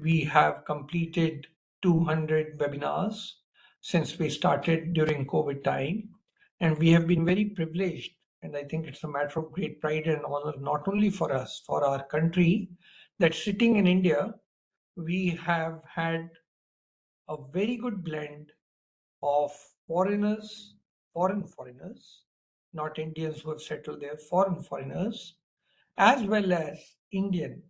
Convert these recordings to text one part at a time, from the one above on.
We have completed 200 webinars since we started during COVID time, and we have been very privileged. And I think it's a matter of great pride and honor, not only for us, for our country, that sitting in India, we have had a very good blend of foreigners, foreign foreigners, not Indians who have settled there, foreign foreigners, as well as Indian,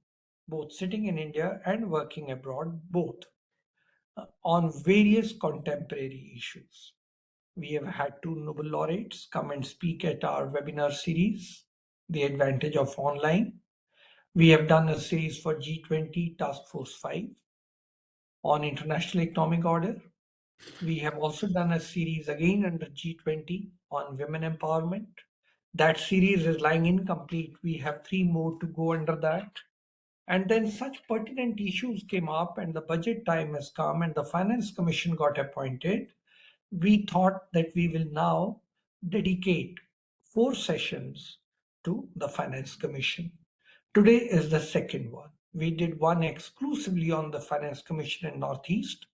both sitting in India and working abroad, both on various contemporary issues. We have had two Nobel laureates come and speak at our webinar series, The Advantage of Online. We have done a series for G20 Task Force 5 on international economic order. We have also done a series again under G20 on women empowerment. That series is lying incomplete. We have 3 more to go under that. And then such pertinent issues came up, and the budget time has come, and the Finance Commission got appointed. We thought that we will now dedicate 4 sessions to the Finance Commission. Today is the second one. We did one exclusively on the Finance Commission in Northeast.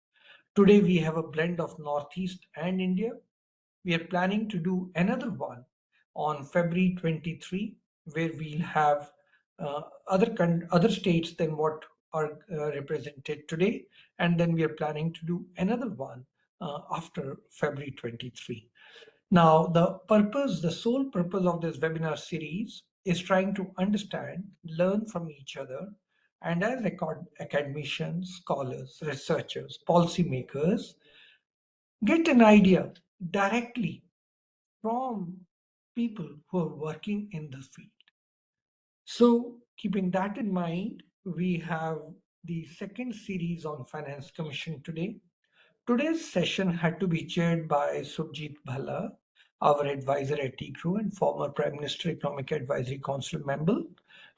Today we have a blend of Northeast and India. We are planning to do another one on February 23, where we'll have other states than what are represented today. And then we are planning to do another one after February 23. Now, the sole purpose of this webinar series is trying to understand, learn from each other, and as academicians, scholars, researchers, policymakers, get an idea directly from people who are working in the field. So, keeping that in mind, we have the second series on Finance Commission today. Today's session had to be chaired by Surjit Bhalla, our advisor at EGROW and former Prime Minister Economic Advisory Council member,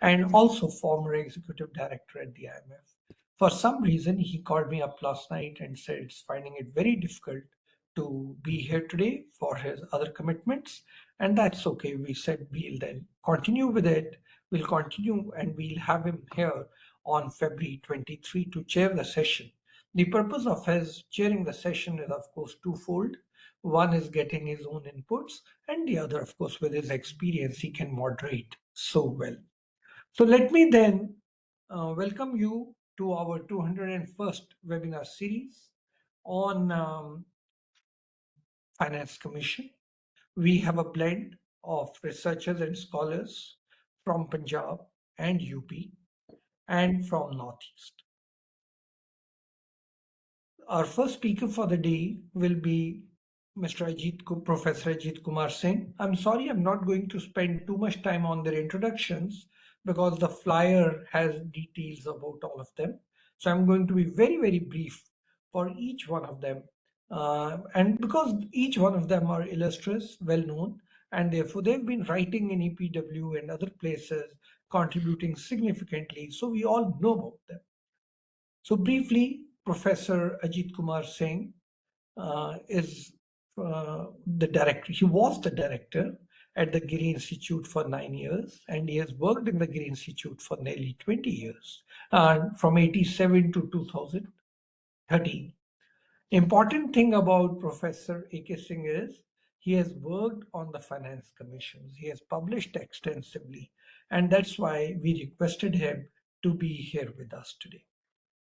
and also former Executive Director at the IMF. For some reason, he called me up last night and said it's finding it very difficult to be here today for his other commitments, and that's okay. We said we'll then continue with it. We'll continue and we'll have him here on February 23 to chair the session. The purpose of his chairing the session is, of course, twofold. One is getting his own inputs, and the other, of course, with his experience, he can moderate so well. So let me then welcome you to our 201st webinar series on Finance Commission. We have a blend of researchers and scholars from Punjab and UP and from Northeast. Our first speaker for the day will be Mr. Professor Ajit Kumar Singh. I'm sorry, I'm not going to spend too much time on their introductions because the flyer has details about all of them. So I'm going to be very, very brief for each one of them. And because each one of them are illustrious, well known, and therefore they've been writing in EPW and other places, contributing significantly. So we all know about them. So briefly, Professor Ajit Kumar Singh is the director. He was the director at the Giri Institute for 9 years, and he has worked in the Giri Institute for nearly 20 years, from 87 to 2013. Important thing about Professor A.K. Singh is he has worked on the finance commissions. He has published extensively, and that's why we requested him to be here with us today.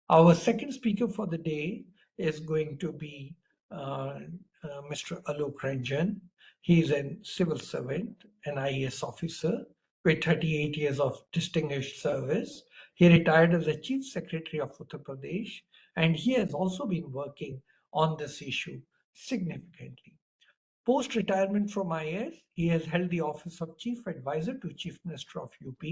Our second speaker for the day is going to be Mr. Alok Ranjan. He is a civil servant, an IAS officer with 38 years of distinguished service. He retired as the Chief Secretary of Uttar Pradesh, and he has also been working on this issue significantly. Post-retirement from IAS, he has held the office of Chief Advisor to Chief Minister of UP.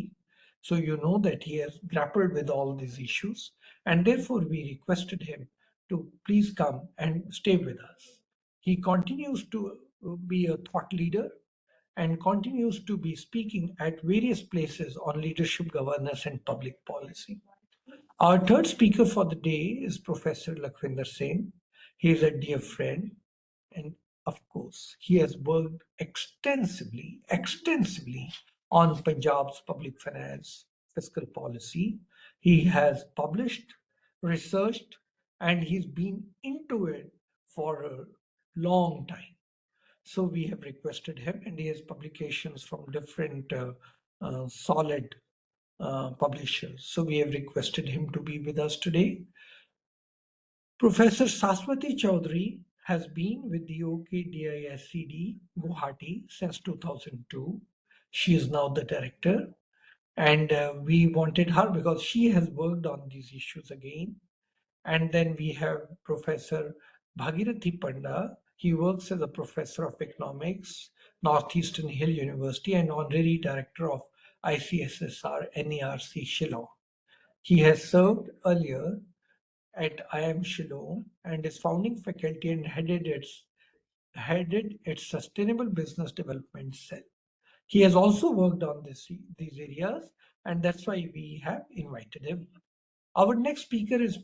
So you know that he has grappled with all these issues, and therefore we requested him to please come and stay with us. He continues to be a thought leader and continues to be speaking at various places on leadership, governance, and public policy. Our third speaker for the day is Professor Lakwinder Singh. He is a dear friend, and of course, he has worked extensively on Punjab's public finance fiscal policy. He has published researched, and he's been into it for a long time. So we have requested him, and he has publications from different solid publishers. So we have requested him to be with us today. Professor Saswati Choudhury has been with the OKDISCD Guwahati since 2002. She is now the director, and we wanted her because she has worked on these issues again. And then we have Professor Bhagirathi Panda. He works as a professor of economics, Northeastern Hill University, and honorary director of ICSSR NERC Shillong. He has served earlier at IIM Shillong and is founding faculty and headed its sustainable business development cell. He has also worked on these areas, and that's why we have invited him. Our next speaker is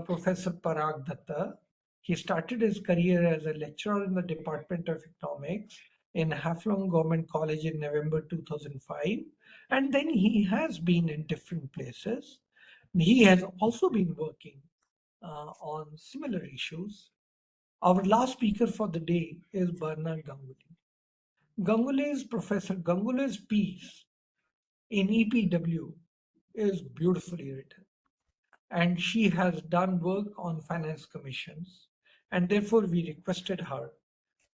Professor Parag Dutta. He started his career as a lecturer in the Department of Economics in Haflong Government College in November 2005, and then he has been in different places. He has also been working on similar issues. Our last speaker for the day is Barna Ganguli. Professor Ganguly's piece in EPW is beautifully written, and she has done work on finance commissions, and therefore we requested her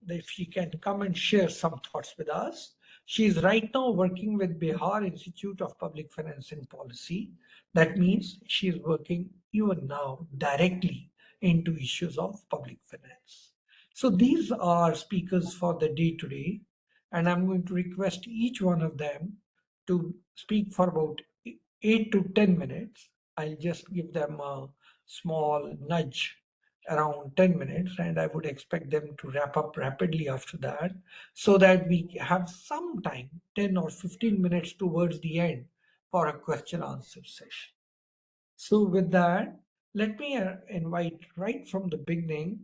that if she can come and share some thoughts with us. She is right now working with Bihar Institute of Public Finance and Policy. That means she is working even now directly into issues of public finance. So these are speakers for the day today, and I'm going to request each one of them to speak for about 8 to 10 minutes. I'll just give them a small nudge around 10 minutes, and I would expect them to wrap up rapidly after that so that we have some time, 10 or 15 minutes towards the end, for a question answer session. So with that, let me invite right from the beginning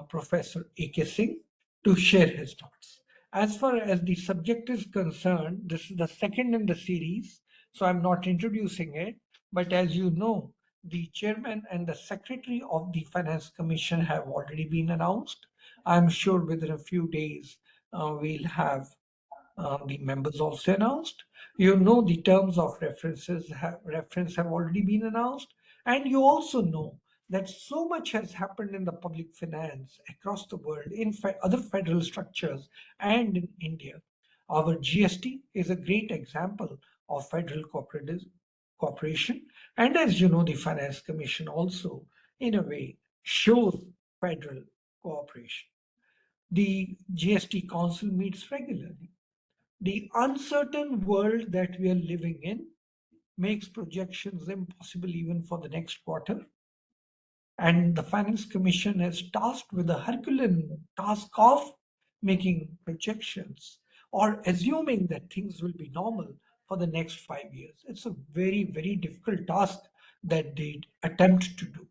Professor A.K. Singh to share his thoughts. As far as the subject is concerned, this is the second in the series, so I'm not introducing it. But as you know, the chairman and the secretary of the Finance Commission have already been announced. I'm sure within a few days we'll have the members also announced. You know the terms of reference have already been announced, and you also know that so much has happened in the public finance across the world in other federal structures and in India. Our GST is a great example of federal cooperation, and as you know, the Finance Commission also, in a way, shows federal cooperation. The GST Council meets regularly. The uncertain world that we are living in makes projections impossible even for the next quarter. And the Finance Commission is tasked with the Herculean task of making projections or assuming that things will be normal for the next 5 years. It's a very, very difficult task that they attempt to do.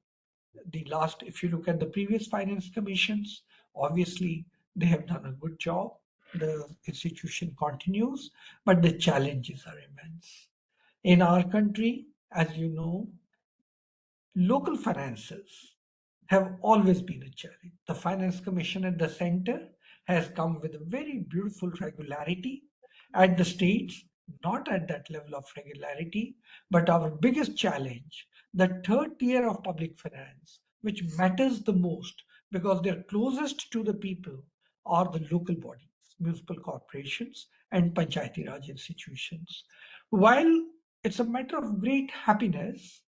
If you look at the previous finance commissions, obviously they have done a good job. The institution continues, but the challenges are immense. In our country, as you know, local finances have always been a challenge. The Finance Commission at the center has come with a very beautiful regularity. At the states, not at that level of regularity, but our biggest challenge, the third tier of public finance, which matters the most because they're closest to the people, are the local bodies, municipal corporations, and Panchayati Raj institutions. While it's a matter of great happiness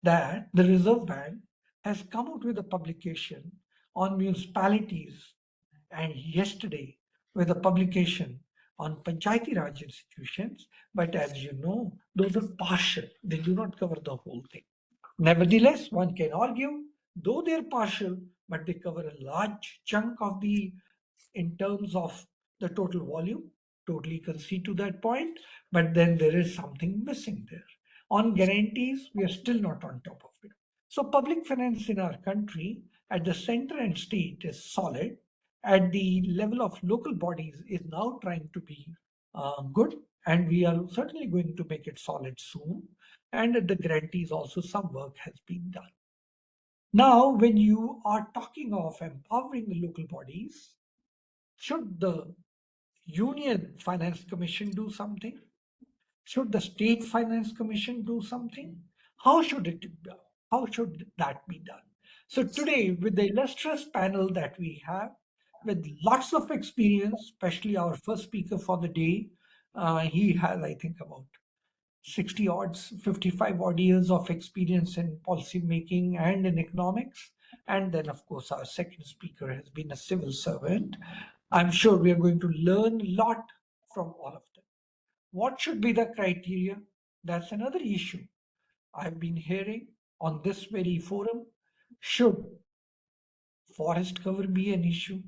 that the Reserve Bank has come out with a publication on municipalities, and yesterday with a publication on Panchayati Raj institutions. But as you know, those are partial, they do not cover the whole thing. Nevertheless, one can argue, though they're partial, but they cover a large chunk of the in terms of the total volume. Totally concede to that point, but then there is something missing there. On guarantees, we are still not on top of it. So public finance in our country at the center and state is solid. At the level of local bodies is now trying to be good, and we are certainly going to make it solid soon. and at the grantees also some work has been done. Now, when you are talking of empowering the local bodies, should the Union Finance Commission do something? Should the State Finance Commission do something? How should it be done? How should that be done? So today, with the illustrious panel that we have, with lots of experience, especially our first speaker for the day, he has, I think, about 60 odd, 55 odd years of experience in policy making and in economics. And then, of course, our second speaker has been a civil servant. I'm sure we are going to learn a lot from all of them. What should be the criteria? That's another issue I've been hearing on this very forum. Should forest cover be an issue?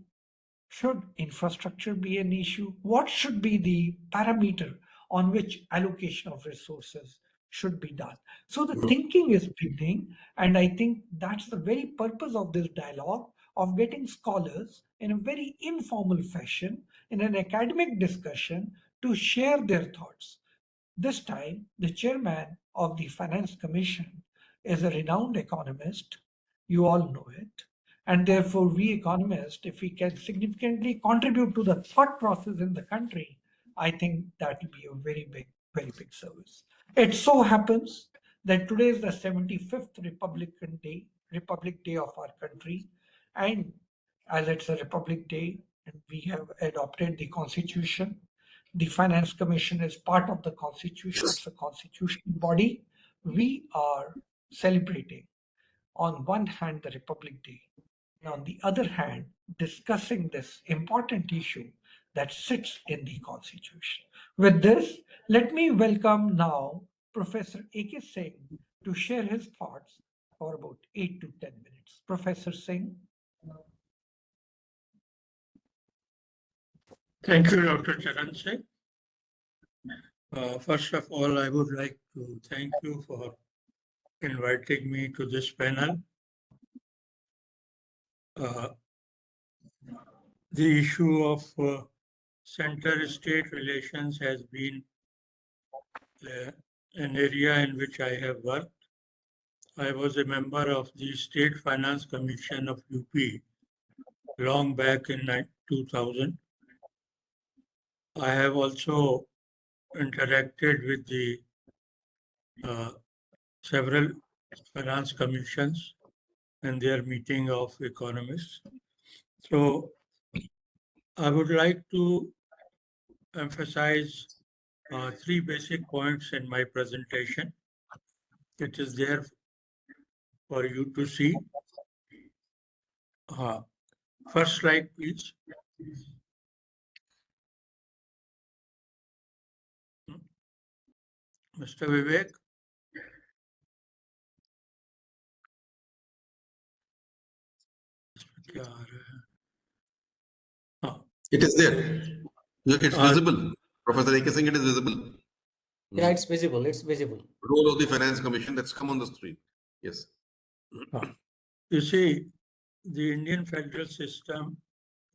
Should infrastructure be an issue? What should be the parameter on which allocation of resources should be done? So the thinking is beginning, and I think that's the very purpose of this dialogue, of getting scholars in a very informal fashion, in an academic discussion, to share their thoughts. This time, the chairman of the Finance Commission is a renowned economist. You all know it. And therefore, we economists, if we can significantly contribute to the thought process in the country, I think that will be a very big service. It so happens that today is the 75th Republic Day of our country. And as it's a Republic Day, and we have adopted the Constitution, the Finance Commission is part of the Constitution. It's a constitutional body. We are celebrating, on one hand, the Republic Day, and on the other hand, discussing this important issue that sits in the Constitution. With this, let me welcome now Professor A.K. Singh to share his thoughts for about 8 to 10 minutes. Professor Singh. Thank you, Dr. Charan. First of all, I would like to thank you for inviting me to this panel. The issue of center-state relations has been an area in which I have worked. I was a member of the State Finance Commission of UP long back in 2000. I have also interacted with the several finance commissions and their meeting of economists. So I would like to emphasize 3 basic points in my presentation. It is there for you to see. First slide, please. Mr. Vivek. It is there. It's visible. Professor A.K. Singh, it is visible. Yeah, it's visible. It's visible. Role of the Finance Commission, that's come on the screen. Yes. You see, the Indian federal system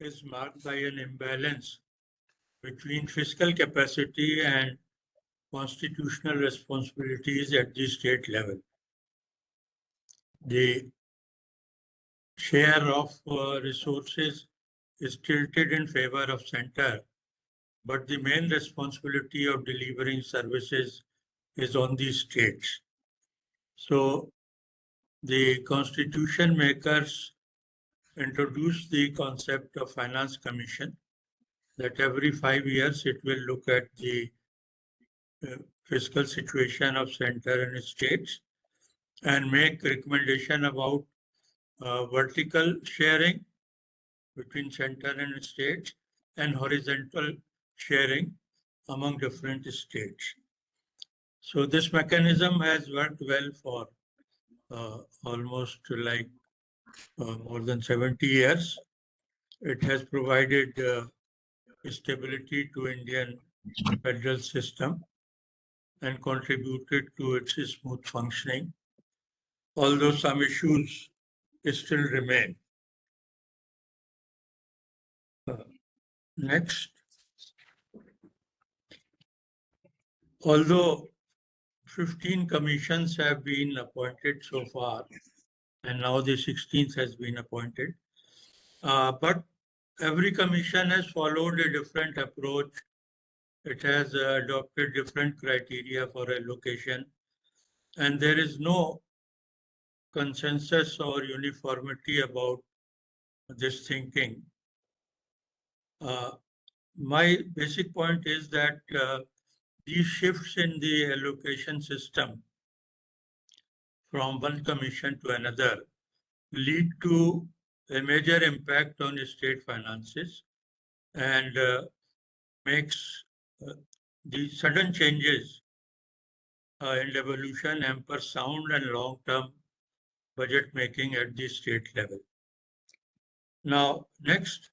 is marked by an imbalance between fiscal capacity and constitutional responsibilities at the state level. The share of resources is tilted in favor of center, but the main responsibility of delivering services is on the states. So the constitution makers introduced the concept of Finance Commission, that every 5 years it will look at the fiscal situation of center and states and make recommendation about vertical sharing between center and states and horizontal sharing among different states. So this mechanism has worked well for almost like more than 70 years. It has provided stability to Indian federal system and contributed to its smooth functioning, although some issues still remain. Next. Although 15 commissions have been appointed so far, and now the 16th has been appointed. But every commission has followed a different approach. It has adopted different criteria for allocation, and there is no consensus or uniformity about this thinking. My basic point is that these shifts in the allocation system from one commission to another lead to a major impact on state finances and makes the sudden changes in devolution hamper sound and long-term budget making at the state level. Now, next,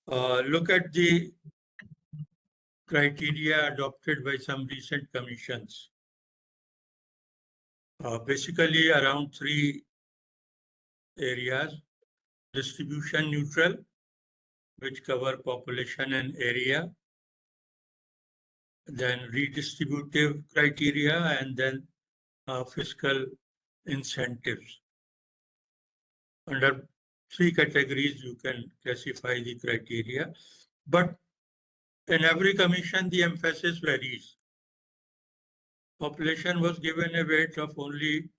look at the criteria adopted by some recent commissions. Basically around three areas: distribution neutral, which cover population and area, then redistributive criteria, and then fiscal incentives. Under three categories, you can classify the criteria, but in every commission, the emphasis varies. Population was given a weight of only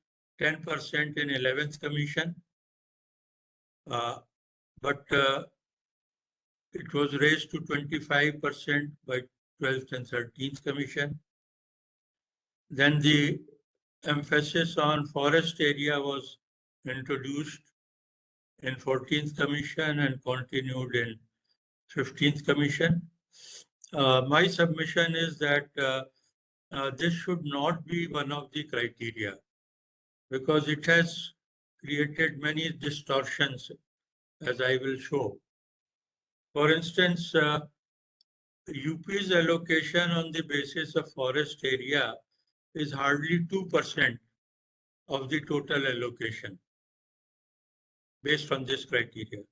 10% in 11th commission, but it was raised to 25% by 12th and 13th commission. Then the emphasis on forest area was introduced in 14th commission and continued in 15th commission. My submission is that this should not be one of the criteria because it has created many distortions, as I will show. For instance, UP's allocation on the basis of forest area is hardly 2% of the total allocation based on this criteria.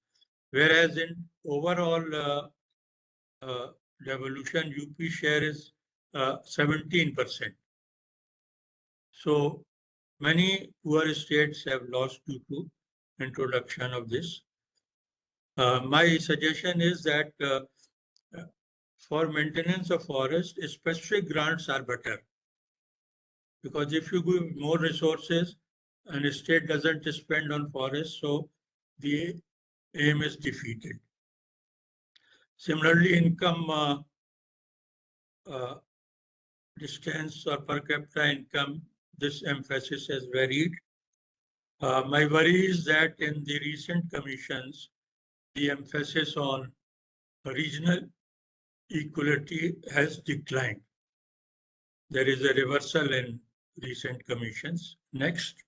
Whereas in overall devolution, UP share is 17%. So many poor states have lost due to introduction of this. My suggestion is that for maintenance of forest, specific grants are better. Because if you give more resources and a state doesn't spend on forest, so the aim is defeated. Similarly, income distance or per capita income, this emphasis has varied. My worry is that in the recent commissions, the emphasis on regional equality has declined. There is a reversal in recent commissions. Next.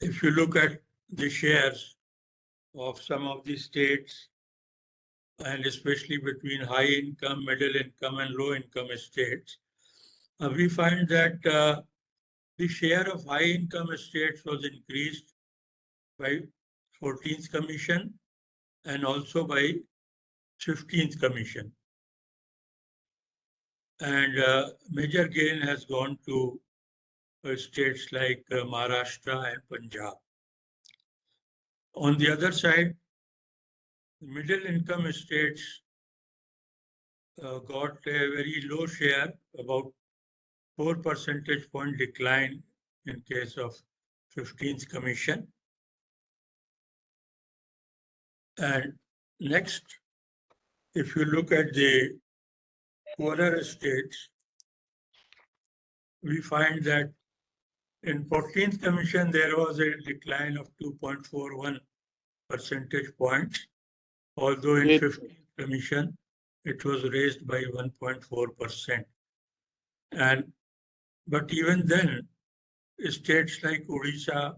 If you look at the shares of some of the states, and especially between high income, middle income, and low income states, we find that the share of high income states was increased by 14th commission and also by 15th commission. And major gain has gone to states like Maharashtra and Punjab. On the other side, middle income states got a very low share, about 4 percentage point decline in case of 15th commission. And next, if you look at the poorer states, we find that in 14th commission, there was a decline of 2.41 percentage points, although in 15th commission, it was raised by 1.4%. But even then, states like Odisha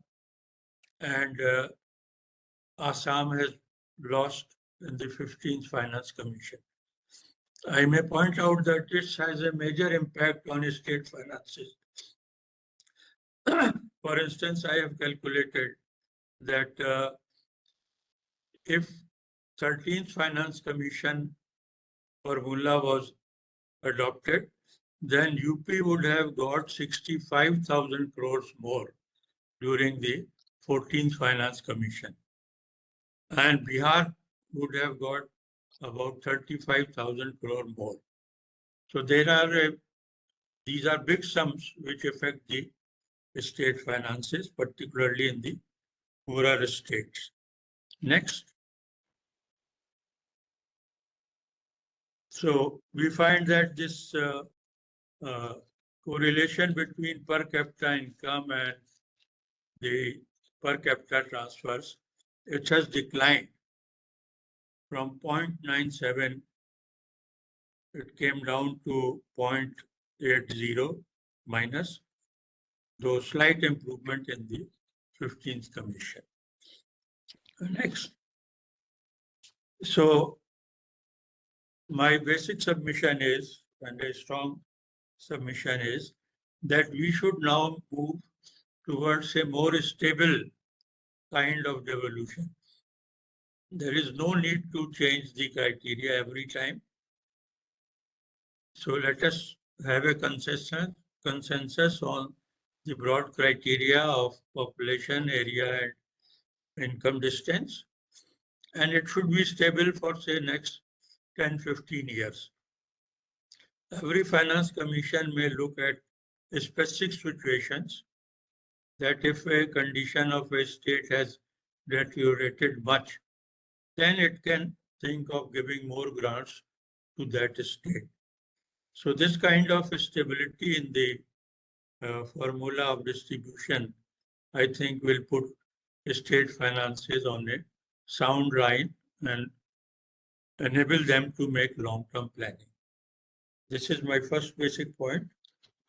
and Assam has lost in the 15th Finance Commission. I may point out that this has a major impact on state finances. For instance, I have calculated that if 13th Finance Commission formula was adopted, then UP would have got 65,000 crores more during the 14th Finance Commission. And Bihar would have got about 35,000 crore more. So these are big sums which affect the state finances, particularly in the poorer states. Next. So we find that this correlation between per capita income and the per capita transfers, it has declined from 0.97, it came down to 0.80 minus, though slight improvement in the 15th Commission. Next. So my basic submission is, and a strong submission is, that we should now move towards a more stable kind of devolution. There is no need to change the criteria every time. So let us have a consensus on the broad criteria of population, area, and income distance. And it should be stable for, say, next 10-15 years. Every finance commission may look at specific situations that if a condition of a state has deteriorated much, then it can think of giving more grants to that state. So this kind of stability in the formula of distribution, I think, will put state finances on a sound line and enable them to make long-term planning. This is my first basic point.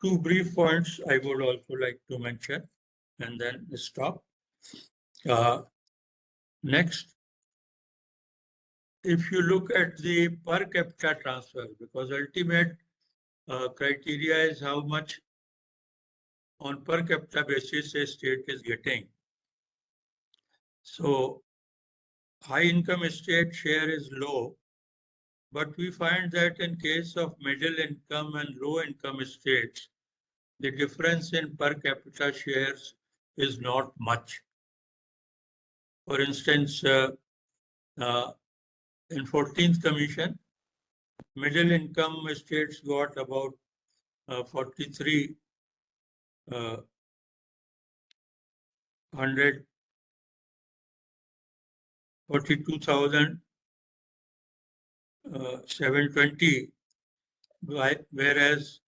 Two brief points I would also like to mention and then stop. Next, if you look at the per capita transfer, because ultimate criteria is how much on per capita basis a state is getting. So high income state share is low, but we find that in case of middle income and low income states, the difference in per capita shares is not much. For instance, in 14th Commission, middle income states got about 42,000 720, whereas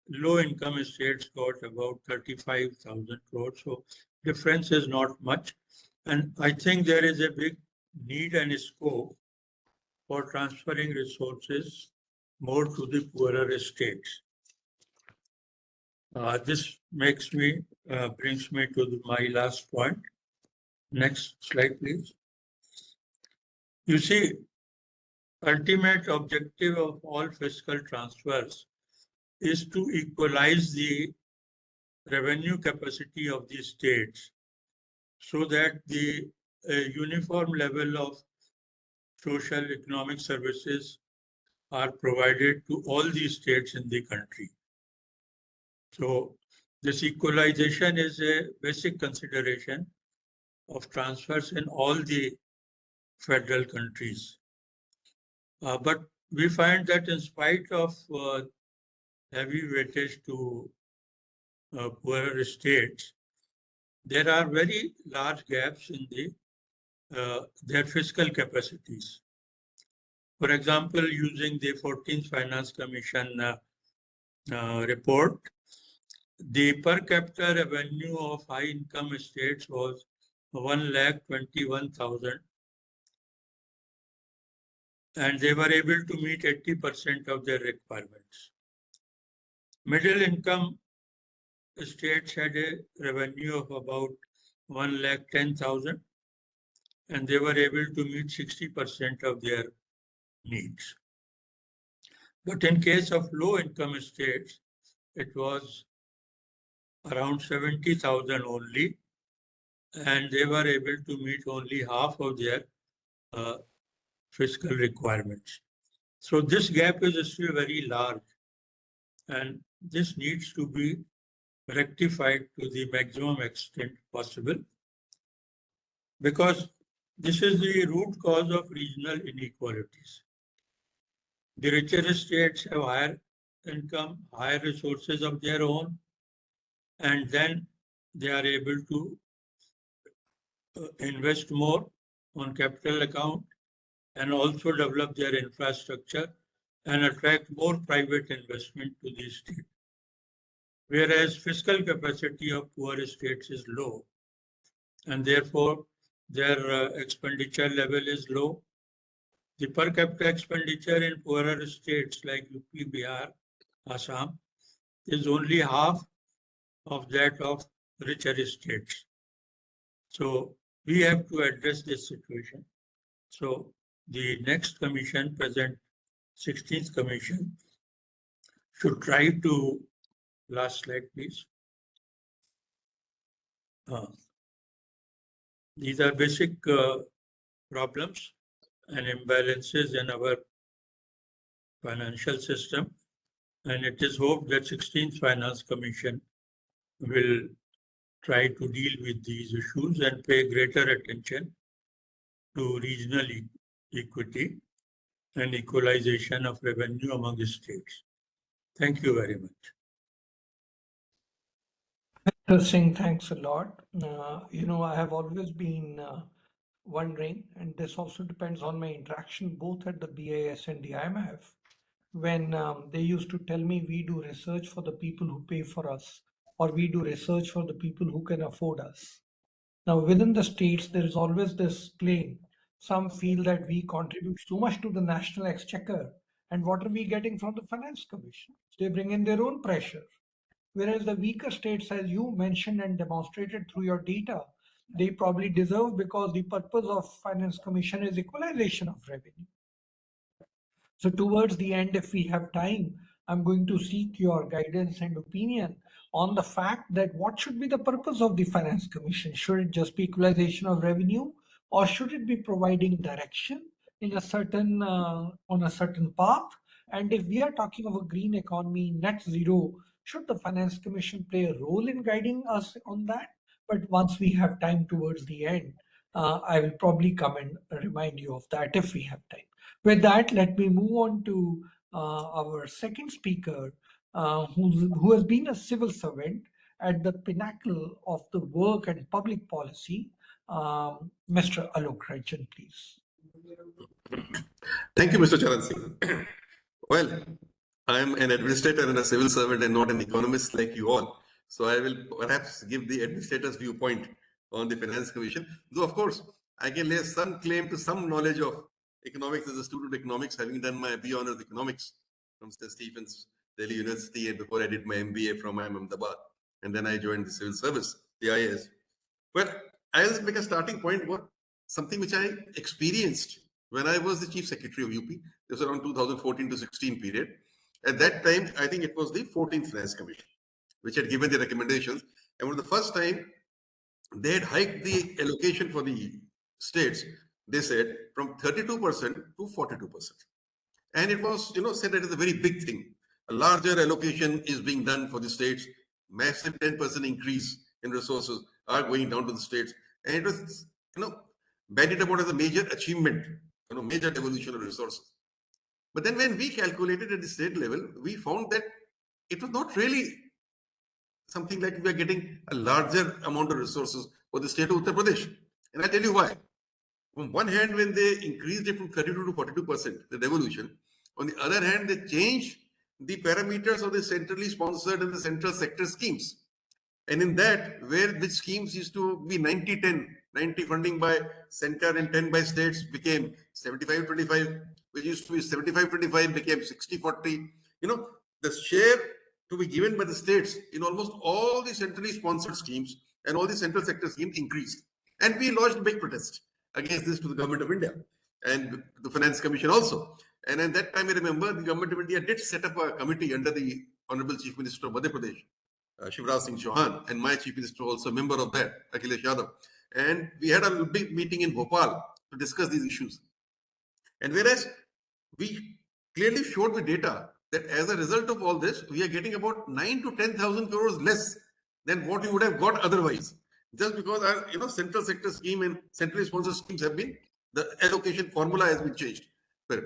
low income states got about 35,000 crores. So difference is not much. And I think there is a big need and scope for transferring resources more to the poorer states. This brings me to my last point. Next slide, please. You see, ultimate objective of all fiscal transfers is to equalize the revenue capacity of the states so that the uniform level of social economic services are provided to all the states in the country. So this equalization is a basic consideration of transfers in all the federal countries. But we find that in spite of heavy weightage to poorer states, there are very large gaps in their fiscal capacities. For example, using the 14th Finance Commission report, the per capita revenue of high income states was 1,21,000, and they were able to meet 80% of their requirements. Middle income states had a revenue of about 1,10,000, and they were able to meet 60% of their needs. But in case of low income states, it was around 70,000 only, and they were able to meet only half of their fiscal requirements. So this gap is still very large, and this needs to be rectified to the maximum extent possible, because this is the root cause of regional inequalities. The richer states have higher income, higher resources of their own, and then they are able to invest more on capital account and also develop their infrastructure and attract more private investment to the state. Whereas fiscal capacity of poor states is low, and therefore their expenditure level is low. The per capita expenditure in poorer states like UP, Bihar, Assam is only half of that of richer states. So we have to address this situation. So the next commission, present 16th commission, should try to, last slide please. These are basic problems and imbalances in our financial system, and it is hoped that 16th Finance Commission will try to deal with these issues and pay greater attention to regional equity and equalization of revenue among the states. Thank you very much. Mr. Singh, thanks a lot. I have always been wondering, and this also depends on my interaction both at the BIS and the IMF, when they used to tell me we do research for the people who pay for us, or we do research for the people who can afford us. Now, within the states, there is always this claim. Some feel that we contribute so much to the national exchequer, and what are we getting from the Finance Commission? They bring in their own pressure. Whereas the weaker states, as you mentioned and demonstrated through your data, they probably deserve, because the purpose of Finance Commission is equalization of revenue. So towards the end, if we have time, I'm going to seek your guidance and opinion on the fact that what should be the purpose of the Finance Commission? Should it just be equalization of revenue, or should it be providing direction in a certain on a certain path? And if we are talking of a green economy, net zero, should the Finance Commission play a role in guiding us on that? But once we have time towards the end, I will probably come and remind you of that if we have time. With that, let me move on to our second speaker, who has been a civil servant at the pinnacle of the work and public policy, Mr. Alok Ranjan, please. Thank you, Mr. Charan Singh. Well, I am an administrator and a civil servant and not an economist like you all. So I will perhaps give the administrator's viewpoint on the Finance Commission. Though, of course, I can lay some claim to some knowledge of economics as a student of economics, having done my B Honours Economics from St. Stephen's, Delhi University, and before I did my MBA from Ahmedabad. And then I joined the civil service, the IAS. Well, I'll make a starting point, something which I experienced when I was the Chief Secretary of UP. This was around 2014 to 16 period. At that time, I think it was the 14th Finance Commission, which had given the recommendations. And for the first time, they had hiked the allocation for the states, they said, from 32% to 42%. And it was, said that it's a very big thing. A larger allocation is being done for the states. Massive 10% increase in resources are going down to the states. And it was, bandied about as a major achievement, major devolution of resources. But then when we calculated at the state level, we found that it was not really something like we are getting a larger amount of resources for the state of Uttar Pradesh. And I'll tell you why. On one hand, when they increased it from 32 to 42%, the devolution, on the other hand, they changed the parameters of the centrally sponsored and the central sector schemes. And in that, which schemes used to be 90-10, 90 funding by center and 10 by states, became 75-25, which used to be 75-25, became 60-40. The share to be given by the states in almost all the centrally sponsored schemes and all the central sector schemes increased. And we lodged a big protest against this to the government of India and the Finance Commission also. And at that time, I remember the government of India did set up a committee under the Honorable Chief Minister of Madhya Pradesh, Shivraj Singh Chauhan, and my Chief Minister also a member of that, Akhilesh Yadav. And we had a big meeting in Bhopal to discuss these issues. And whereas we clearly showed the data that as a result of all this, we are getting about 9 to 10,000 crores less than what we would have got otherwise. Just because our central sector scheme and centrally sponsored schemes have been, the allocation formula has been changed. But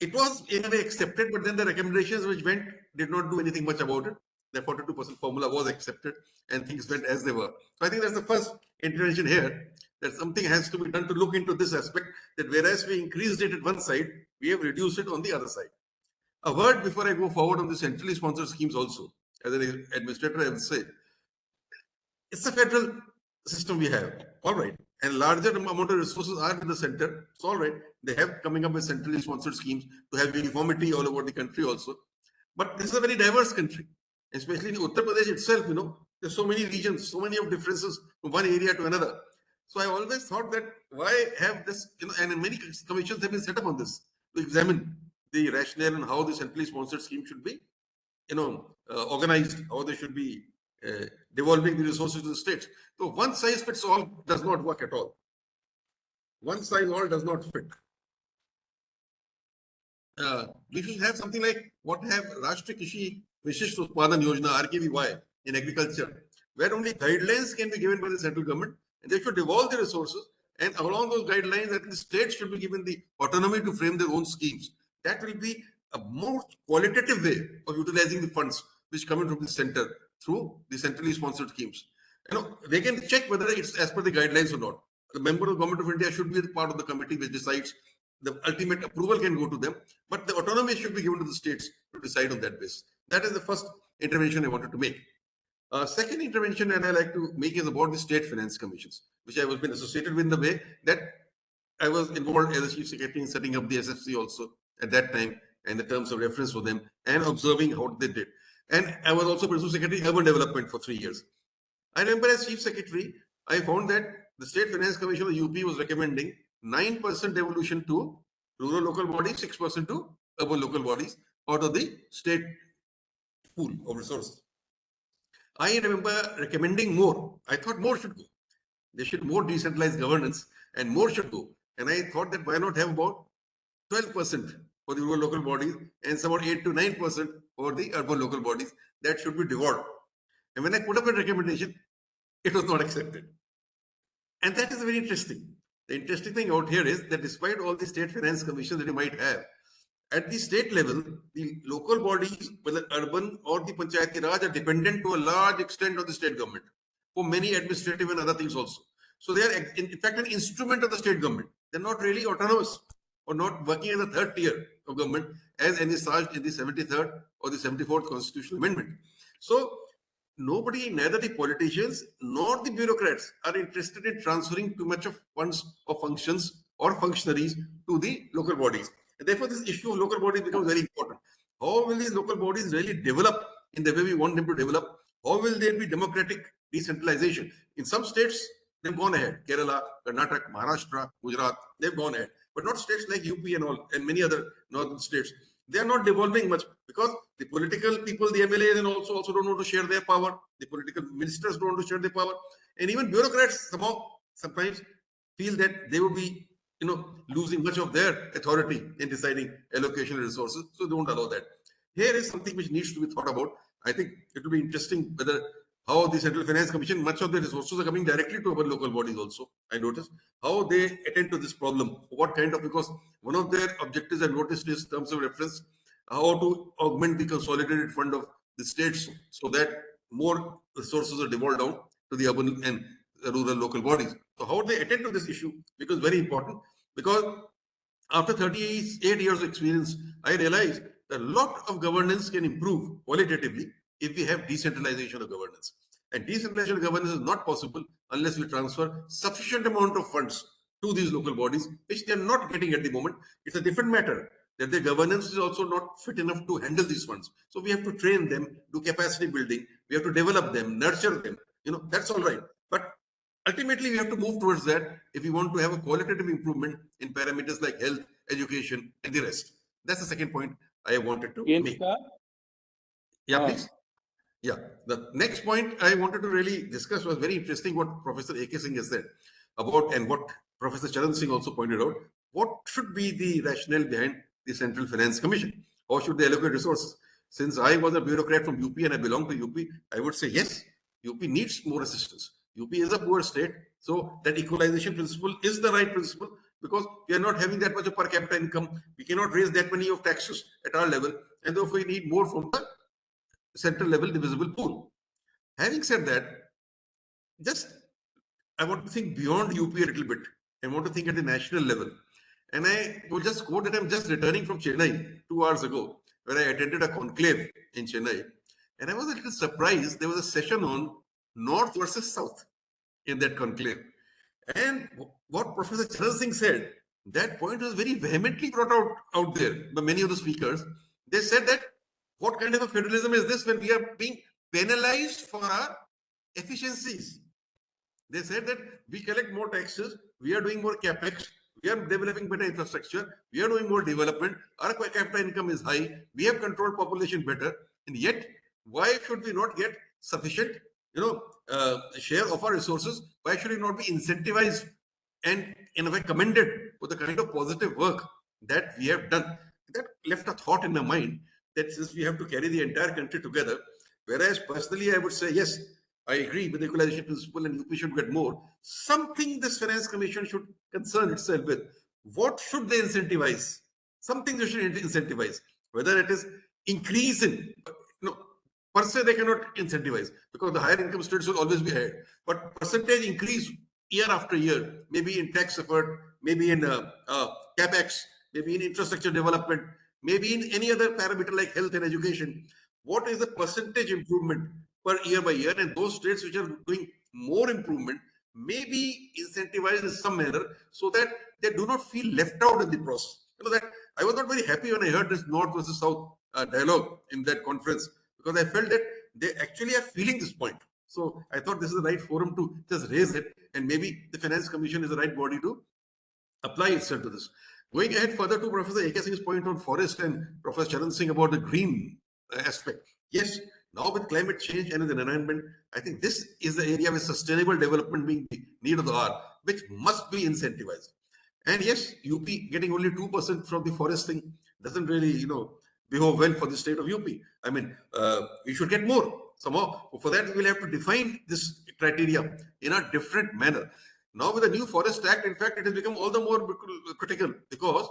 it was in a way accepted, but then the recommendations which went did not do anything much about it. The 42% formula was accepted and things went as they were. So I think that's the first intervention here, that something has to be done to look into this aspect, that whereas we increased it at one side, we have reduced it on the other side. A word before I go forward on the centrally sponsored schemes also. As an administrator, I will say, it's a federal system we have, all right. And larger amount of resources are in the center. It's all right. They have coming up with centrally sponsored schemes to have uniformity all over the country also. But this is a very diverse country, especially in Uttar Pradesh itself. There's so many regions, so many of differences from one area to another. So I always thought that why have this, and many commissions have been set up on this to examine the rationale and how the centrally sponsored scheme should be, organized, how they should be devolving the resources to the states. So one size fits all does not work at all. One size all does not fit. We should have something like what have Rashtriya Krishi Vishisht Utpadan Yojana, RKVY, in agriculture, where only guidelines can be given by the central government, and they should devolve the resources, and along those guidelines, that the states should be given the autonomy to frame their own schemes. That will be a more qualitative way of utilizing the funds which come in from the center through the centrally sponsored schemes. They can check whether it's as per the guidelines or not. The member of the Government of India should be part of the committee which decides. The ultimate approval can go to them, but the autonomy should be given to the states to decide on that basis. That is the first intervention I wanted to make. Second intervention that I like to make is about the state finance commissions, which I have been associated with in the way that I was involved as a chief secretary in setting up the SFC also at that time, and the terms of reference for them, and observing how they did. And I was also principal secretary urban development for 3 years. I remember as chief secretary, I found that the State Finance Commission of UP was recommending 9% devolution to rural local bodies, 6% to urban local bodies out of the state pool of resources. I remember recommending more. I thought more should go. There should be more decentralized governance and more should go. And I thought that why not have about 12% for the rural local bodies and about 8 to 9% for the urban local bodies that should be devolved. And when I put up a recommendation, it was not accepted. And that is very interesting. The interesting thing out here is that despite all the state finance commissions that you might have, at the state level, the local bodies, whether urban or the Panchayati Raj, are dependent to a large extent on the state government for many administrative and other things also. So they are in fact an instrument of the state government. They're not really autonomous or not working as a third tier of government as envisaged in the 73rd or the 74th constitutional amendment. So nobody, neither the politicians nor the bureaucrats, are interested in transferring too much of funds or functions or functionaries to the local bodies. And therefore, this issue of local bodies becomes very important. How will these local bodies really develop in the way we want them to develop? How will there be democratic decentralization? In some states, they've gone ahead. Kerala, Karnataka, Maharashtra, Gujarat, they've gone ahead. But not states like UP and all, and many other northern states. They are not devolving much because the political people, the MLAs, and also don't want to share their power. The political ministers don't want to share their power. And even bureaucrats sometimes feel that they would be losing much of their authority in deciding allocation of resources. So they won't allow that. Here is something which needs to be thought about. I think it will be interesting whether how the Central Finance Commission, much of the resources are coming directly to our local bodies also. I noticed how they attend to this problem. What kind of, because one of their objectives I noticed is terms of reference, how to augment the consolidated fund of the states so that more resources are devolved down to the urban and rural local bodies. So how they attend to this issue becomes very important, because after 38 years of experience, I realized that a lot of governance can improve qualitatively if we have decentralization of governance. And decentralization of governance is not possible unless we transfer sufficient amount of funds to these local bodies, which they are not getting at the moment. It's a different matter that their governance is also not fit enough to handle these funds. So we have to train them, do capacity building, we have to develop them, nurture them. That's all right. But ultimately, we have to move towards that if we want to have a qualitative improvement in parameters like health, education, and the rest. That's the second point I wanted to make. Yeah, please. Yeah. The next point I wanted to really discuss was very interesting what Professor A.K. Singh has said about, and what Professor Charan Singh also pointed out, what should be the rationale behind the Central Finance Commission? How should they allocate resources? Since I was a bureaucrat from UP and I belong to UP, I would say yes, UP needs more assistance. UP is a poor state, so that equalization principle is the right principle because we are not having that much of per capita income. We cannot raise that many of taxes at our level, and therefore we need more from the central level divisible pool. Having said that, just I want to think beyond UP a little bit. I want to think at the national level. And I will just quote that I'm just returning from Chennai 2 hours ago, where I attended a conclave in Chennai. And I was a little surprised. There was a session on North versus South in that conclave. And what Professor Charan Singh said, that point was very vehemently brought out there by many of the speakers. They said that what kind of a federalism is this when we are being penalized for our efficiencies? They said that we collect more taxes, we are doing more capex, we are developing better infrastructure, we are doing more development, our per capita income is high, we have controlled population better, and yet why should we not get sufficient, share of our resources? Why should we not be incentivized and in a way commended for the kind of positive work that we have done? That left a thought in my mind that since we have to carry the entire country together, whereas personally I would say yes, I agree with the equalization principle and UP should get more. Something this Finance Commission should concern itself with. What should they incentivize? Something they should incentivize. Whether it is increase in, per se they cannot incentivize because the higher income states will always be higher. But percentage increase year after year, maybe in tax effort, maybe in capex, maybe in infrastructure development, maybe in any other parameter like health and education. What is the percentage improvement per year by year? And those states which are doing more improvement may be incentivized in some manner so that they do not feel left out in the process. That I was not very happy when I heard this North versus South dialogue in that conference because I felt that they actually are feeling this point. So I thought this is the right forum to just raise it, and maybe the Finance Commission is the right body to apply itself to this. Going ahead further to Professor A.K. Singh's point on forest and Professor Charan Singh about the green aspect. Yes, now with climate change and the environment, I think this is the area with sustainable development being the need of the hour, which must be incentivized. And yes, UP getting only 2% from the forest thing doesn't really, behave well for the state of UP. I mean, we should get more somehow. For that, we will have to define this criteria in a different manner. Now, with the new Forest Act, in fact, it has become all the more critical because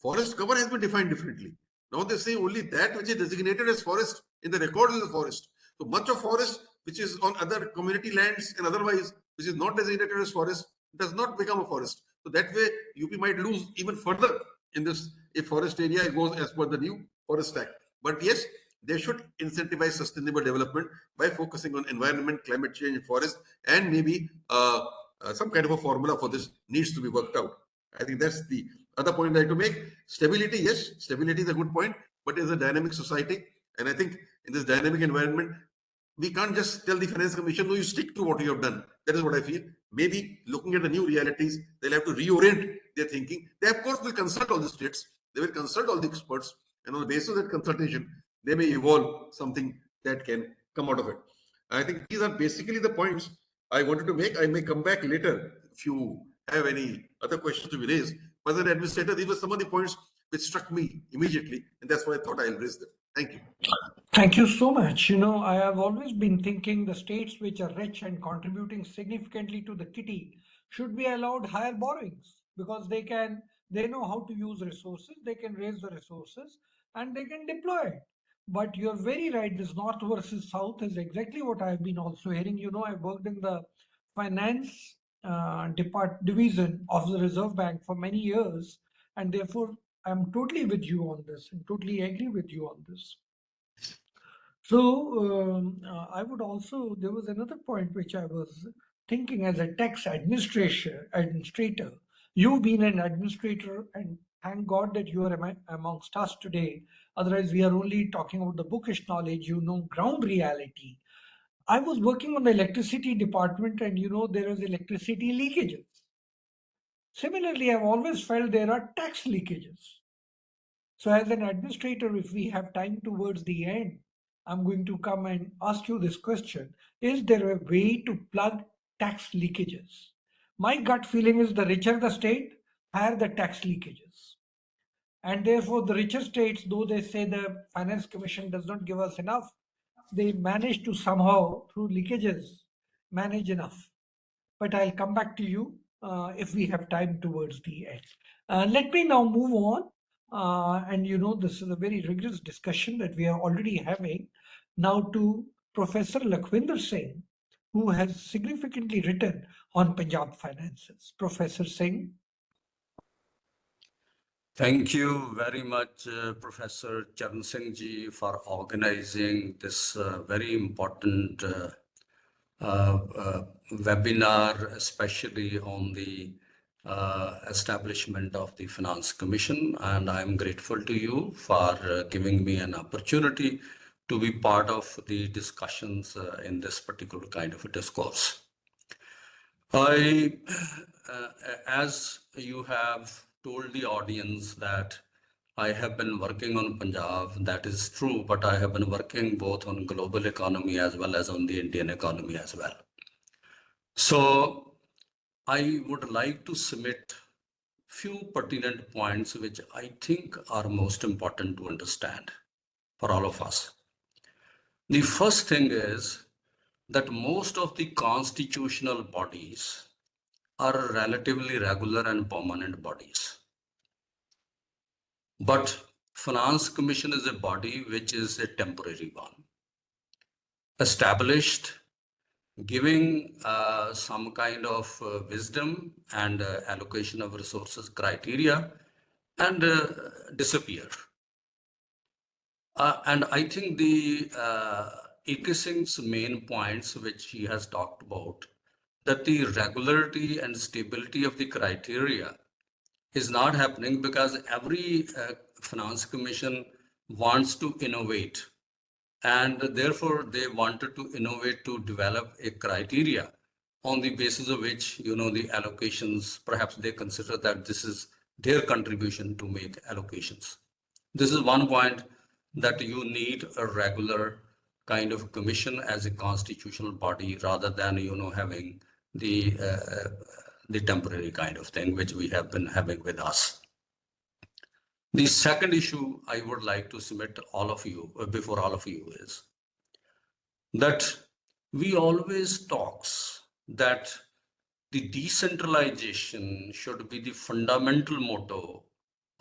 forest cover has been defined differently. Now they say only that which is designated as forest in the record is the forest. So much of forest which is on other community lands and otherwise which is not designated as forest does not become a forest. So that way UP might lose even further in this if forest area goes as per the new Forest Act. But yes, they should incentivize sustainable development by focusing on environment, climate change, forest, and maybe some kind of a formula for this needs to be worked out. I think that's the other point I'd like to make. Stability, yes, stability is a good point, but it's a dynamic society. And I think in this dynamic environment, we can't just tell the Finance Commission, no, you stick to what you have done. That is what I feel. Maybe looking at the new realities, they'll have to reorient their thinking. They, of course, will consult all the states. They will consult all the experts. And on the basis of that consultation, they may evolve something that can come out of it. I think these are basically the points I wanted to make. I may come back later if you have any other questions to be raised. But as an administrator, these were some of the points which struck me immediately, and that's why I thought I'll raise them. Thank you. Thank you so much. I have always been thinking the states which are rich and contributing significantly to the kitty should be allowed higher borrowings because they know how to use resources, they can raise the resources and they can deploy it. But you're very right, this North versus South is exactly what I've been also hearing. I worked in the finance division of the Reserve Bank for many years, and therefore I'm totally with you on this and totally agree with you on this. So I would also, there was another point which I was thinking as a tax administrator. You've been an administrator, and thank God that you are amongst us today. Otherwise, we are only talking about the bookish knowledge, ground reality. I was working on the electricity department, and there is electricity leakages. Similarly, I've always felt there are tax leakages. So as an administrator, if we have time towards the end, I'm going to come and ask you this question. Is there a way to plug tax leakages? My gut feeling is the richer the state, higher the tax leakages. And therefore, the richer states, though they say the Finance Commission does not give us enough, they manage to somehow, through leakages, manage enough. But I'll come back to you if we have time towards the end. Let me now move on. And this is a very rigorous discussion that we are already having now to Professor Lakwinder Singh, who has significantly written on Punjab finances. Professor Singh. Thank you very much, Professor Charan Singh ji, for organizing this very important webinar, especially on the establishment of the Finance Commission. And I'm grateful to you for giving me an opportunity to be part of the discussions in this particular kind of a discourse. As you have told the audience that I have been working on Punjab, that is true, but I have been working both on global economy as well as on the Indian economy as well. So I would like to submit few pertinent points which I think are most important to understand for all of us. The first thing is that most of the constitutional bodies are relatively regular and permanent bodies. But Finance Commission is a body which is a temporary one, established, giving some kind of wisdom and allocation of resources criteria, and disappear. And I think the E.K. Singh's main points, which he has talked about, that the regularity and stability of the criteria is not happening because every Finance Commission wants to innovate, and therefore they wanted to innovate to develop a criteria on the basis of which, the allocations, perhaps they consider that this is their contribution to make allocations. This is one point, that you need a regular kind of commission as a constitutional body rather than, having the temporary kind of thing which we have been having with us. The second issue I would like to submit all of you before all of you is that we always talks that the decentralization should be the fundamental motto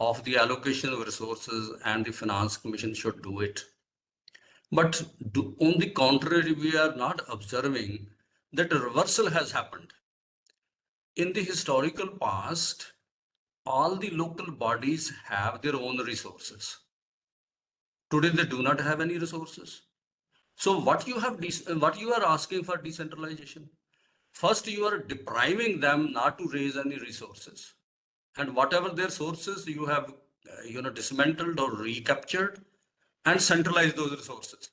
of the allocation of resources, and the Finance Commission should do it. But on the contrary, we are not observing that a reversal has happened. In the historical past, all the local bodies have their own resources. Today, they do not have any resources. So what you are asking for decentralization? First, you are depriving them not to raise any resources. And whatever their sources, you have dismantled or recaptured and centralized those resources.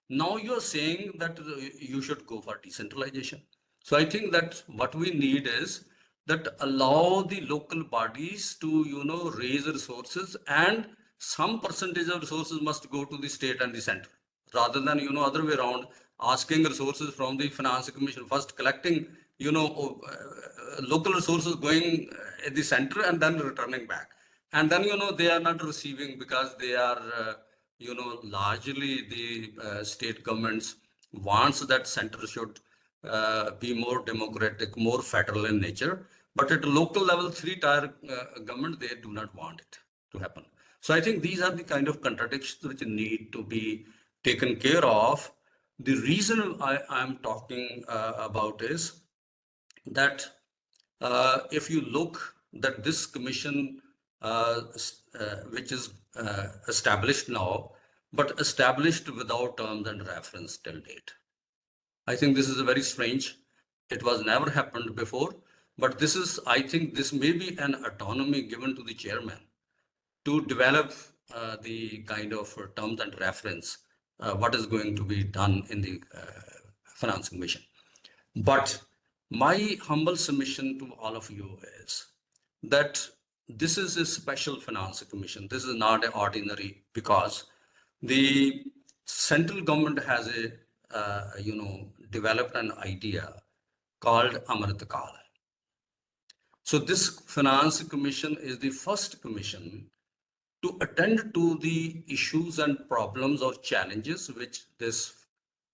Now you are saying that you should go for decentralization. So I think that what we need is that allow the local bodies to raise resources, and some percentage of resources must go to the state and the center, rather than other way around, asking resources from the Finance Commission, first collecting local resources going at the center and then returning back, and then they are not receiving because they are largely the state governments wants that center should be more democratic, more federal in nature, but at a local level, three-tier government, they do not want it to happen. So I think these are the kind of contradictions which need to be taken care of. The reason I am talking about is that if you look that this commission, which is established now, but established without terms and reference till date. I think this is a very strange. It was never happened before, but this is, I think this may be an autonomy given to the chairman to develop the kind of terms and reference, what is going to be done in the Finance Commission. But my humble submission to all of you is that this is a special Finance Commission. This is not an ordinary, because the central government has a developed an idea called Amrit Kal. So this Finance Commission is the first commission to attend to the issues and problems or challenges which this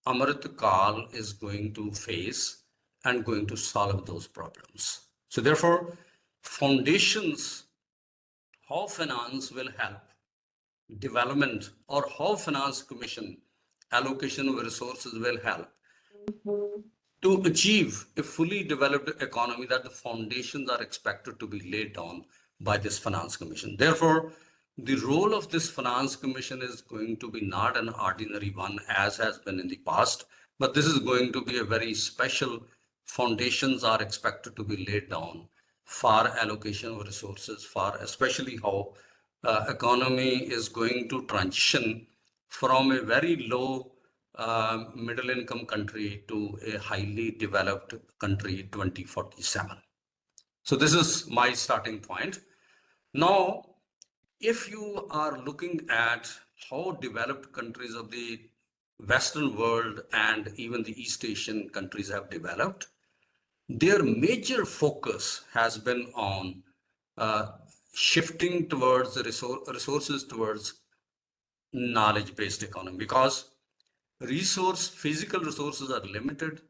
Amrit Kal is going to face and going to solve those problems. So therefore, foundations, how finance will help development, or how Finance Commission allocation of resources will help to achieve a fully developed economy, that the foundations are expected to be laid down by this Finance Commission. Therefore, the role of this Finance Commission is going to be not an ordinary one as has been in the past, but this is going to be a very special. Foundations are expected to be laid down for allocation of resources, for especially how economy is going to transition from a very low middle income country to a highly developed country 2047. So this is my starting point. Now, if you are looking at how developed countries of the Western world and even the East Asian countries have developed, their major focus has been on shifting towards the resources towards knowledge-based economy, because physical resources are limited.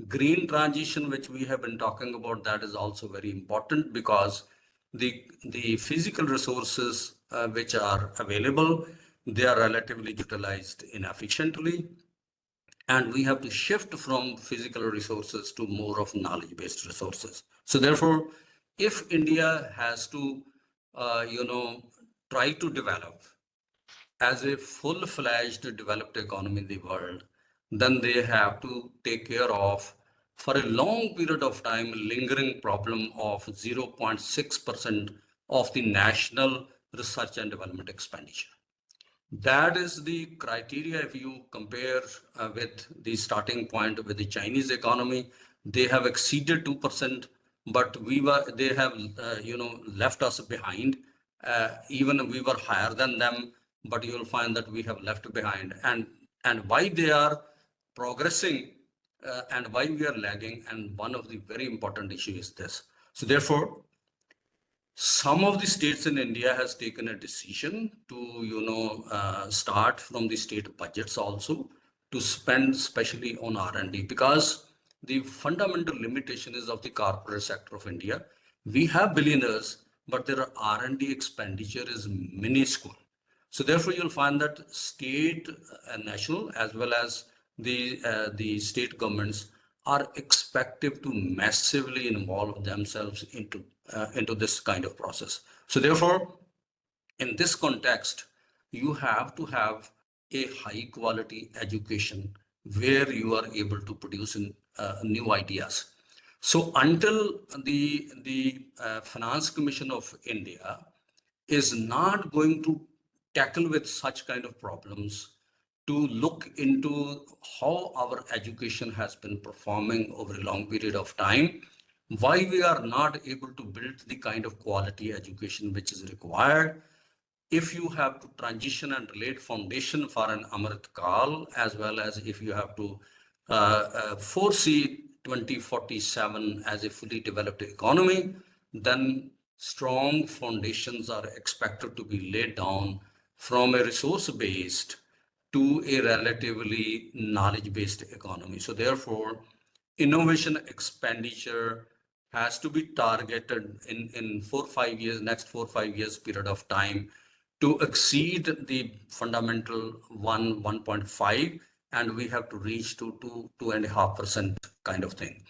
Green transition, which we have been talking about, that is also very important, because the physical resources which are available, they are relatively utilized inefficiently, and we have to shift from physical resources to more of knowledge-based resources. So therefore, if India has to try to develop as a full-fledged developed economy in the world, then they have to take care of, for a long period of time, lingering problem of 0.6% of the national research and development expenditure. That is the criteria. If you compare with the starting point with the Chinese economy, they have exceeded 2%, but they have left us behind. Even we were higher than them, but you will find that we have left behind. And why they are progressing and why we are lagging, and one of the very important issues is this. So therefore, some of the states in India has taken a decision to start from the state budgets also to spend especially on R&D, because the fundamental limitation is of the corporate sector of India. We have billionaires, but their R&D expenditure is minuscule. So therefore, you'll find that state and national, as well as the state governments, are expected to massively involve themselves into this kind of process. So therefore, in this context, you have to have a high quality education where you are able to produce new ideas. So until the Finance Commission of India is not going to tackle with such kind of problems, to look into how our education has been performing over a long period of time, why we are not able to build the kind of quality education which is required. If you have to transition and relate foundation for an Amrit Kal, as well as if you have to foresee 2047 as a fully developed economy, then strong foundations are expected to be laid down from a resource-based to a relatively knowledge-based economy. So therefore, innovation expenditure has to be targeted in 4 or 5 years, next 4 or 5 years period of time, to exceed the fundamental 1.5, and we have to reach to 2.5% kind of thing.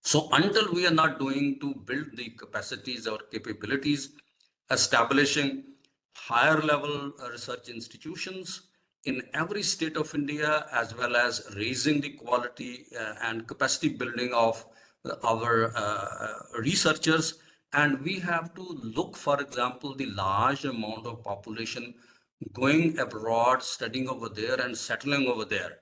So until we are not doing to build the capacities or capabilities, establishing higher level research institutions in every state of India, as well as raising the quality and capacity building of our researchers. And we have to look, for example, the large amount of population going abroad, studying over there and settling over there.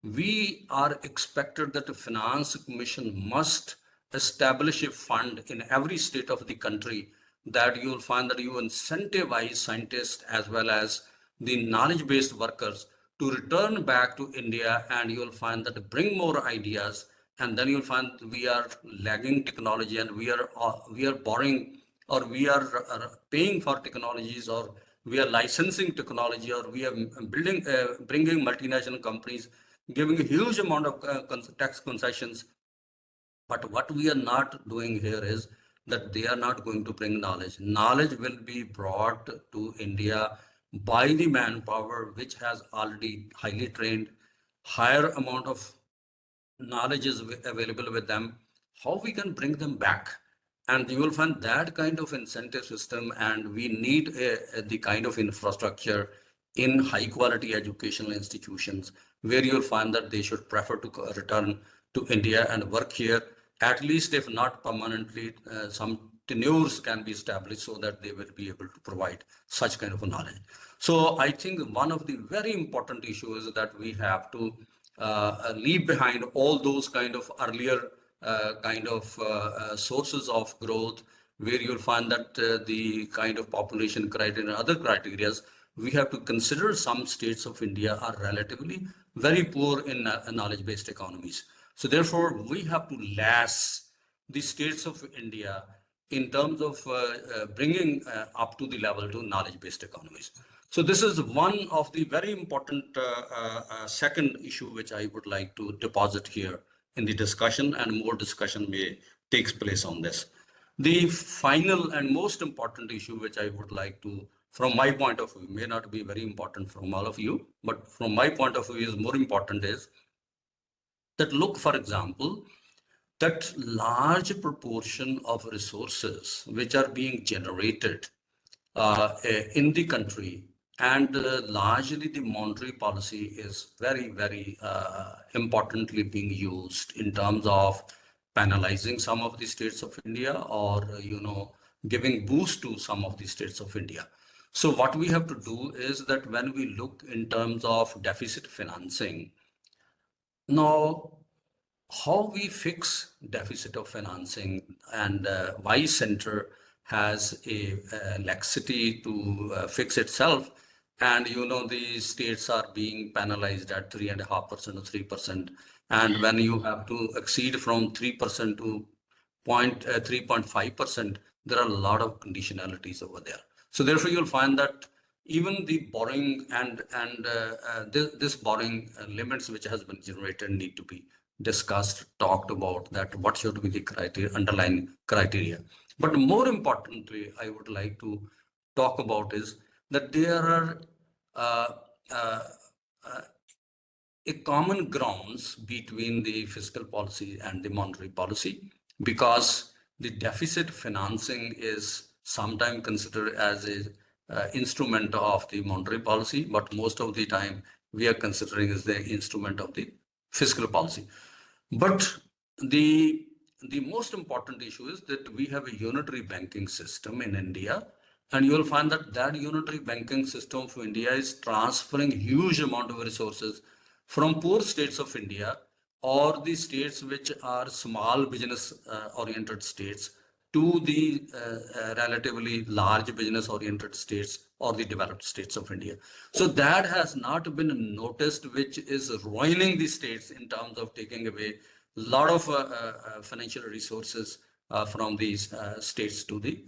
We are expected that the Finance Commission must establish a fund in every state of the country, that you will find that you incentivize scientists as well as the knowledge-based workers to return back to India, and you will find that bring more ideas and then you'll find we are lagging technology, and we are borrowing, or we are paying for technologies, or we are licensing technology, or we are building bringing multinational companies, giving a huge amount of tax concessions. But what we are not doing here is that they are not going to bring knowledge. Knowledge will be brought to India by the manpower which has already highly trained, higher amount of knowledge is available with them. How we can bring them back? And you will find that kind of incentive system, and we need the kind of infrastructure in high quality educational institutions where you'll find that they should prefer to return to India and work here, at least if not permanently, some tenures can be established so that they will be able to provide such kind of knowledge. So I think one of the very important issues is that we have to leave behind all those kind of earlier sources of growth, where you'll find that the kind of population criteria and other criterias, we have to consider some states of India are relatively very poor in knowledge-based economies. So therefore, we have to lass the states of India in terms of bringing up to the level to knowledge-based economies. So this is one of the very important second issue which I would like to deposit here in the discussion, and more discussion may takes place on this. The final and most important issue which I would like to, from my point of view, may not be very important from all of you, but from my point of view is more important, is that look, for example, that large proportion of resources which are being generated in the country, and largely the monetary policy is very importantly being used in terms of penalizing some of the states of India, or giving boost to some of the states of India. So what we have to do is that when we look in terms of deficit financing, now how we fix deficit of financing, and why center has a laxity to fix itself, and the states are being penalized at 3.5% or 3%, and when you have to exceed from 3% to 3.5%, there are a lot of conditionalities over there. So therefore you'll find that even the borrowing and this borrowing limits which has been generated need to be discussed, talked about, that what should be the criteria, underlying criteria. But more importantly, I would like to talk about is that there are a common grounds between the fiscal policy and the monetary policy, because the deficit financing is sometimes considered as a instrument of the monetary policy, but most of the time we are considering as the instrument of the fiscal policy. But the most important issue is that we have a unitary banking system in India, and you will find that that unitary banking system for India is transferring huge amount of resources from poor states of India, or the states which are small business oriented states, to the relatively large business oriented states or the developed states of India. So that has not been noticed, which is ruining the states in terms of taking away a lot of financial resources from these states to the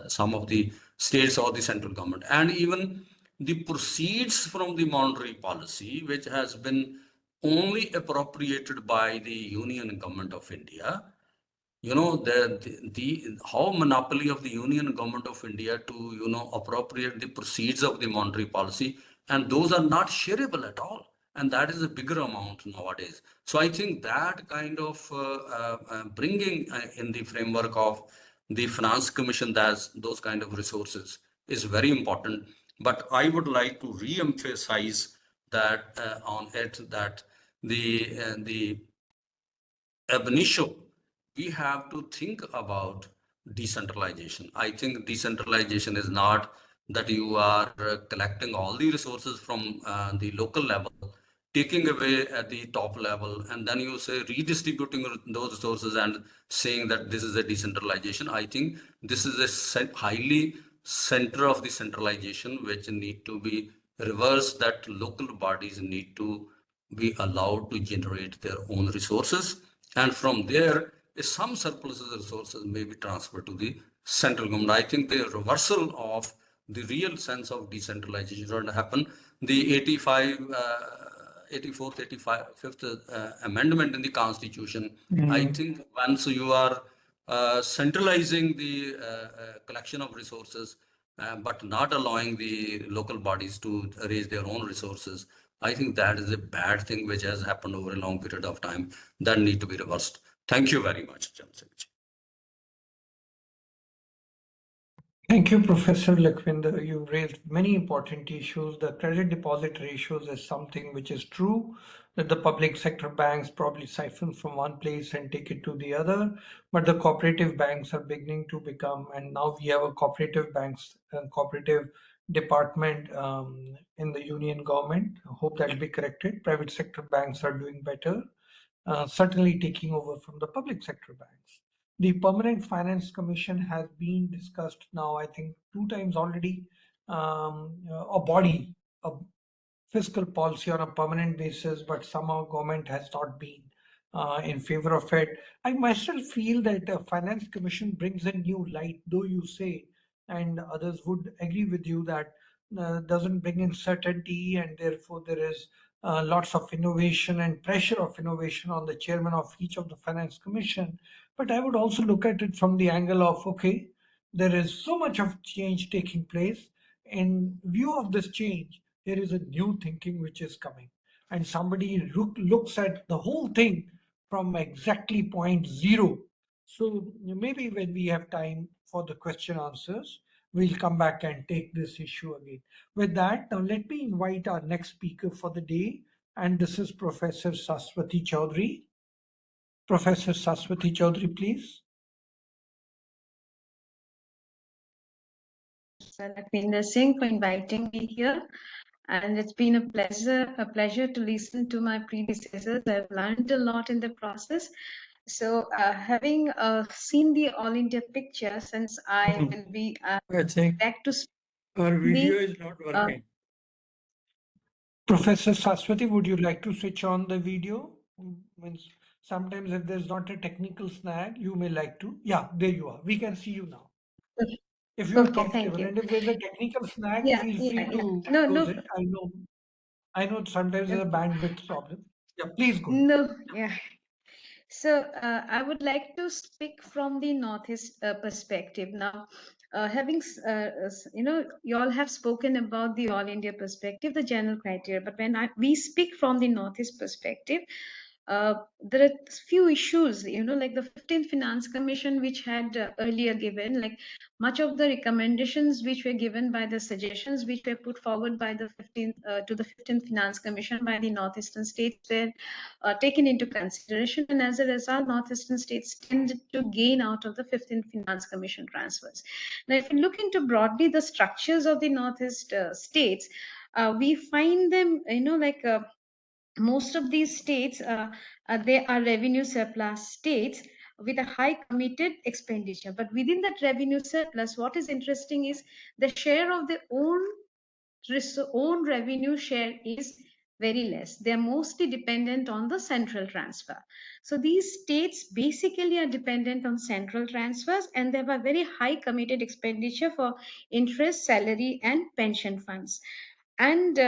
some of the states or the central government. And even the proceeds from the monetary policy, which has been only appropriated by the Union Government of India, the how monopoly of the Union Government of India to appropriate the proceeds of the monetary policy, and those are not shareable at all, and that is a bigger amount nowadays. So I think that kind of bringing in the framework of the Finance Commission, that's those kind of resources, is very important. But I would like to re-emphasize that on it, that the ab initio, we have to think about decentralization. I think decentralization is not that you are collecting all the resources from the local level, taking away at the top level, and then you say redistributing those resources and saying that this is a decentralization. I think this is a highly center of the centralization which need to be reversed, that local bodies need to be allowed to generate their own resources, and from there, some surplus resources may be transferred to the central government. I think the reversal of the real sense of decentralization should happen. The 84th, 85th amendment in the Constitution, I think once you are centralizing the collection of resources, but not allowing the local bodies to raise their own resources, I think that is a bad thing which has happened over a long period of time that need to be reversed. Thank you very much, Charan. Thank you, Professor Lakwinder. You raised many important issues. The credit deposit ratios is something which is true, that the public sector banks probably siphon from one place and take it to the other, but the cooperative banks are beginning to become, and now we have a cooperative banks and cooperative department in the union government. I hope that will be corrected. Private sector banks are doing better, certainly taking over from the public sector banks. The Permanent Finance Commission has been discussed now, I think, 2 times already. A body, a fiscal policy on a permanent basis, but somehow government has not been in favor of it. I myself feel that a finance commission brings a new light, though you say, and others would agree with you that doesn't bring in certainty, and therefore there is lots of innovation and pressure of innovation on the chairman of each of the finance commission. But I would also look at it from the angle of, okay, there is so much of change taking place. In view of this change, there is a new thinking which is coming, and somebody looks at the whole thing from exactly point zero. So maybe when we have time for the question answers, we'll come back and take this issue again. With that, now let me invite our next speaker for the day, and this is Professor Saswati Choudhury. Professor Saswati Choudhury, please. Lakwinder Singh for inviting me here, and it's been a pleasure to listen to my predecessors. I've learned a lot in the process. So, having seen the All India picture, since I will be back to our video is not working. Professor Saswati, would you like to switch on the video? Sometimes if there's not a technical snag, you may like to. Yeah, there you are. We can see you now. If you are comfortable, and if there's a technical snag, feel free to close it. I know sometimes there's a bandwidth problem. Yeah, please go ahead. So I would like to speak from the Northeast perspective. Now, you all have spoken about the All India perspective, the general criteria, but when we speak from the Northeast perspective, there are few issues, like the 15th Finance Commission, which had earlier given, like much of the recommendations which were given by the suggestions which were put forward by the 15th Finance Commission by the Northeastern states were taken into consideration, and as a result, Northeastern states tended to gain out of the 15th Finance Commission transfers. Now, if you look into broadly the structures of the Northeast states, we find them, most of these states, they are revenue surplus states with a high committed expenditure. But within that revenue surplus, what is interesting is the share of their own revenue share is very less. They're mostly dependent on the central transfer. So these states basically are dependent on central transfers, and they have a very high committed expenditure for interest, salary, and pension funds. And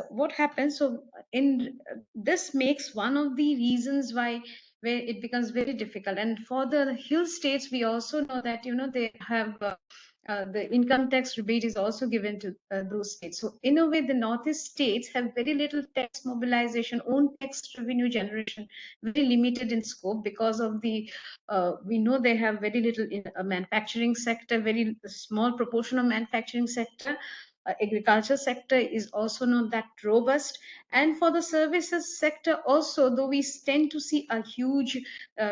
what happens, so in this makes one of the reasons why where it becomes very difficult. And for the hill states, we also know that they have the income tax rebate is also given to those states. So in a way, the Northeast states have very little tax mobilization, own tax revenue generation, very limited in scope, because of the we know they have very little in a manufacturing sector, very small proportion of manufacturing sector. Agriculture sector is also not that robust, and for the services sector also, though we tend to see a huge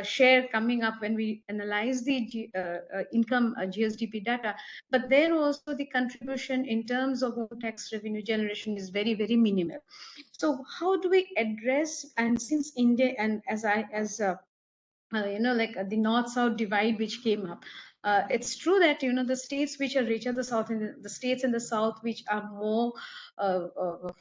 share coming up when we analyze the income GSDP data, but there also the contribution in terms of tax revenue generation is very, very minimal. So how do we address, and since India, and the north-south divide which came up, It's true that the states which are richer, the states in the south which are more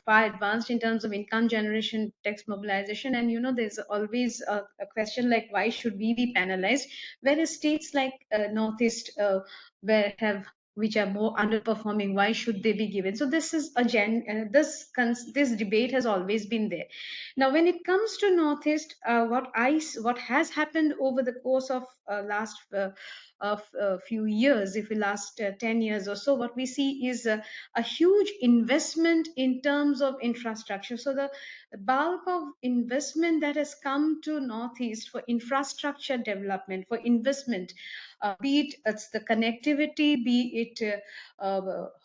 far advanced in terms of income generation, tax mobilization, and there's always a question like why should we be penalized, whereas states like northeast where have which are more underperforming, why should they be given? So this is this debate has always been there. Now when it comes to northeast, what has happened over the course of last few years, if we last 10 years or so, what we see is a huge investment in terms of infrastructure. So the bulk of investment that has come to northeast for infrastructure development, for investment, be it's the connectivity, be it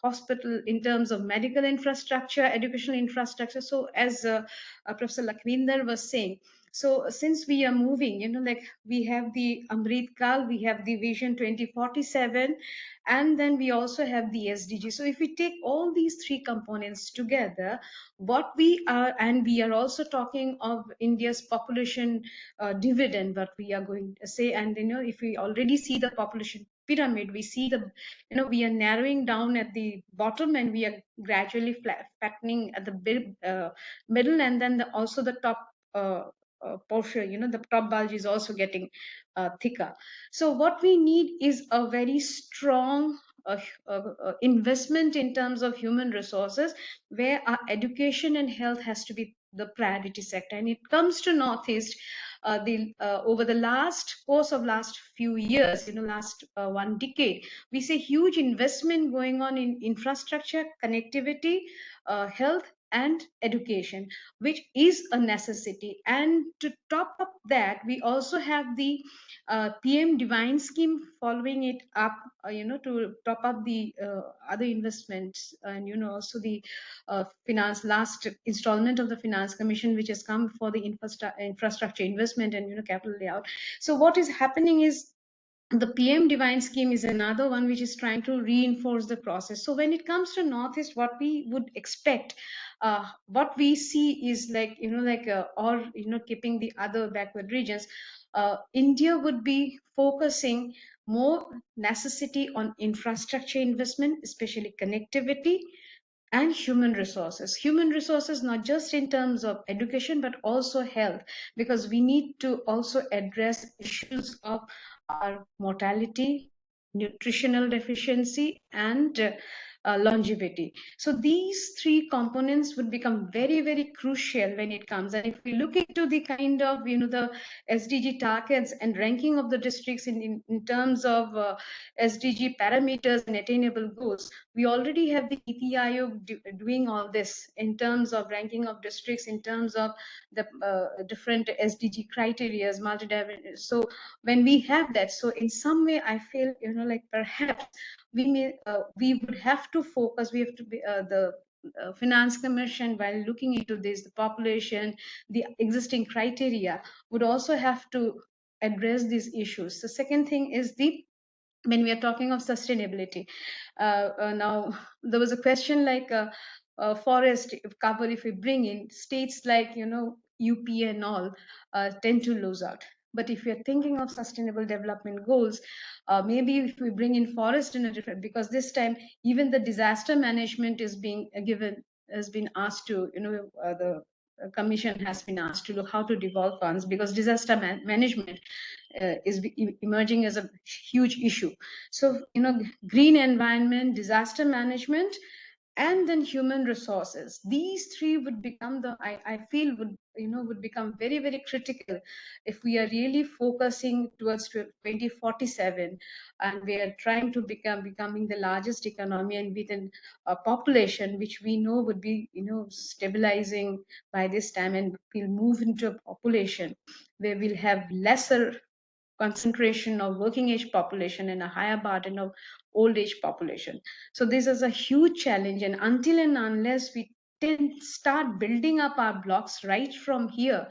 hospital in terms of medical infrastructure, educational infrastructure. So as Professor Lakwinder was saying, so since we are moving, like we have the Amrit Kal, we have the Vision 2047, and then we also have the SDG. So if we take all these three components together, what we are, and we are also talking of India's population dividend, what we are going to say, and if we already see the population pyramid, we see the we are narrowing down at the bottom, and we are gradually flattening at the middle, and then also the top portion, the top bulge is also getting thicker. So what we need is a very strong investment in terms of human resources, where our education and health has to be the priority sector. And it comes to northeast, over the last few years, last 1 decade, we see huge investment going on in infrastructure, connectivity, health and education, which is a necessity. And to top up that, we also have the PM Divine scheme following it up, to top up the other investments, and also the last installment of the Finance Commission, which has come for the infrastructure investment and capital layout. So what is happening is the PM Divine scheme is another one which is trying to reinforce the process. So when it comes to Northeast, what we would expect, what we see is like, or, keeping the other backward regions, India would be focusing more necessity on infrastructure investment, especially connectivity, and human resources not just in terms of education but also health, because we need to also address issues of our mortality, nutritional deficiency, and longevity. So these three components would become very, very crucial when it comes. And if we look into the kind of, the SDG targets and ranking of the districts in terms of SDG parameters and attainable goals, we already have the NITI Aayog doing all this in terms of ranking of districts, in terms of the different SDG criteria, multi-dimensional. So when we have that, so in some way, I feel, like perhaps we would have to focus. We have to be the Finance Commission, while looking into this, the population, the existing criteria, would also have to address these issues. The second thing is when we are talking of sustainability, now there was a question like forest cover. If we bring in states like UP and all, tend to lose out. But if we are thinking of sustainable development goals, maybe if we bring in forest in a different, because this time even the disaster management is being has been asked to, the Commission has been asked to look how to devolve funds, because disaster management is emerging as a huge issue. So green environment, disaster management, and then human resources, these three would become I feel would become very, very critical if we are really focusing towards 2047, and we are trying to becoming the largest economy, and within a population which we know would be stabilizing by this time, and we'll move into a population where we'll have lesser concentration of working age population and a higher burden of old age population. So this is a huge challenge, and until and unless we start building up our blocks right from here,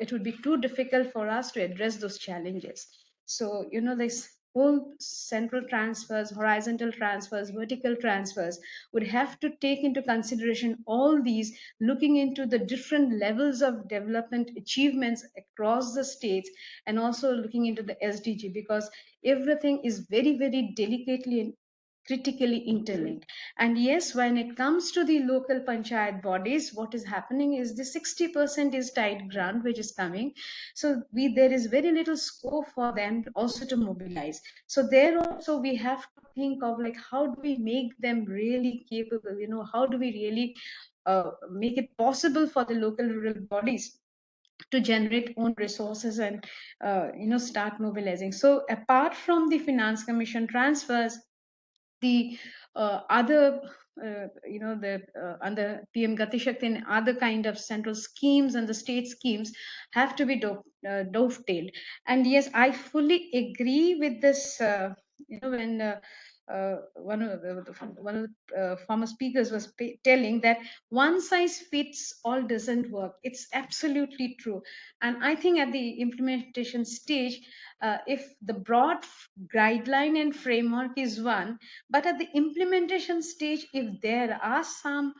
it would be too difficult for us to address those challenges. So this whole central transfers, horizontal transfers, vertical transfers would have to take into consideration all these, looking into the different levels of development achievements across the states, and also looking into the SDG, because everything is very, very delicately and critically interlinked. And yes, when it comes to the local panchayat bodies, what is happening is the 60% is tight grant which is coming. So there is very little scope for them also to mobilize. So there also we have to think of like, how do we make them really capable? How do we really make it possible for the local rural bodies to generate own resources and start mobilizing? So apart from the finance commission transfers, the other the under PM Gati Shakti and other kind of central schemes and the state schemes have to be dovetailed. And yes, I fully agree with this. When one of the former speakers was telling that one size fits all doesn't work. It's absolutely true. And I think at the implementation stage, if the broad guideline and framework is one, but at the implementation stage, if there are some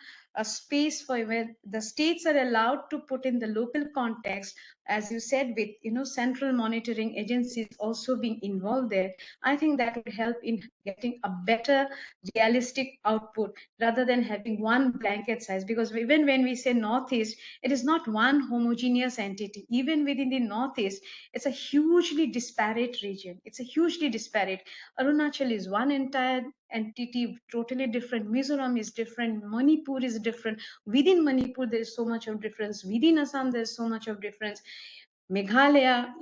space for where the states are allowed to put in the local context, as you said, with central monitoring agencies also being involved there, I think that would help in getting a better realistic output rather than having one blanket size. Because even when we say Northeast, it is not one homogeneous entity. Even within the Northeast, it's a hugely disparate region. It's a hugely disparate. Arunachal is one entire entity, totally different. Mizoram is different. Manipur is different. Within Manipur, there is so much of difference. Within Assam, there is so much of difference. Meghalaya,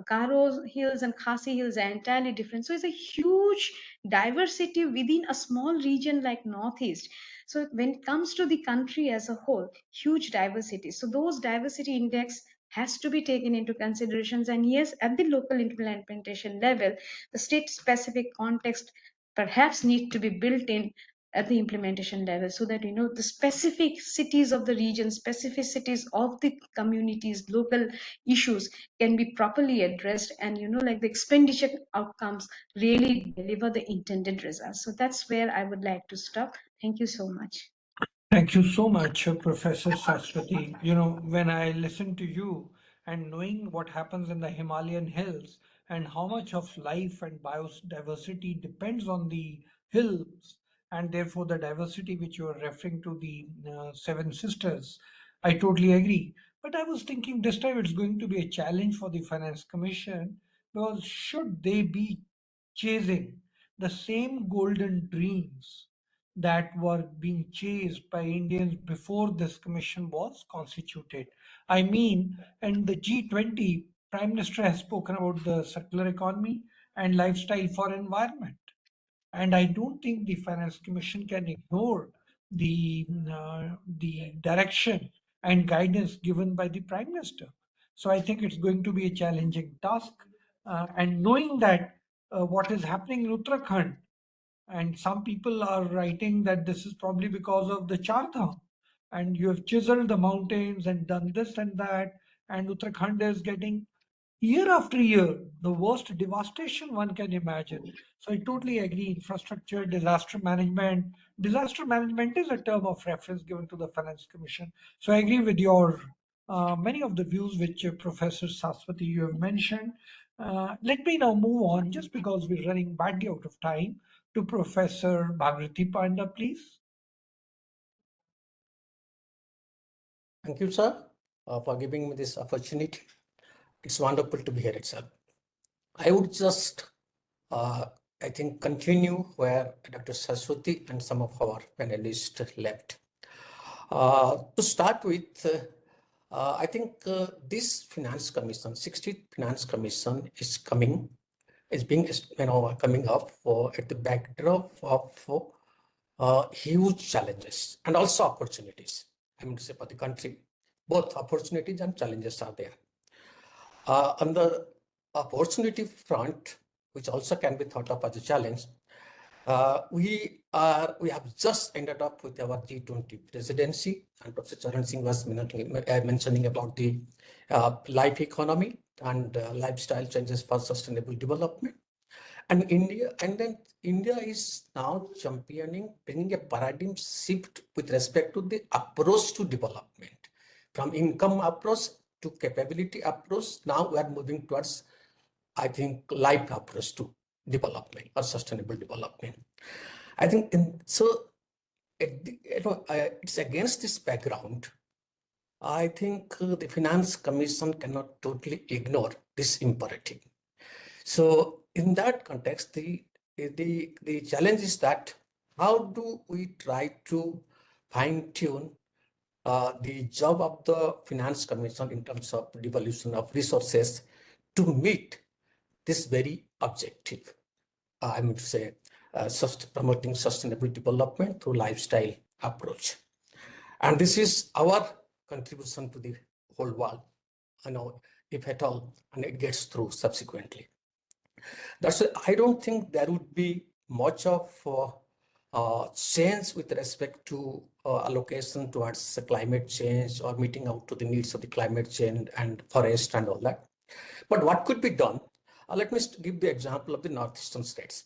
Garo Hills and Khasi Hills are entirely different. So it's a huge diversity within a small region like Northeast. So when it comes to the country as a whole, huge diversity. So those diversity index has to be taken into considerations. And yes, at the local implementation level, the state specific context perhaps need to be built in at the implementation level, so that the specificities of the region, specificities of the communities, local issues can be properly addressed, and like the expenditure outcomes really deliver the intended results. So that's where I would like to stop. Thank you so much. Thank you so much, Professor Saswati. When I listen to you and knowing what happens in the Himalayan hills and how much of life and biodiversity depends on the hills, and therefore the diversity which you are referring to, the Seven Sisters, I totally agree. But I was thinking this time it's going to be a challenge for the Finance Commission, because should they be chasing the same golden dreams that were being chased by Indians before this commission was constituted? I mean, in the G20, Prime Minister has spoken about the circular economy and lifestyle for environment. And I don't think the Finance Commission can ignore the direction and guidance given by the Prime Minister. So I think it's going to be a challenging task. And knowing that what is happening in Uttarakhand, and some people are writing that this is probably because of the Char Dham, and you have chiseled the mountains and done this and that, and Uttarakhand is getting year after year the worst devastation one can imagine. So I totally agree. Infrastructure, disaster management is a term of reference given to the Finance Commission. So I agree with your many of the views which Professor Saswati you have mentioned. Let me now move on, just because we're running badly out of time, to Professor Bhagirathi Panda, please. Thank you, sir, for giving me this opportunity. It's wonderful to be here itself. I would just, I think, continue where Dr. Saswati and some of our panelists left. To start with, I think this Finance Commission, 60th Finance Commission is coming up at the backdrop of huge challenges and also opportunities. I mean to say for the country, both opportunities and challenges are there. On the opportunity front, which also can be thought of as a challenge, we have just ended up with our G20 presidency, and Professor Charan Singh was mentioning about the life economy and lifestyle changes for sustainable development. And then India is now championing, bringing a paradigm shift with respect to the approach to development. From income approach to capability approach, now we are moving towards, I think, life approach to development or sustainable development. I think it's against this background. I think the Finance Commission cannot totally ignore this imperative. So in that context, the challenge is that how do we try to fine tune the job of the Finance Commission in terms of devolution of resources to meet this very objective. I mean to say, promoting sustainable development through lifestyle approach. And this is our contribution to the whole world, if at all, and it gets through subsequently. That's why I don't think there would be much of change with respect to allocation towards climate change or meeting out to the needs of the climate change and forest and all that. But what could be done? Let me give the example of the northeastern states.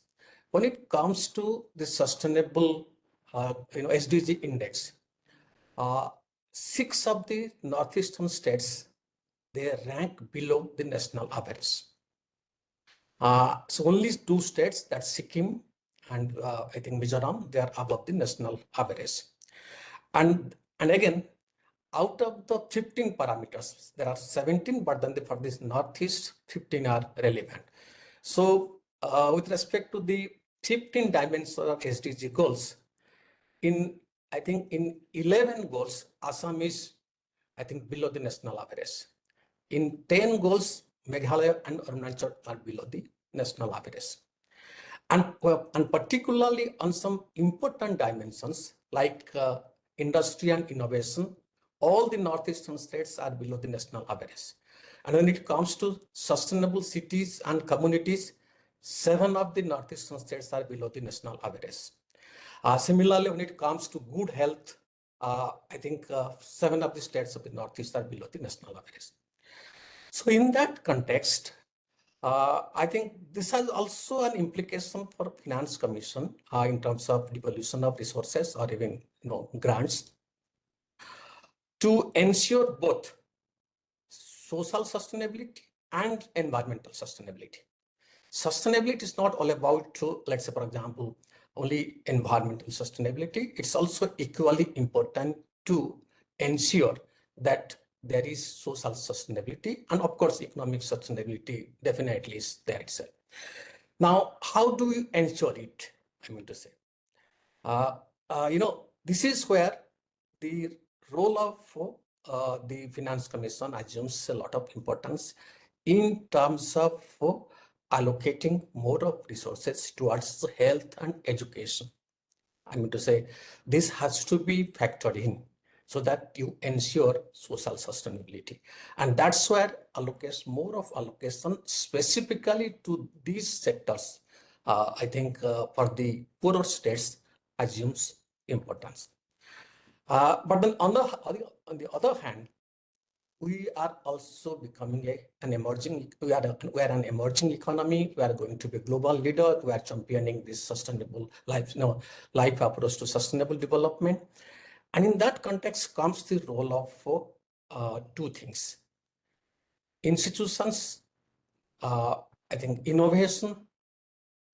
When it comes to the sustainable, SDG index, 6 of the northeastern states, they rank below the national average. So only 2 states, that's Sikkim and I think Mizoram, they are above the national average. And again, out of the 15 parameters, there are 17, but then for this Northeast, 15 are relevant. So with respect to the 15 dimensions of SDG goals, I think in 11 goals, Assam is, I think, below the national average. In 10 goals, Meghalaya and Arunachal are below the national average. And particularly on some important dimensions like industry and innovation, all the northeastern states are below the national average. And when it comes to sustainable cities and communities, 7 of the northeastern states are below the national average. Similarly, when it comes to good health, I think 7 of the states of the Northeast are below the national average. So in that context, I think this has also an implication for Finance Commission in terms of devolution of resources or even grants to ensure both social sustainability and environmental sustainability. Sustainability is not all about, let's say, for example, only environmental sustainability. It's also equally important to ensure that there is social sustainability, and of course, economic sustainability definitely is there itself. Now, how do we ensure it? I mean to say, this is where the role of the Finance Commission assumes a lot of importance in terms of allocating more of resources towards health and education. I mean to say, this has to be factored in so that you ensure social sustainability. And that's where more of allocation specifically to these sectors, I think for the poorer states assumes importance. But then on the other hand, we are also becoming an emerging economy. We are going to be a global leader. We are championing this sustainable life approach to sustainable development. And in that context comes the role of 2 things. Institutions, I think innovation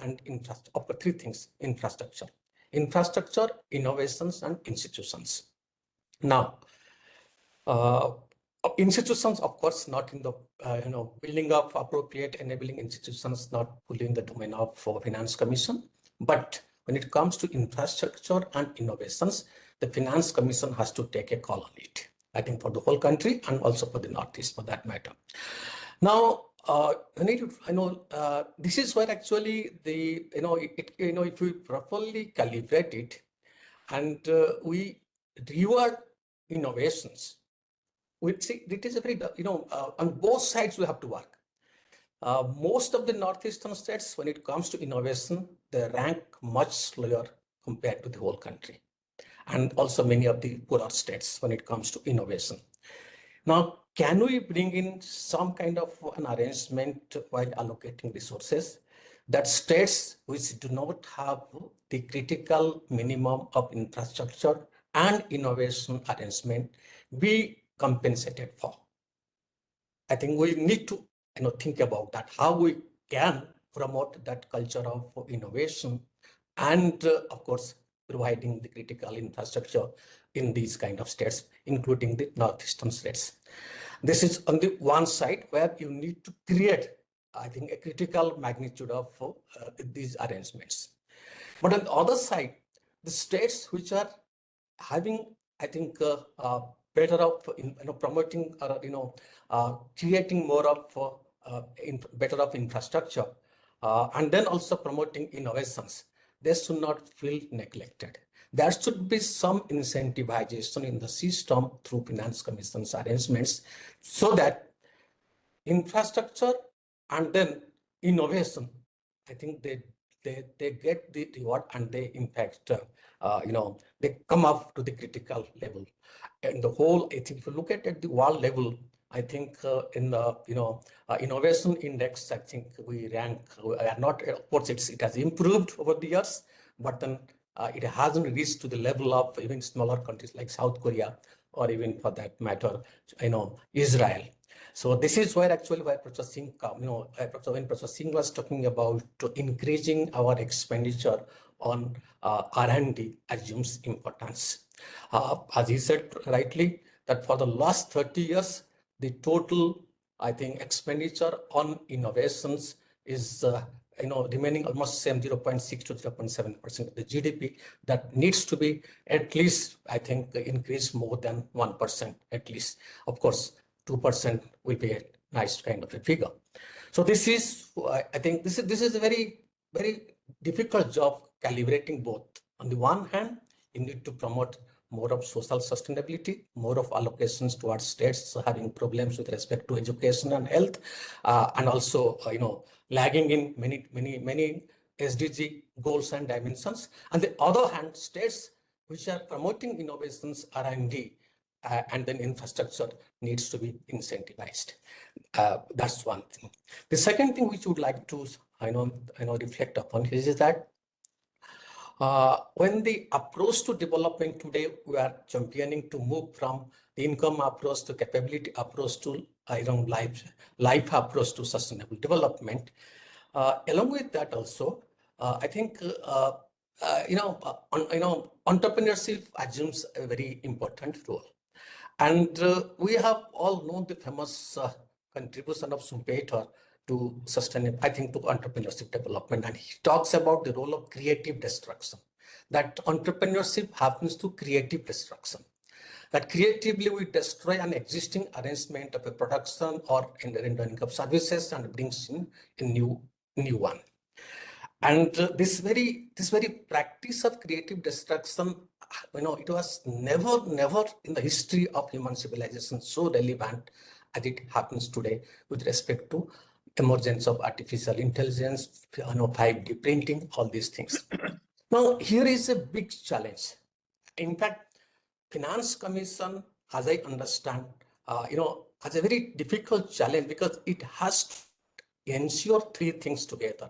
and infrastructure, 3 things: infrastructure, innovations, and institutions. Now, institutions, of course, not in the building of appropriate enabling institutions, not fully in the domain of Finance Commission. But when it comes to infrastructure and innovations, the Finance Commission has to take a call on it, I think, for the whole country and also for the Northeast, for that matter. Now, this is where actually if we properly calibrate it and we reward innovations, we see it is a very, on both sides we have to work. Most of the northeastern states, when it comes to innovation, they rank much lower compared to the whole country. And also many of the poorer states when it comes to innovation. Now, can we bring in some kind of an arrangement while allocating resources that states which do not have the critical minimum of infrastructure and innovation arrangement be compensated for. I think we need to think about that, how we can promote that culture of innovation and of course providing the critical infrastructure in these kind of states, including the northeastern states. This is on the one side where you need to create, I think, a critical magnitude of these arrangements. But on the other side, the states which are having, I think, better of promoting or creating more of better of infrastructure, and then also promoting innovations, they should not feel neglected. There should be some incentivization in the system through finance commission's arrangements, so that infrastructure and then innovation, I think they get the reward, and they in fact they come up to the critical level. And the whole, I think if you look at the world level, I think in the innovation index, I think we rank, we are not, of course it has improved over the years, but then it hasn't reached to the level of even smaller countries like South Korea, or even for that matter, Israel. So this is where actually why Professor Singh, when Professor Singh was talking about increasing our expenditure on R&D assumes importance. As he said rightly, that for the last 30 years, the total, I think, expenditure on innovations is remaining almost same, 0.6 to 0.7% of the GDP. That needs to be at least, I think, increase more than 1% at least. Of course, 2% will be a nice kind of a figure. So this is, I think, this is a very, very difficult job calibrating both. On the one hand, you need to promote more of social sustainability, more of allocations towards states having problems with respect to education and health, and also lagging in many SDG goals and dimensions. On the other hand, states which are promoting innovations, R&D, and then infrastructure needs to be incentivized. That's one thing. The second thing which we would like to reflect upon is that when the approach to development today, we are championing to move from the income approach to capability approach to life approach to sustainable development. Along with that also, I think entrepreneurship assumes a very important role. And we have all known the famous contribution of Schumpeter to sustainable, I think, to entrepreneurship development. And he talks about the role of creative destruction, that entrepreneurship happens to creative destruction, that creatively we destroy an existing arrangement of a production or rendering of services and brings in a new one. And this very practice of creative destruction, it was never in the history of human civilization so relevant as it happens today with respect to emergence of artificial intelligence, 5D printing, all these things. Now, here is a big challenge. In fact, Finance Commission, as I understand, has a very difficult challenge because it has to ensure three things together.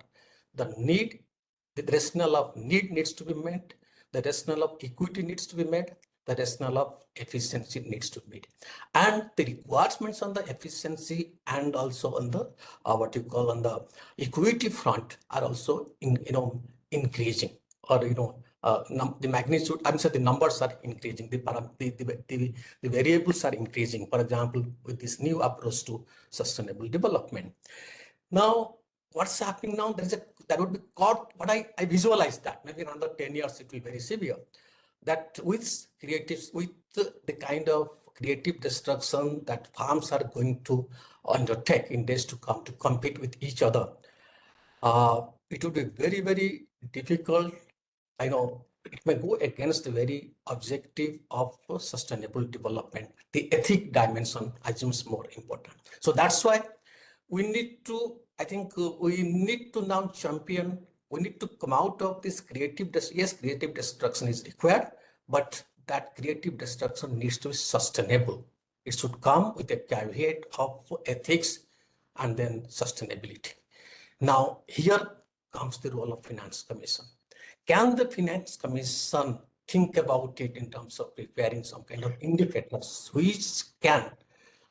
The need, the rationale of need needs to be met, the rationale of equity needs to be met, the rationale of efficiency needs to be met. And the requirements on the efficiency and also on the what you call on the equity front are also increasing, or the magnitude, I'm sorry, the numbers are increasing, the variables are increasing, for example, with this new approach to sustainable development. Now, what's happening now? That would be caught, but I visualize that maybe in another 10 years it will be very severe. That with the kind of creative destruction that farms are going to undertake in days to come to compete with each other, it would be very, very difficult. I know it may go against the very objective of sustainable development. The ethic dimension assumes more important. So that's why we need to, I think we need to now champion, we need to come out of this creative, yes, creative destruction is required, but that creative destruction needs to be sustainable. It should come with a caveat of ethics and then sustainability. Now, here comes the role of Finance Commission. Can the Finance Commission think about it in terms of preparing some kind of indicators which can,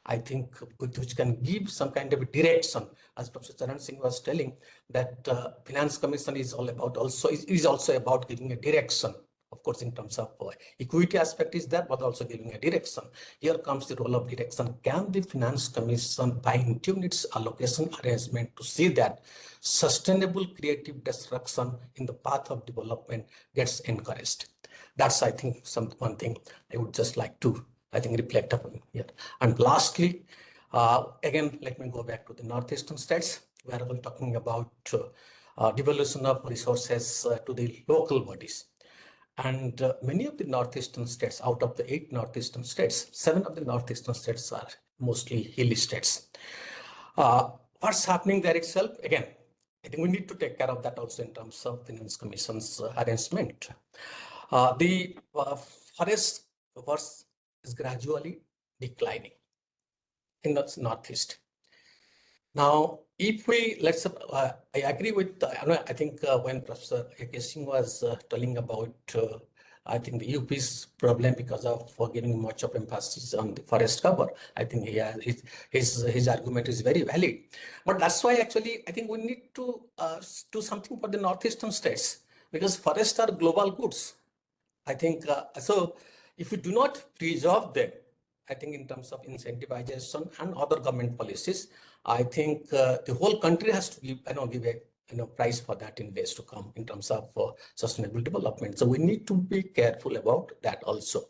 I think, which can give some kind of direction, as Professor Charan Singh was telling, that Finance Commission is all about is also about giving a direction. Of course, in terms of equity aspect is there, but also giving a direction. Here comes the role of direction. Can the Finance Commission fine-tune its allocation arrangement to see that sustainable creative destruction in the path of development gets encouraged? That's, I think, one thing I would just like to, I think, reflect upon here. And lastly, again, let me go back to the northeastern states, where we're talking about devolution of resources to the local bodies. And many of the northeastern states, out of the 8 northeastern states, 7 of the northeastern states are mostly hilly states. What's happening there itself? Again, I think we need to take care of that also in terms of Finance Commission's arrangement. The forest is gradually declining in the northeast. Now, if we, I agree with, I think when Professor A.K. Singh was telling about, I think the UP's problem because of giving much of emphasis on the forest cover, I think his argument is very valid. But that's why actually, I think we need to do something for the northeastern states, because forests are global goods. I think, so if we do not preserve them, I think in terms of incentivization and other government policies, I think the whole country has to give a price for that in days to come in terms of sustainable development. So we need to be careful about that also.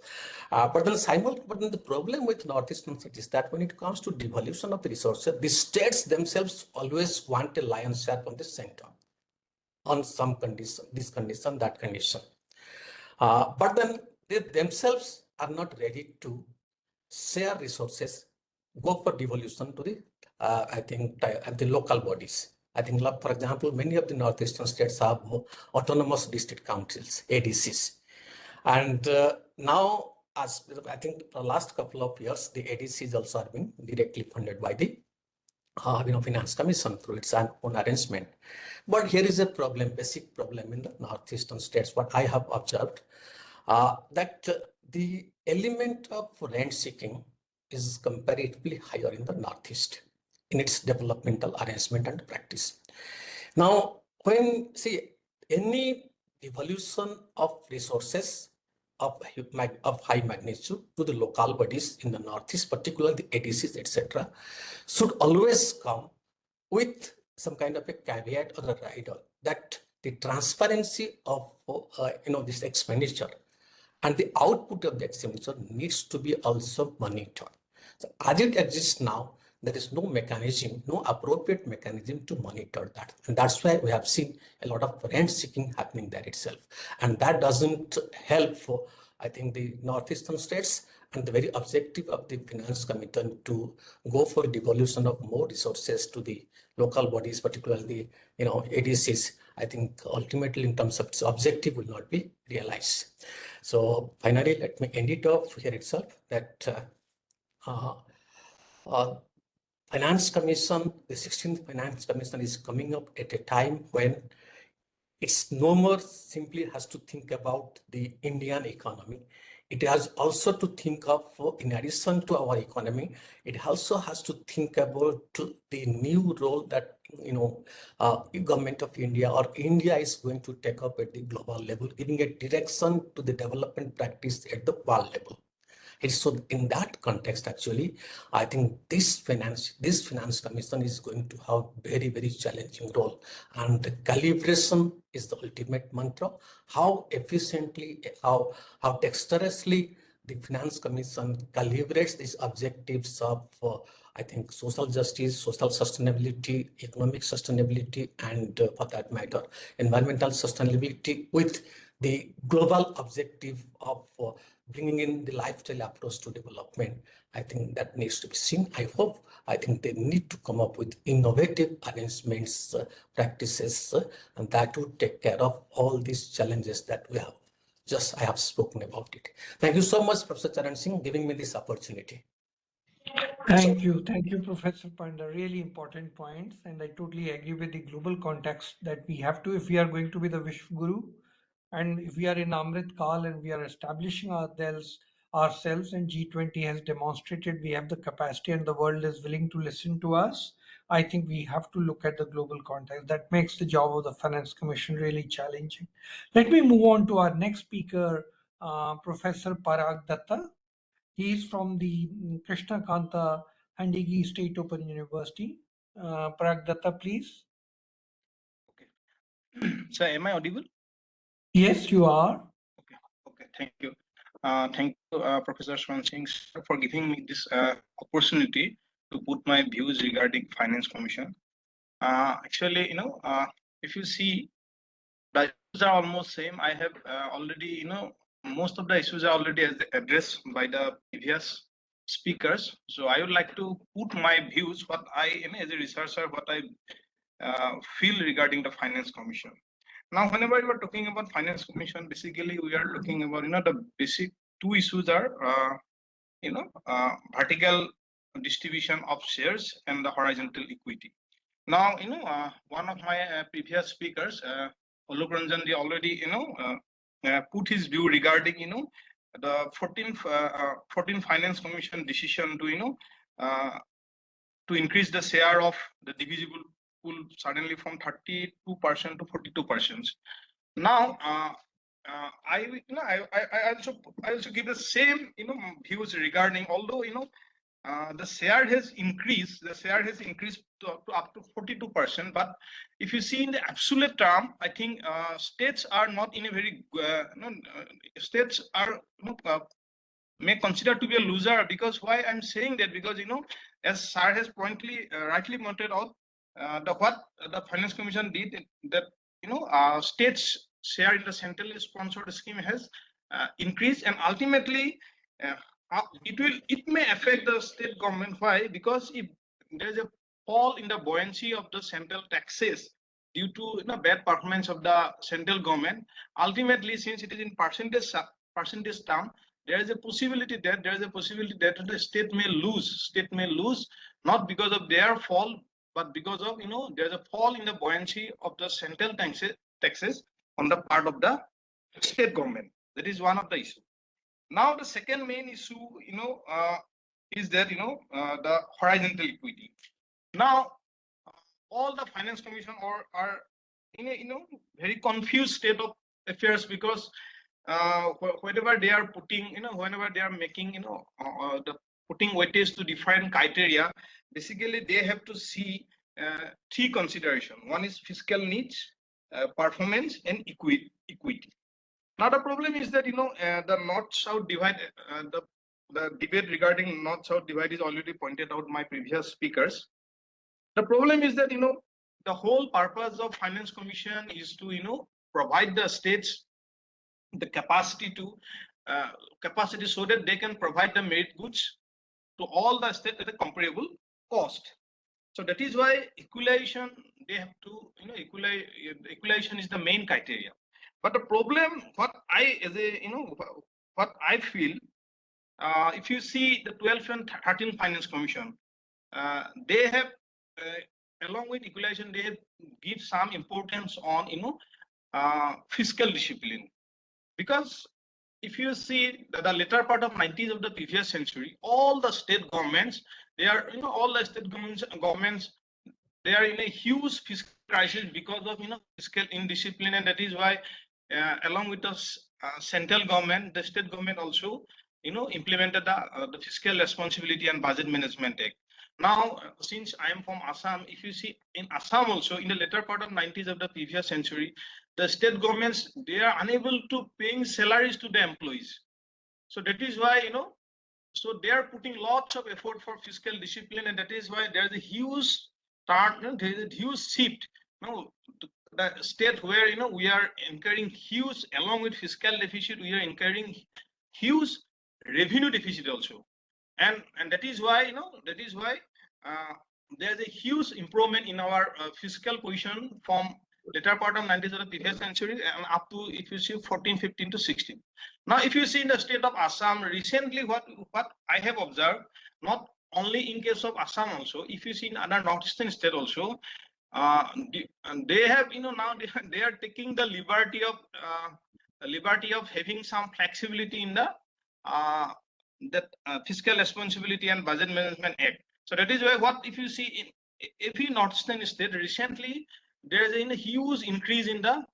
But then the problem with northeastern states is that when it comes to devolution of the resources, the states themselves always want a lion's share from the center on some condition, this condition, that condition. But then they themselves are not ready to share resources, go for devolution to the, I think, the local bodies. I think, for example, many of the northeastern states have autonomous district councils, ADCs. And now, as I think the last couple of years, the ADCs also are being directly funded by the Finance Commission through its own arrangement. But here is a problem, basic problem in the northeastern states, what I have observed, that the element of rent seeking is comparatively higher in the northeast in its developmental arrangement and practice. Now, when any devolution of resources of high magnitude to the local bodies in the northeast, particularly the ADCs, etc., should always come with some kind of a caveat or a rider that the transparency of this expenditure and the output of the expenditure needs to be also monitored. So as it exists now, there is no mechanism, no appropriate mechanism to monitor that. And that's why we have seen a lot of rent seeking happening there itself. And that doesn't help for, I think, the northeastern states and the very objective of the Finance Commission to go for devolution of more resources to the local bodies, particularly ADCs. I think ultimately in terms of its objective will not be realized. So finally, let me end it off here itself that Finance Commission, the 16th Finance Commission is coming up at a time when it's no more simply has to think about the Indian economy. It has also to think of, in addition to our economy, it also has to think about the new role that government of India or India is going to take up at the global level, giving a direction to the development practice at the world level. And so in that context, actually, I think this finance commission is going to have very, very challenging role. And the calibration is the ultimate mantra. How efficiently, how dexterously the finance commission calibrates these objectives of, I think, social justice, social sustainability, economic sustainability, and for that matter, environmental sustainability with the global objective of bringing in the lifestyle approach to development. I think that needs to be seen. I think they need to come up with innovative arrangements, practices, and that would take care of all these challenges that we have. I have spoken about it. Thank you so much, Professor Charan Singh, giving me this opportunity. Thank you, Professor Panda. Really important points, and I totally agree with the global context that we have to, if we are going to be the Vishwa Guru, and if we are in Amrit Kal and we are establishing ourselves, and G20 has demonstrated we have the capacity and the world is willing to listen to us. I think we have to look at the global context. That makes the job of the Finance Commission really challenging. Let me move on to our next speaker, Professor Parag Dutta. He is from the Krishna Kanta Handigi State Open University. Parag Datta, please. Okay. So am I audible? Yes, you are. Okay, thank you. Thank you, Professor Singh, for giving me this opportunity to put my views regarding Finance Commission. Actually, if you see, the issues are almost same. I have already, most of the issues are already addressed by the previous speakers. So I would like to put my views, what I, as a researcher, what I feel regarding the Finance Commission. Now, whenever we are talking about Finance Commission, basically we are talking about, the basic two issues are, vertical distribution of shares and the horizontal equity. Now, one of my previous speakers, Alok Ranjan, already, put his view regarding, the 14th Finance Commission decision to, to increase the share of the divisible pool suddenly from 32% to 42%. Now, I also give the same views regarding, although the share has increased to up to 42%, but if you see in the absolute term, I think states are not in a very states are may consider to be a loser. Because why I'm saying that, because as Sir has rightly pointed out, what the Finance Commission did, that states share in the centrally sponsored scheme has increased, and ultimately it may affect the state government. Why? Because if there is a fall in the buoyancy of the central taxes due to bad performance of the central government, ultimately, since it is in percentage term, there is a possibility that the state may lose, not because of their fall, but because of there's a fall in the buoyancy of the central taxes on the part of the state government. That is one of the issues. Now the second main issue is that the horizontal equity. Now all the Finance Commission are in a very confused state of affairs, because whenever they are putting, whenever they are making, the putting weightage to different criteria, basically they have to see three considerations. One is fiscal needs, performance, and equity. Now the problem is that the north-south divide, the debate regarding north-south divide is already pointed out my previous speakers. The problem is that the whole purpose of Finance Commission is to provide the states the capacity so that they can provide the merit goods to all the states at a comparable cost. So that is why equalization, they have to equalization is the main criteria. But the problem, what I feel, if you see the 12th and 13th Finance Commission, they have along with equalization, they have give some importance on fiscal discipline. Because if you see the later part of 90s of the previous century, all the state governments, they are all the state governments they are in a huge fiscal crisis because of fiscal indiscipline, and that is why along with the central government, the state government also implemented the Fiscal Responsibility and Budget Management Act. Now, since I am from Assam, if you see in Assam also, in the later part of 90s of the previous century, the state governments, they are unable to paying salaries to the employees. So that is why so they are putting lots of effort for fiscal discipline, and that is why there is a huge there is a huge shift. The state where we are incurring huge, along with fiscal deficit, we are incurring huge revenue deficit also, and that is why there's a huge improvement in our fiscal position from later part of 90s of the previous century and up to, if you see, 14, 15 to 16. Now, if you see in the state of Assam recently, what I have observed, not only in case of Assam also, if you see in other northeastern state also, they have, now they are taking the liberty of having some flexibility in the Fiscal Responsibility and Budget Management Act. So that is why what if you see in every northeastern state recently, there is a huge increase in the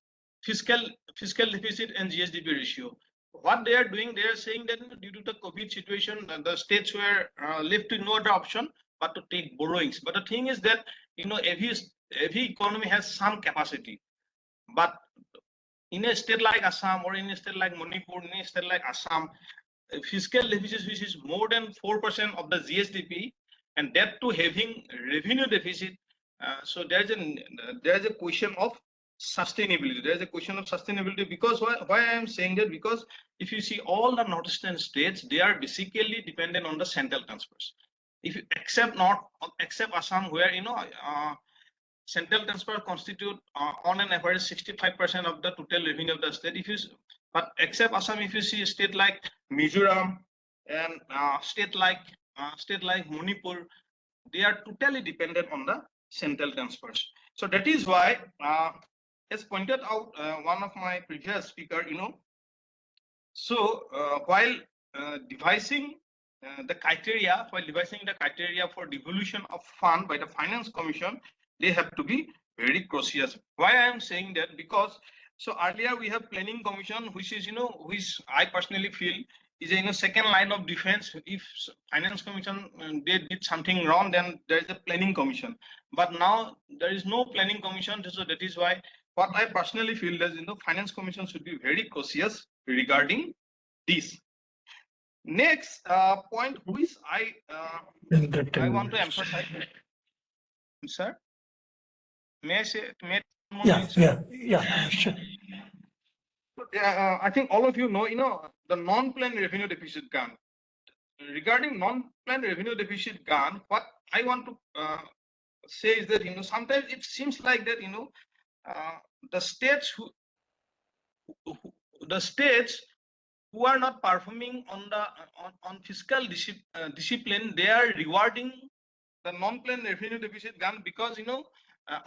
fiscal deficit and GSDP ratio. What they are doing, they are saying that due to the COVID situation, the states were left with no other option but to take borrowings. But the thing is that every economy has some capacity, but in a state like Assam or in a state like Manipur, in a state like Assam, fiscal deficit which is more than 4% of the GSDP, and that to having revenue deficit. So there's a question of sustainability. There's a question of sustainability, because why I am saying that, because if you see all the northeastern states, they are basically dependent on the central transfers. If you accept Assam, where central transfer constitute on an average 65% of the total revenue of the state. But except Assam, if you see a state like Mizoram and state like Manipur, they are totally dependent on the central transfers. So that is why, as pointed out one of my previous speaker, so while devising the criteria for devolution of fund by the Finance Commission, they have to be very cautious. Why I am saying that? Because so earlier we have Planning Commission, which is which I personally feel is a second line of defense. If Finance Commission they did something wrong, then there is a Planning Commission. But now there is no Planning Commission, so that is why what I personally feel that Finance Commission should be very cautious regarding this. Next point, which I want to emphasize, sir. May I say? Yeah, sure. I think all of you know, the non-planned revenue deficit gun. Regarding non-planned revenue deficit gun, what I want to say is that sometimes it seems like that the states who are not performing on fiscal discipline, they are rewarding the non-planned revenue deficit gun, because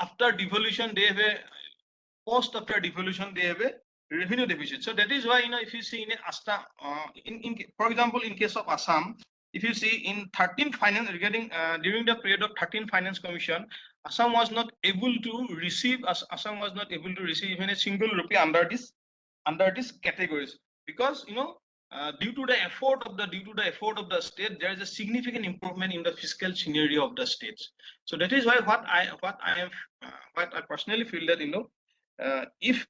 after devolution they have a after devolution they have a revenue deficit. So that is why if you see for example in case of Assam, if you see in 13 finance regarding during the period of 13 Finance Commission, Assam was not able to receive even a single rupee under this categories, because due to the effort of the state, there is a significant improvement in the fiscal scenario of the states. So that is why what I personally feel that if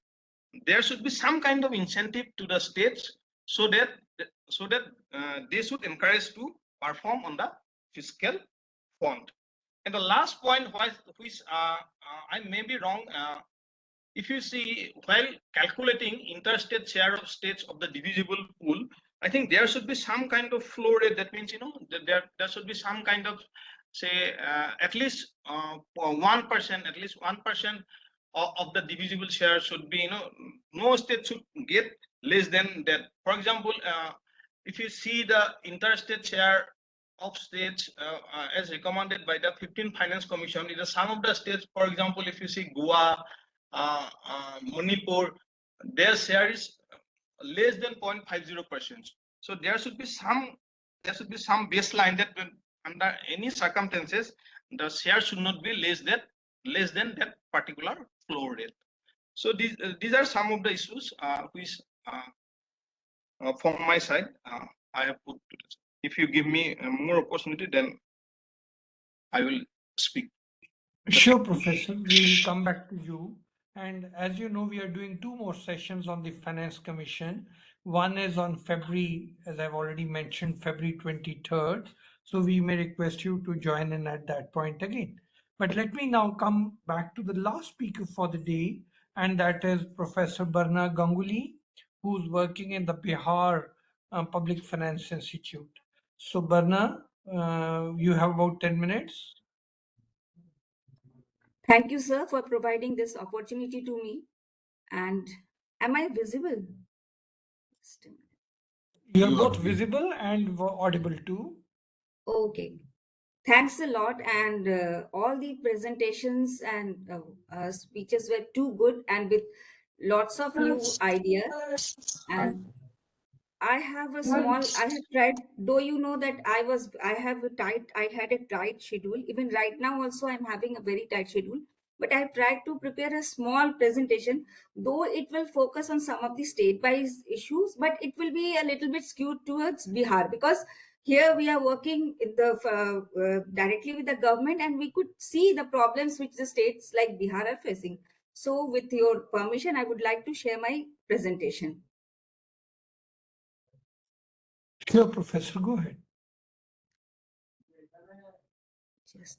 there should be some kind of incentive to the states, so that they should encourage to perform on the fiscal front. And the last point, which I may be wrong, if you see while calculating interstate share of states of the divisible pool, I think there should be some kind of flow rate. That means there should be some kind of, say, at least 1% of the divisible share should be, no state should get less than that. For example, if you see the interstate share of states as recommended by the 15th Finance Commission, it is some of the states, for example, if you see Goa, Manipur, their share is less than 0.50%. So there should be some baseline that under any circumstances the share should not be less than that particular flow rate. So these are some of the issues which from my side I have put to this. If you give me more opportunity, then I will speak. Sure, Professor. We will come back to you. And as you know, we are doing 2 more sessions on the Finance Commission. One is on February, as I've already mentioned, February 23rd. So we may request you to join in at that point again. But let me now come back to the last speaker for the day, and that is Professor Barna Ganguli, who's working in the Bihar Public Finance Institute. So Barna, you have about 10 minutes. Thank you, sir, for providing this opportunity to me. And am I visible? You're both visible and audible too. Okay. thanks a lot, and all the presentations and speeches were too good and with lots of new ideas. And I have tried, though you know that I had a tight schedule. Even right now also I'm having a very tight schedule. But I have tried to prepare a small presentation, though it will focus on some of the state-wise issues, but it will be a little bit skewed towards Bihar, because here we are working in directly with the government, and we could see the problems which the states like Bihar are facing. So with your permission, I would like to share my presentation. Sure, Professor, go ahead. Just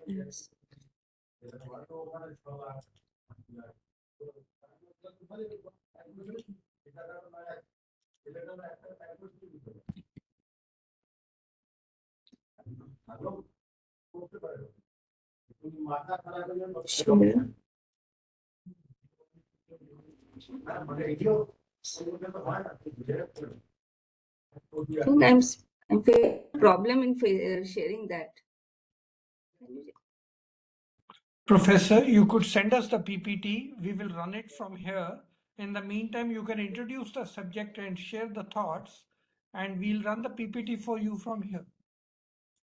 yes. Sure. I think I'm facing a problem in sharing that. Professor, you could send us the PPT. We will run it from here. In the meantime, you can introduce the subject and share the thoughts, and we'll run the PPT for you from here.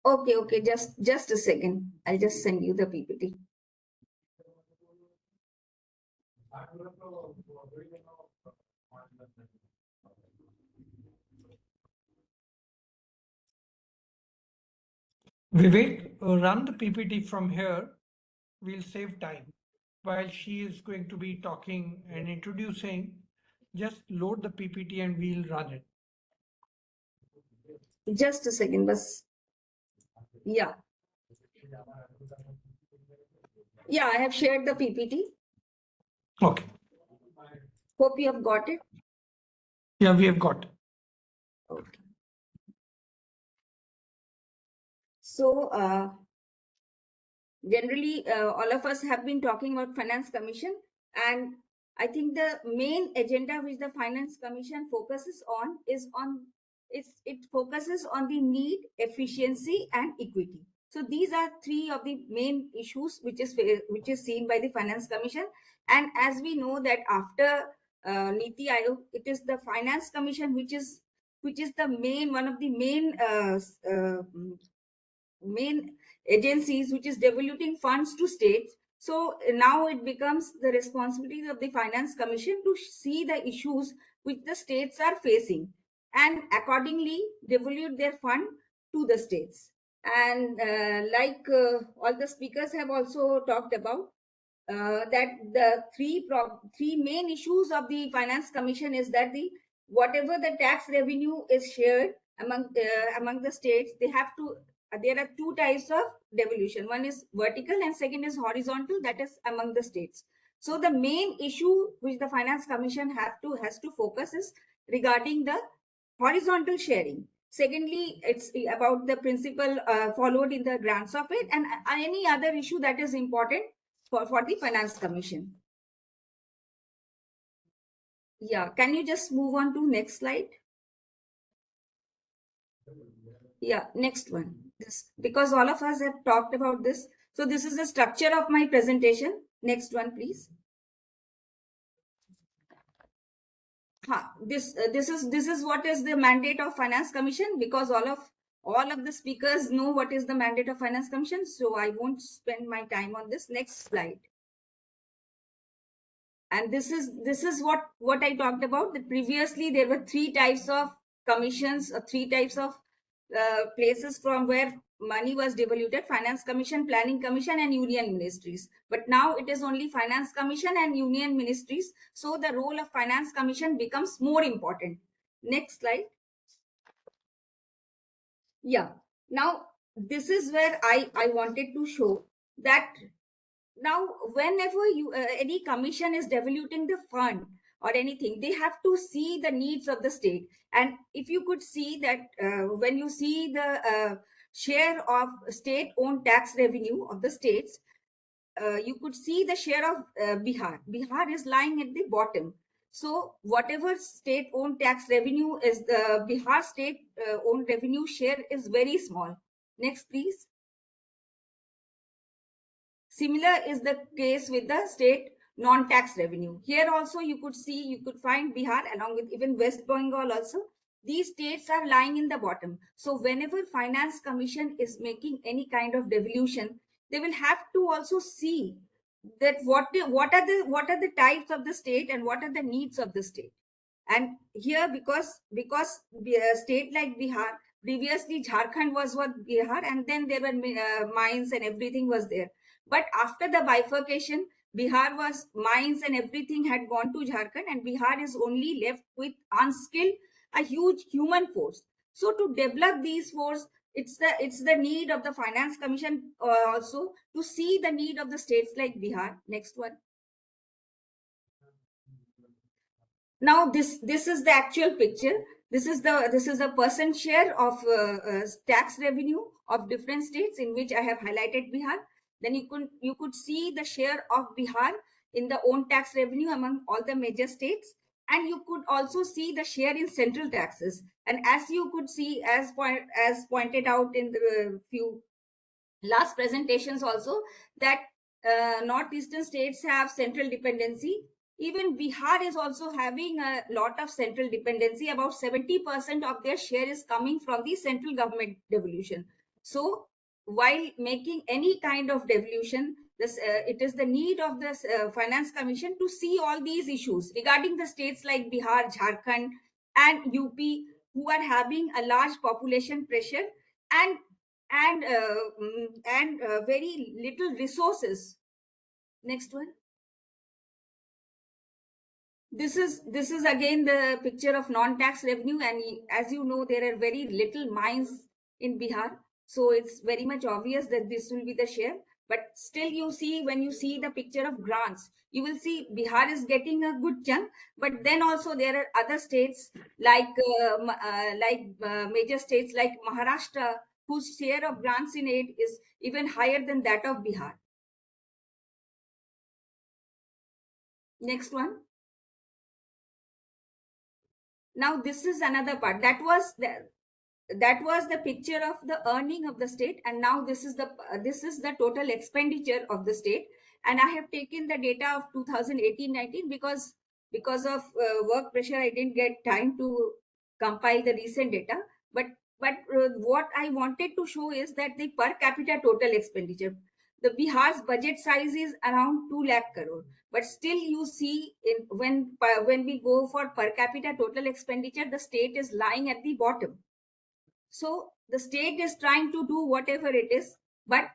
Okay, just a second. I'll just send you the PPT. Vivek, run the PPT from here. We'll save time. While she is going to be talking and introducing, just load the PPT and we'll run it. Just a second, but yeah. Yeah, I have shared the PPT. Okay. Hope you have got it. Yeah, we have got it. Okay. So, generally, all of us have been talking about Finance Commission, and I think the main agenda which the Finance Commission focuses on is it focuses on the need, efficiency, and equity. So these are three of the main issues which is seen by the Finance Commission. And as we know that after Niti Aayog, it is the Finance Commission which is the one of the main agencies which is devoluting funds to states. So now it becomes the responsibility of the Finance Commission to see the issues which the states are facing and accordingly devolute their fund to the states. And all the speakers have also talked about, that the three main issues of the Finance Commission is that whatever the tax revenue is shared among the states, there are two types of devolution. One is vertical and second is horizontal, that is among the states. So the main issue which the Finance Commission has to focus is regarding the horizontal sharing. Secondly, it's about the principle followed in the grants of it, and any other issue that is important for the Finance Commission. Yeah, can you just move on to next slide? Yeah, next one. Because all of us have talked about this. So this is the structure of my presentation. Next one, please. This is what is the mandate of Finance Commission, because all of the speakers know what is the mandate of Finance Commission. So I won't spend my time on this. Next slide. And this is what I talked about. That previously there were three types of commissions, or three types of places from where money was devoluted: Finance Commission, Planning Commission, and Union Ministries. But now it is only Finance Commission and Union Ministries. So the role of Finance Commission becomes more important. Next slide. Yeah. Now this is where I wanted to show that now whenever any commission is devoluting the fund or anything, they have to see the needs of the state. And if you could see that when you see the share of state owned tax revenue of the states, you could see the share of Bihar is lying at the bottom. So whatever state owned tax revenue is, the Bihar state owned revenue share is very small. Next, please. Similar is the case with the state non-tax revenue. Here also you could see, you could find Bihar along with even West Bengal also. These states are lying in the bottom. So whenever Finance Commission is making any kind of devolution, they will have to also see that what are the types of the state and what are the needs of the state. And here, because a state like Bihar, previously Jharkhand was what Bihar, and then there were mines and everything was there. But after the bifurcation, Bihar was mines and everything had gone to Jharkhand, and Bihar is only left with unskilled, a huge human force. So to develop these force, it's the need of the Finance Commission also to see the need of the states like Bihar. Next one. Now this is the actual picture. This is a percent share of tax revenue of different states in which I have highlighted Bihar. Then you could see the share of Bihar in the own tax revenue among all the major states, and you could also see the share in central taxes. And as you could see, as pointed out in the few last presentations also, that northeastern states have central dependency. Even Bihar is also having a lot of central dependency. About 70% of their share is coming from the central government devolution. So while making any kind of devolution, it is the need of the Finance Commission to see all these issues regarding the states like Bihar, Jharkhand and UP, who are having a large population pressure and very little resources. Next one. This is again the picture of non-tax revenue, and as you know, there are very little mines in Bihar, so it's very much obvious that this will be the share. But still, you see, when you see the picture of grants, you will see Bihar is getting a good chunk, but then also there are other states like major states like Maharashtra, whose share of grants in aid is even higher than that of Bihar. Next one. Now this is another part. That was the picture of the earning of the state, and now this is the total expenditure of the state. And I have taken the data of 2018-19 because of work pressure, I didn't get time to compile the recent data. But what I wanted to show is that the per capita total expenditure, the Bihar's budget size is around 2 lakh crore. But still, you see, when we go for per capita total expenditure, the state is lying at the bottom. So the state is trying to do whatever it is, but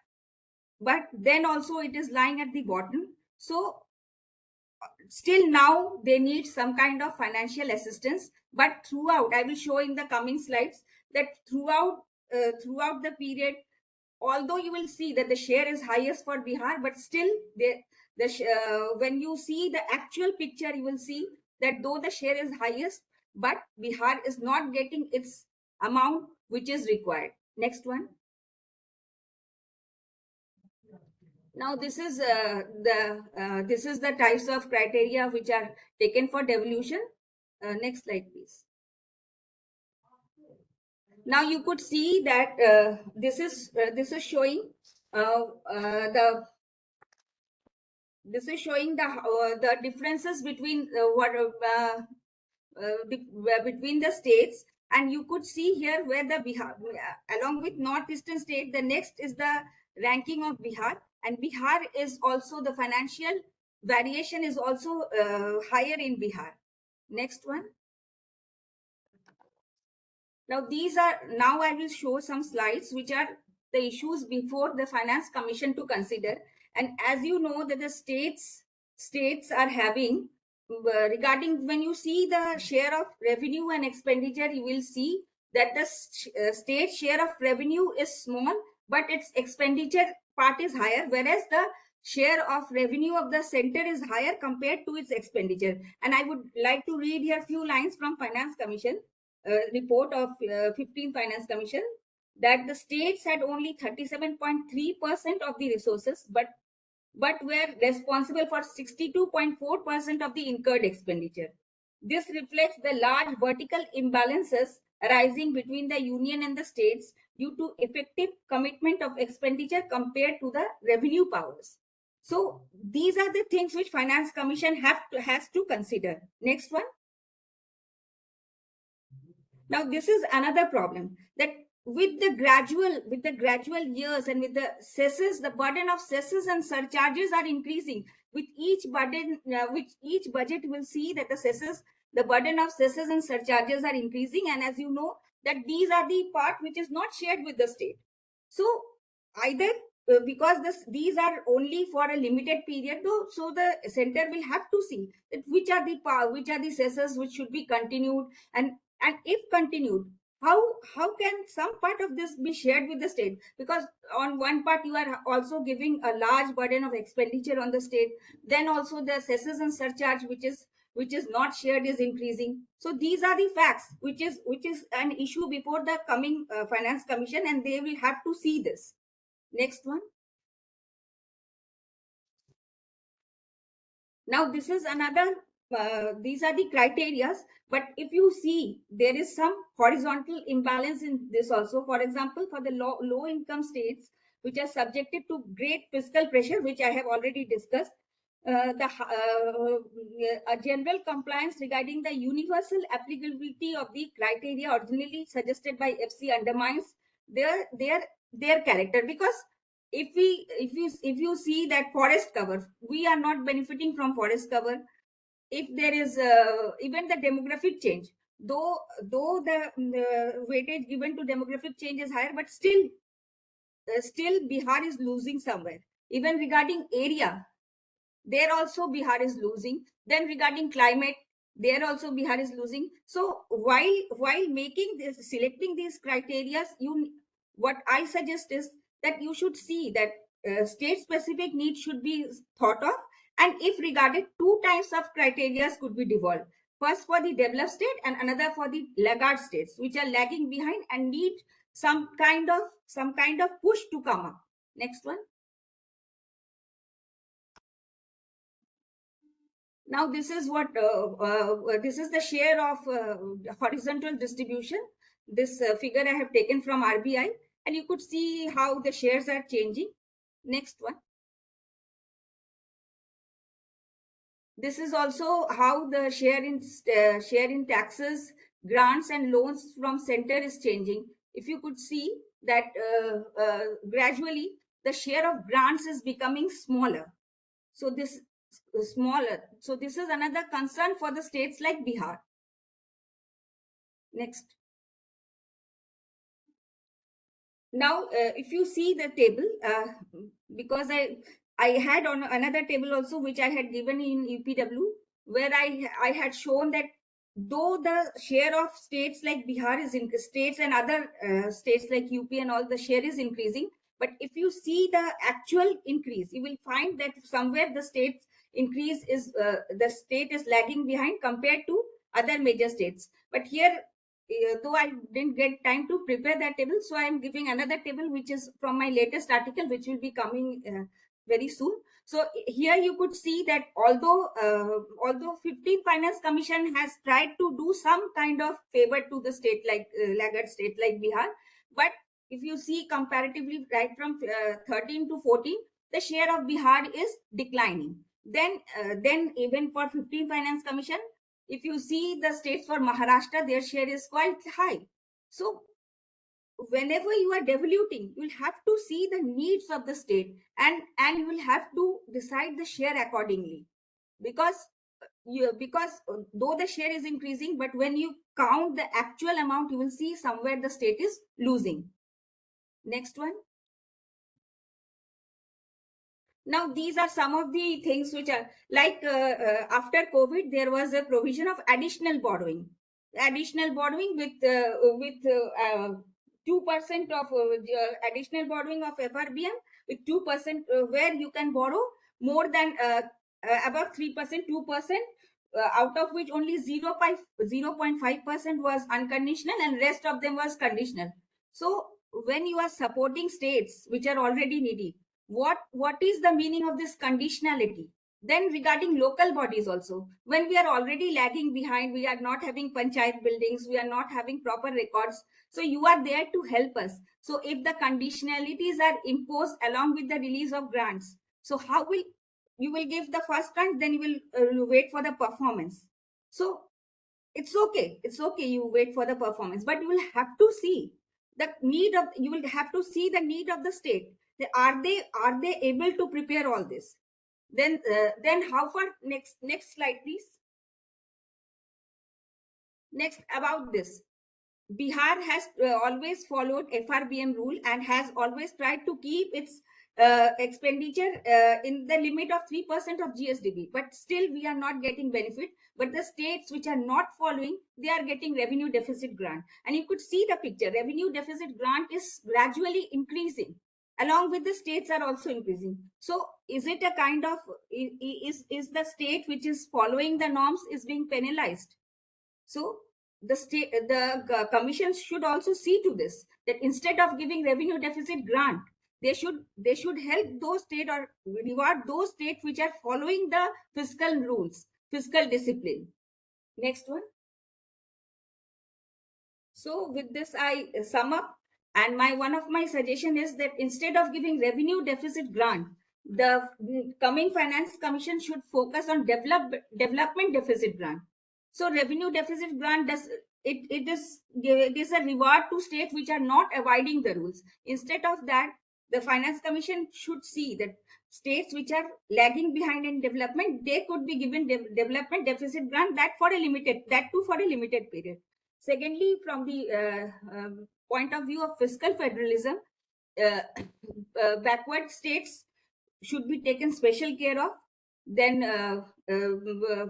then also it is lying at the bottom. So still now they need some kind of financial assistance. But throughout, I will show in the coming slides that throughout the period, although you will see that the share is highest for Bihar, but still when you see the actual picture, you will see that though the share is highest, but Bihar is not getting its amount which is required. Next one. Now this is the types of criteria which are taken for devolution. Next slide, please. Now you could see that this is showing the differences between between the states, and you could see here where the Bihar, along with northeastern state, the next is the ranking of Bihar, and Bihar is also the financial variation is also higher in Bihar. Next one. Now I will show some slides which are the issues before the Finance Commission to consider. And as you know that the states are having regarding, when you see the share of revenue and expenditure, you will see that the state share of revenue is small, but its expenditure part is higher, whereas the share of revenue of the center is higher compared to its expenditure. And I would like to read here a few lines from Finance Commission report of 15th Finance Commission, that the states had only 37.3% of the resources, but were responsible for 62.4% of the incurred expenditure. This reflects the large vertical imbalances arising between the union and the states due to effective commitment of expenditure compared to the revenue powers. So these are the things which Finance Commission has to consider. Next one. Now this is another problem, that with the gradual years and with the cesses, the burden of cesses and surcharges are increasing. With each budget will see that the burden of cesses and surcharges are increasing, and as you know that these are the part which is not shared with the state. So either because these are only for a limited period, though, so the center will have to see that which are the cesses which should be continued, and if continued, how can some part of this be shared with the state? Because on one part you are also giving a large burden of expenditure on the state, then also the cesses and surcharge which is not shared is increasing. So these are the facts which is an issue before the coming Finance Commission, and they will have to see this. Next one. Now this is another, these are the criteria, but if you see, there is some horizontal imbalance in this also. For example, for the low income states which are subjected to great fiscal pressure, which I have already discussed, a general compliance regarding the universal applicability of the criteria originally suggested by FC undermines their character, because if you see that forest cover, we are not benefiting from forest cover. If there is even the demographic change, though the weightage given to demographic change is higher, but still Bihar is losing somewhere. Even regarding area, there also Bihar is losing. Then regarding climate, there also Bihar is losing. So while selecting these criteria, what I suggest is that you should see that state specific needs should be thought of, and if regarded, two types of criteria could be devolved. First for the developed state and another for the laggard states which are lagging behind and need some kind of push to come up. Next one. Now this is what this is the share of horizontal distribution. This figure I have taken from RBI, and you could see how the shares are changing. Next one. This is also how the share in taxes, grants, and loans from center is changing. If you could see that gradually the share of grants is becoming smaller. So this is another concern for the states like Bihar. Next. Now, if you see the table, because I had on another table also which I had given in UPW, where I had shown that though the share of states like Bihar is in states and other states like UP and all, the share is increasing. But if you see the actual increase, you will find that somewhere the state's increase is the state is lagging behind compared to other major states. But here, though I didn't get time to prepare that table, so I am giving another table which is from my latest article, which will be coming very soon. So here you could see that although 15th Finance Commission has tried to do some kind of favor to the state like laggard state like Bihar, but if you see comparatively right from 13 to 14, the share of Bihar is declining. Then even for 15th Finance Commission, if you see the states for Maharashtra, their share is quite high. So whenever you are devoluting, you will have to see the needs of the state, and you will have to decide the share accordingly, because though the share is increasing, but when you count the actual amount, you will see somewhere the state is losing. Next one. Now, these are some of the things which are like after COVID, there was a provision of additional borrowing with 2% of additional borrowing of FRBM with 2% where you can borrow more than above 3%, 2%, out of which only 0.5% was unconditional and rest of them was conditional. So when you are supporting states which are already needy, what is the meaning of this conditionality? Then regarding local bodies also, when we are already lagging behind, we are not having panchayat buildings, we are not having proper records. So you are there to help us. So if the conditionalities are imposed along with the release of grants, so how will you will give the first grant, then you will wait for the performance. So it's okay, you wait for the performance, but you will have to see the need of, you will have to see the need of the state. Are they able to prepare all this? Then how far? Next slide, please. Next, about this, Bihar has always followed FRBM rule and has always tried to keep its expenditure in the limit of 3% of GSDP. But still, we are not getting benefit. But the states which are not following, they are getting revenue deficit grant. And you could see the picture. Revenue deficit grant is gradually increasing. Along with the states are also increasing. So is it a kind of, is the state which is following the norms is being penalized? So the state, the commissions should also see to this, that instead of giving revenue deficit grant, they should help those state or reward those states which are following the fiscal rules, fiscal discipline. Next one. So with this, I sum up, and one of my suggestion is that instead of giving revenue deficit grant, the coming finance commission should focus on development deficit grant. So revenue deficit grant it is a reward to states which are not avoiding the rules. Instead of that, the finance commission should see that states which are lagging behind in development, they could be given development deficit grant, that too for a limited period. Secondly, from the point of view of fiscal federalism, backward states should be taken special care of. Then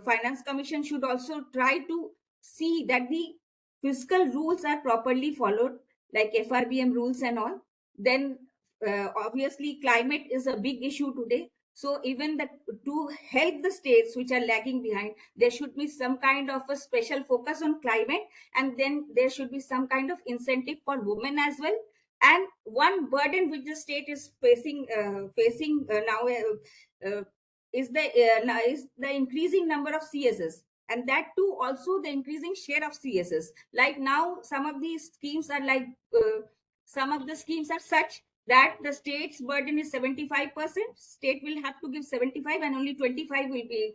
finance commission should also try to see that the fiscal rules are properly followed, like FRBM rules and all. Then obviously climate is a big issue today. So even to help the states which are lagging behind, there should be some kind of a special focus on climate, and then there should be some kind of incentive for women as well. And one burden which the state is facing now is the increasing number of CSS, and that too also the increasing share of CSS. Like now, some of these schemes are like some of the schemes are such that the state's burden is 75%. State will have to give 75, and only 25 will be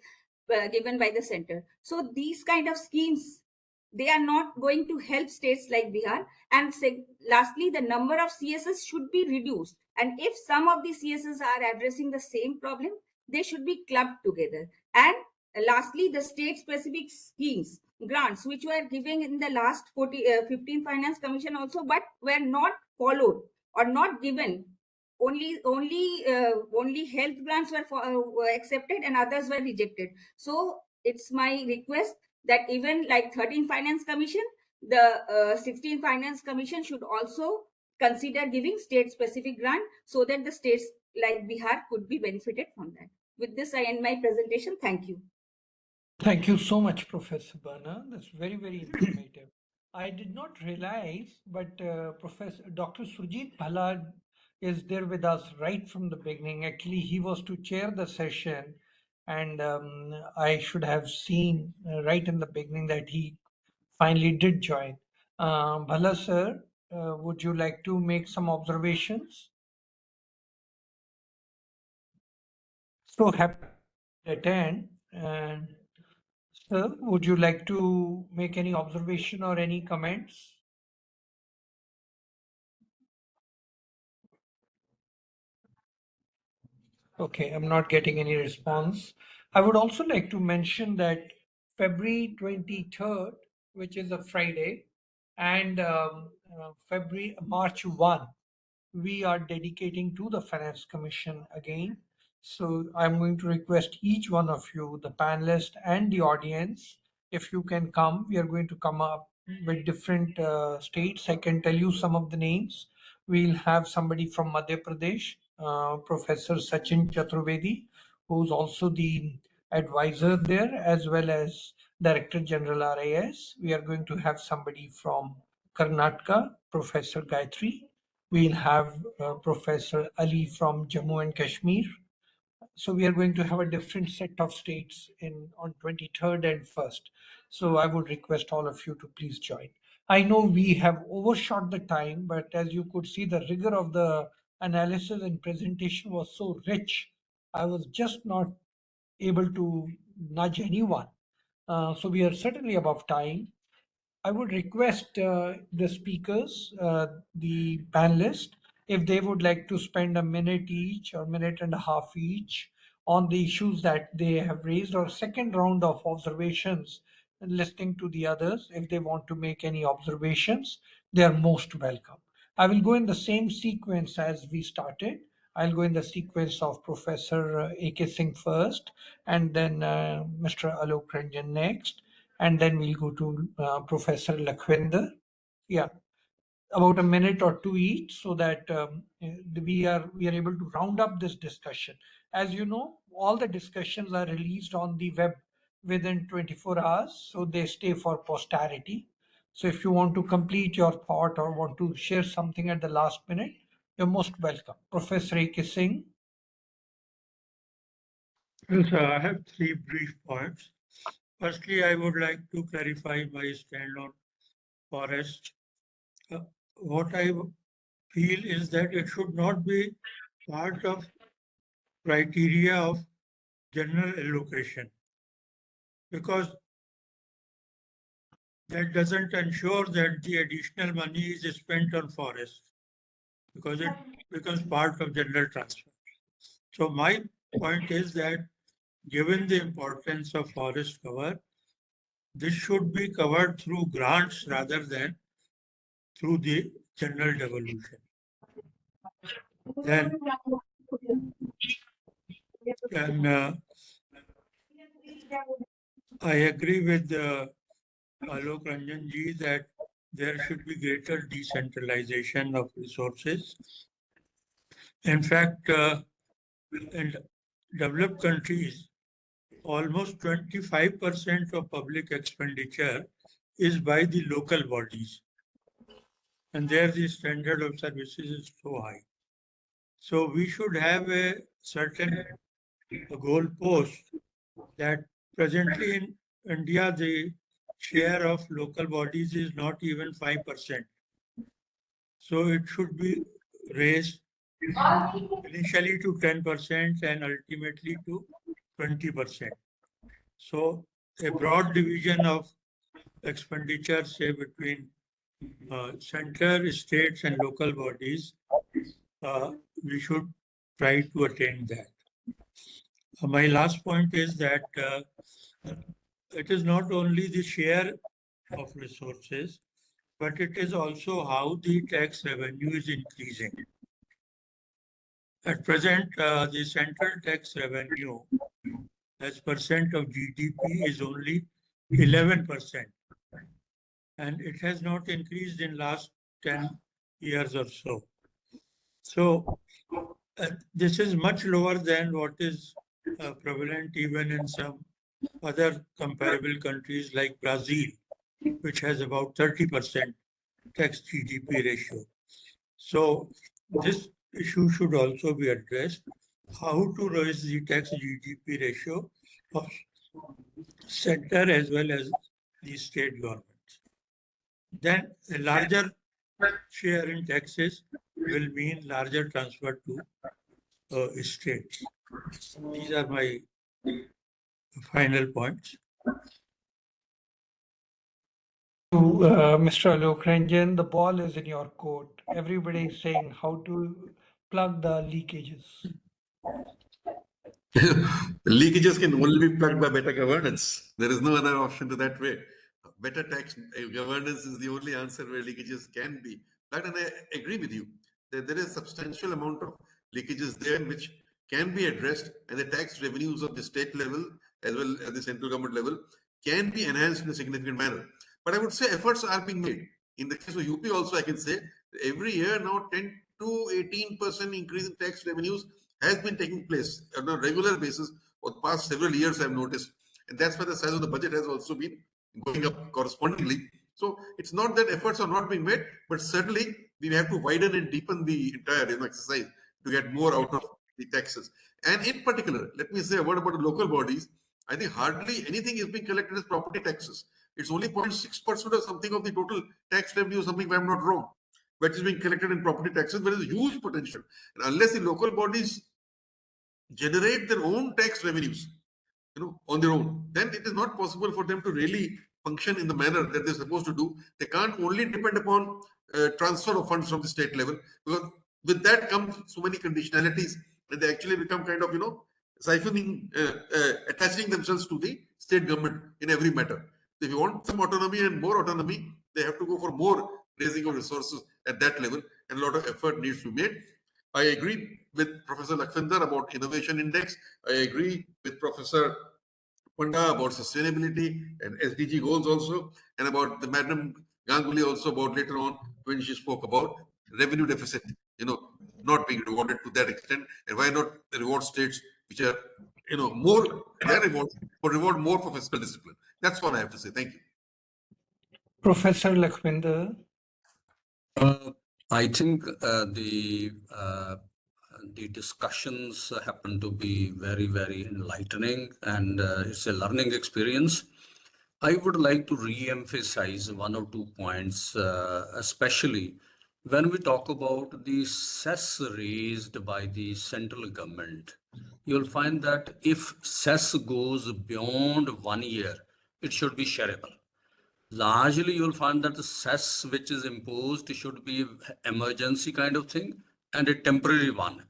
given by the center. So these kind of schemes, they are not going to help states like Bihar. And lastly, the number of CSS should be reduced. And if some of the CSS are addressing the same problem, they should be clubbed together. And lastly, the state-specific schemes, grants, which were given in the last 15 Finance Commission also, but were not followed or not given. Only health grants were accepted and others were rejected. So it's my request that even like 13 Finance Commission, the 16 Finance Commission should also consider giving state-specific grant, so that the states like Bihar could be benefited from that. With this, I end my presentation. Thank you. Thank you so much, Professor Barna. That's very, very informative. I did not realize, but Professor Dr. Surjit Bhalad is there with us right from the beginning. Actually, he was to chair the session, and I should have seen right in the beginning that he finally did join. Bhala sir, would you like to make some observations? So happy to attend. And sir, would you like to make any observation or any comments? Okay, I'm not getting any response. I would also like to mention that February 23rd, which is a Friday, and March 1, we are dedicating to the Finance Commission again. So I'm going to request each one of you, the panelists and the audience, if you can come. We are going to come up with different states. I can tell you some of the names. We'll have somebody from Madhya Pradesh, Professor Sachin Chaturvedi, who's also the advisor there, as well as Director General RIS. We are going to have somebody from Karnataka, Professor Gayatri. We'll have Professor Ali from Jammu and Kashmir, so we are going to have a different set of states on 23rd and 1st. So I would request all of you to please join. I know we have overshot the time, but as you could see, the rigor of the analysis and presentation was so rich. I was just not able to nudge anyone. So we are certainly above time. I would request the speakers, the panelists, if they would like to spend a minute each or minute and a half each on the issues that they have raised, or second round of observations, listening to the others. If they want to make any observations, they are most welcome. I will go in the same sequence as we started. I'll go in the sequence of Professor A.K. Singh first, and then Mr. Alok Ranjan next, and then we'll go to Professor Lakwinder. Yeah, about a minute or two each, so that we are able to round up this discussion. As you know, all the discussions are released on the web within 24 hours, so they stay for posterity. So if you want to complete your thought or want to share something at the last minute, you're most welcome. Professor A.K. Singh. Yes, I have three brief points. Firstly, I would like to clarify my stand on forest. What I feel is that it should not be part of criteria of general allocation, because that doesn't ensure that the additional money is spent on forest, because it becomes part of general transfer. So my point is that given the importance of forest cover, this should be covered through grants rather than through the general devolution. Then I agree with Alok Ranjan ji that there should be greater decentralization of resources. In fact, in developed countries, almost 25% of public expenditure is by the local bodies. And there the standard of services is so high. So we should have a certain goal post that presently in India, the share of local bodies is not even 5%. So it should be raised initially to 10% and ultimately to 20%. So a broad division of expenditure, say between center, states and local bodies, we should try to attain that. My last point is that it is not only the share of resources, but it is also how the tax revenue is increasing. At present, the central tax revenue as percent of GDP is only 11%. And it has not increased in last 10 years or so. So this is much lower than what is prevalent even in some other comparable countries like Brazil, which has about 30% tax GDP ratio. So this issue should also be addressed, how to raise the tax GDP ratio of center as well as the state governments. Then a larger share in taxes will mean larger transfer to states. These are my final points. To Mr. Alok Ranjan, the ball is in your court. Everybody is saying how to plug the leakages. Leakages can only be plugged by better governance. There is no other option to that way. Better tax governance is the only answer where leakages can be plugged. And I agree with you that there is a substantial amount of leakages there which can be addressed, and the tax revenues of the state level as well as the central government level can be enhanced in a significant manner. But I would say efforts are being made. In the case of UP also, I can say every year now 10 to 18% increase in tax revenues has been taking place on a regular basis for the past several years, I've noticed. And that's why the size of the budget has also been going up correspondingly. So it's not that efforts are not being made, but certainly we have to widen and deepen the entire exercise to get more out of the taxes. And in particular, let me say a word about the local bodies. I think hardly anything is being collected as property taxes. It's only 0.6% or something of the total tax revenue, something if I'm not wrong, which is being collected in property taxes. There is huge potential. And unless the local bodies generate their own tax revenues, on their own, then it is not possible for them to really function in the manner that they're supposed to do. They can't only depend upon transfer of funds from the state level, because with that comes so many conditionalities, and they actually become kind of, siphoning, attaching themselves to the state government in every matter. So if you want some autonomy and more autonomy, they have to go for more raising of resources at that level, and a lot of effort needs to be made. I agree with Professor Lakwinder about innovation index. I agree with Professor Panda about sustainability and SDG goals also, and about the Madam Ganguli also about later on when she spoke about revenue deficit, not being rewarded to that extent, and why not reward states which are, more, they are rewarded, but reward more for fiscal discipline. That's all I have to say. Thank you. Professor Lakwinder. I think the discussions happen to be very, very enlightening, and it's a learning experience. I would like to re-emphasize one or two points, especially when we talk about the cess raised by the central government. You'll find that if cess goes beyond 1 year, it should be shareable. Largely, you'll find that the cess which is imposed should be emergency kind of thing and a temporary one.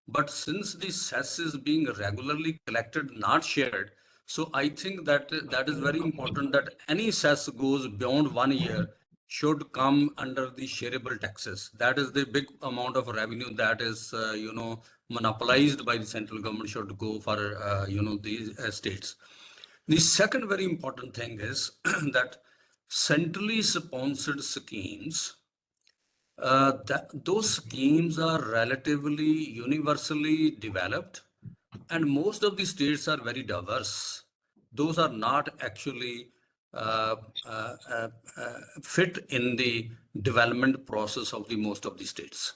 But since the cess is being regularly collected, not shared, so I think that that is very important that any cess goes beyond 1 year should come under the shareable taxes. That is the big amount of revenue that is, monopolized by the central government should go for, these states. The second very important thing is that centrally sponsored schemes, those schemes are relatively universally developed, and most of the states are very diverse. Those are not actually fit in the development process of the most of the states.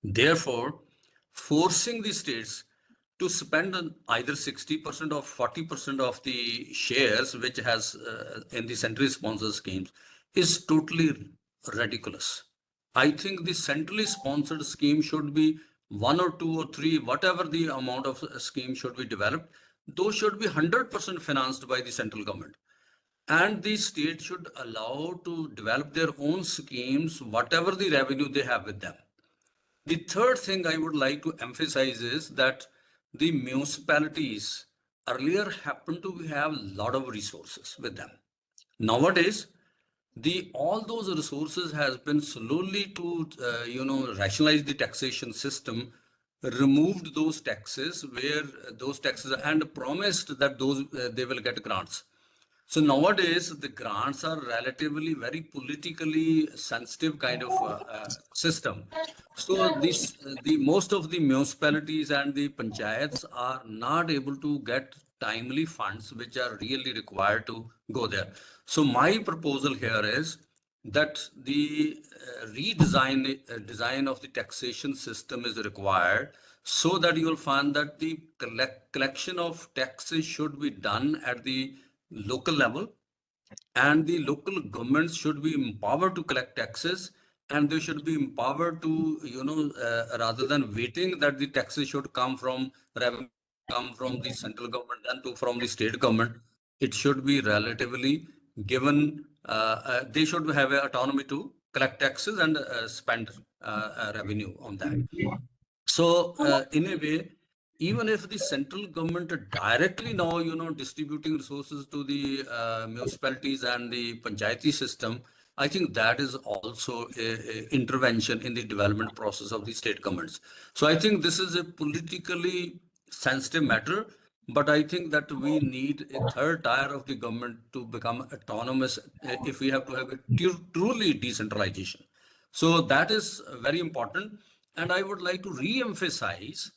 Therefore, forcing the states to spend on either 60% or 40% of the shares which has in the centrally sponsored schemes is totally ridiculous. I think the centrally sponsored scheme should be 1 or 2 or 3, whatever the amount of scheme should be developed, those should be 100% financed by the central government. And the state should allow to develop their own schemes, whatever the revenue they have with them. The third thing I would like to emphasize is that the municipalities earlier happened to have a lot of resources with them. Nowadays, all those resources has been slowly to rationalize the taxation system, removed those taxes where those taxes and promised that those they will get grants. So nowadays the grants are relatively very politically sensitive kind of system. So the most of the municipalities and the panchayats are not able to get timely funds which are really required to go there. So my proposal here is that the design of the taxation system is required, so that you will find that the collection of taxes should be done at the local level, and the local governments should be empowered to collect taxes, and they should be empowered to, rather than waiting that the taxes should come from revenue, come from the central government and from the state government, it should be relatively given, they should have autonomy to collect taxes and spend revenue on that. So in a way, even if the central government directly now, distributing resources to the municipalities and the panchayati system, I think that is also a intervention in the development process of the state governments. So I think this is a politically sensitive matter, but I think that we need a third tier of the government to become autonomous if we have to have a truly decentralization. So that is very important. And I would like to re-emphasize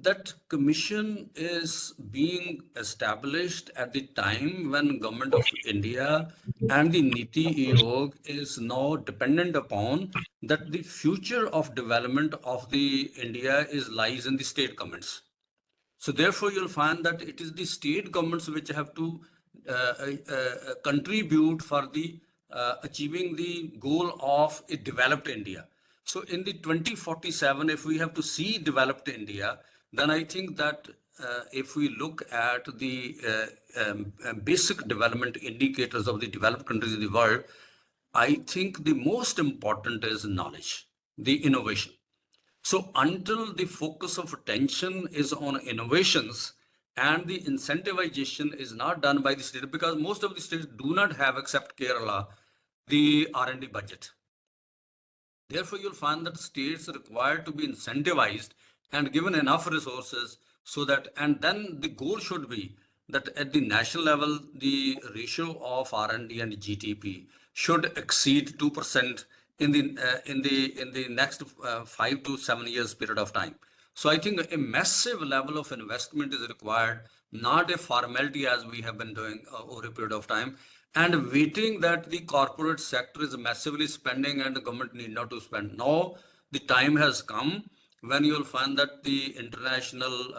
that commission is being established at the time when government of India and the Niti Aayog is now dependent upon that the future of development of the India is lies in the state governments. So therefore, you'll find that it is the state governments which have to contribute for the achieving the goal of a developed India. So in the 2047, if we have to see developed India, then I think that if we look at the basic development indicators of the developed countries in the world, I think the most important is knowledge, the innovation. So until the focus of attention is on innovations and the incentivization is not done by the state, because most of the states do not have, except Kerala, the R&D budget. Therefore, you'll find that states are required to be incentivized and given enough resources so that, and then the goal should be that at the national level, the ratio of R&D and GDP should exceed 2% in the next 5 to 7 years period of time. So I think a massive level of investment is required, not a formality as we have been doing over a period of time, and waiting that the corporate sector is massively spending and the government need not to spend. Now the time has come when you'll find that the international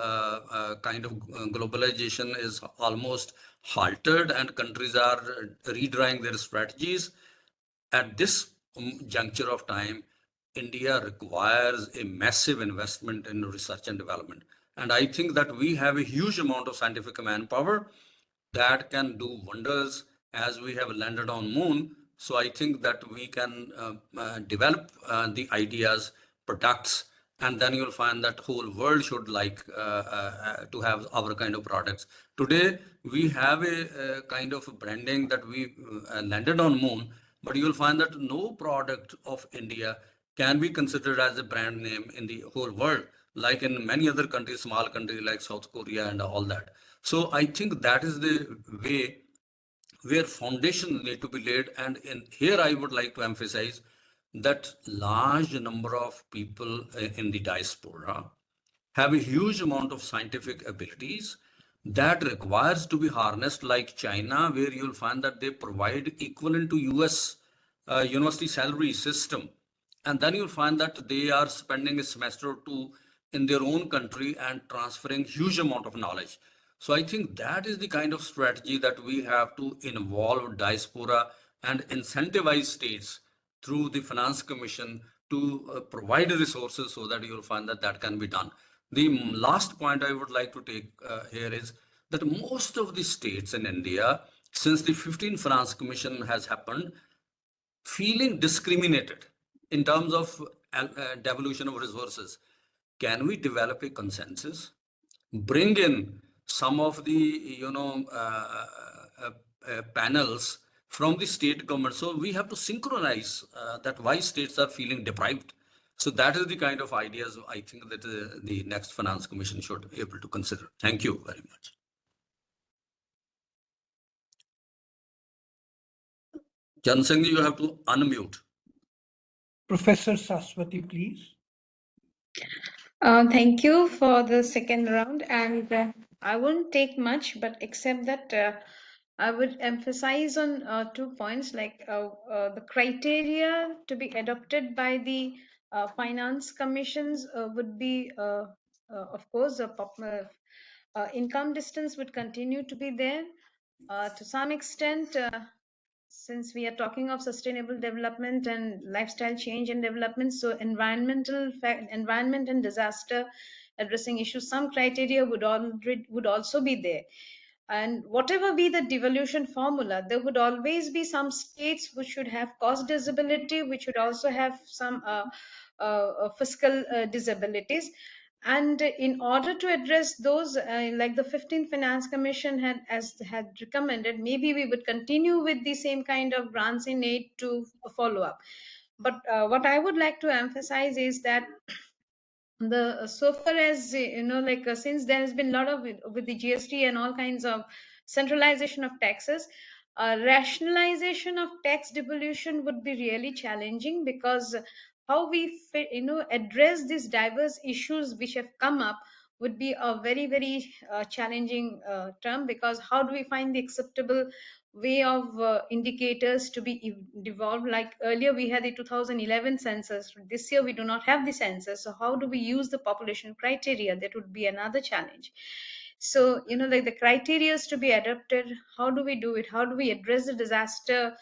kind of globalization is almost halted and countries are redrawing their strategies. At this juncture of time, India requires a massive investment in research and development. And I think that we have a huge amount of scientific manpower that can do wonders as we have landed on moon. So I think that we can develop the ideas, products, and then you'll find that whole world should like to have our kind of products. Today, we have a kind of branding that we landed on moon, but you'll find that no product of India can be considered as a brand name in the whole world, like in many other countries, small countries like South Korea and all that. So I think that is the way where foundations need to be laid. And in here, I would like to emphasize that large number of people in the diaspora have a huge amount of scientific abilities that requires to be harnessed, like China, where you'll find that they provide equivalent to US university salary system. And then you'll find that they are spending a semester or two in their own country and transferring huge amount of knowledge. So I think that is the kind of strategy that we have to involve diaspora and incentivize states through the Finance Commission to provide resources so that you'll find that that can be done. The last point I would like to take here is that most of the states in India, since the 15th Finance Commission has happened, feeling discriminated in terms of devolution of resources. Can we develop a consensus? Bring in some of the panels from the state government. So we have to synchronize that why states are feeling deprived. So that is the kind of ideas I think that the next Finance Commission should be able to consider. Thank you very much. Charan Singh, you have to unmute. Professor Saswati, please. Thank you for the second round, and I won't take much, but except that I would emphasize on 2 points, like the criteria to be adopted by the finance commissions would be, of course, income distance would continue to be there. To some extent, since we are talking of sustainable development and lifestyle change and development, so environment and disaster addressing issues, some criteria would also be there. And whatever be the devolution formula, there would always be some states which should have cost disability, which should also have some fiscal disabilities. And in order to address those, like the 15th Finance Commission had recommended, maybe we would continue with the same kind of grants in aid to follow up. But what I would like to emphasize is that so far as since there has been a lot of with the GST and all kinds of centralization of taxes, rationalization of tax devolution would be really challenging, because how we address these diverse issues which have come up would be a very, very challenging term, because how do we find the acceptable way of indicators to be devolved? Like earlier we had the 2011 census. This year we do not have the census. So how do we use the population criteria? That would be another challenge. So, like the criteria is to be adopted. How do we do it? How do we address the disaster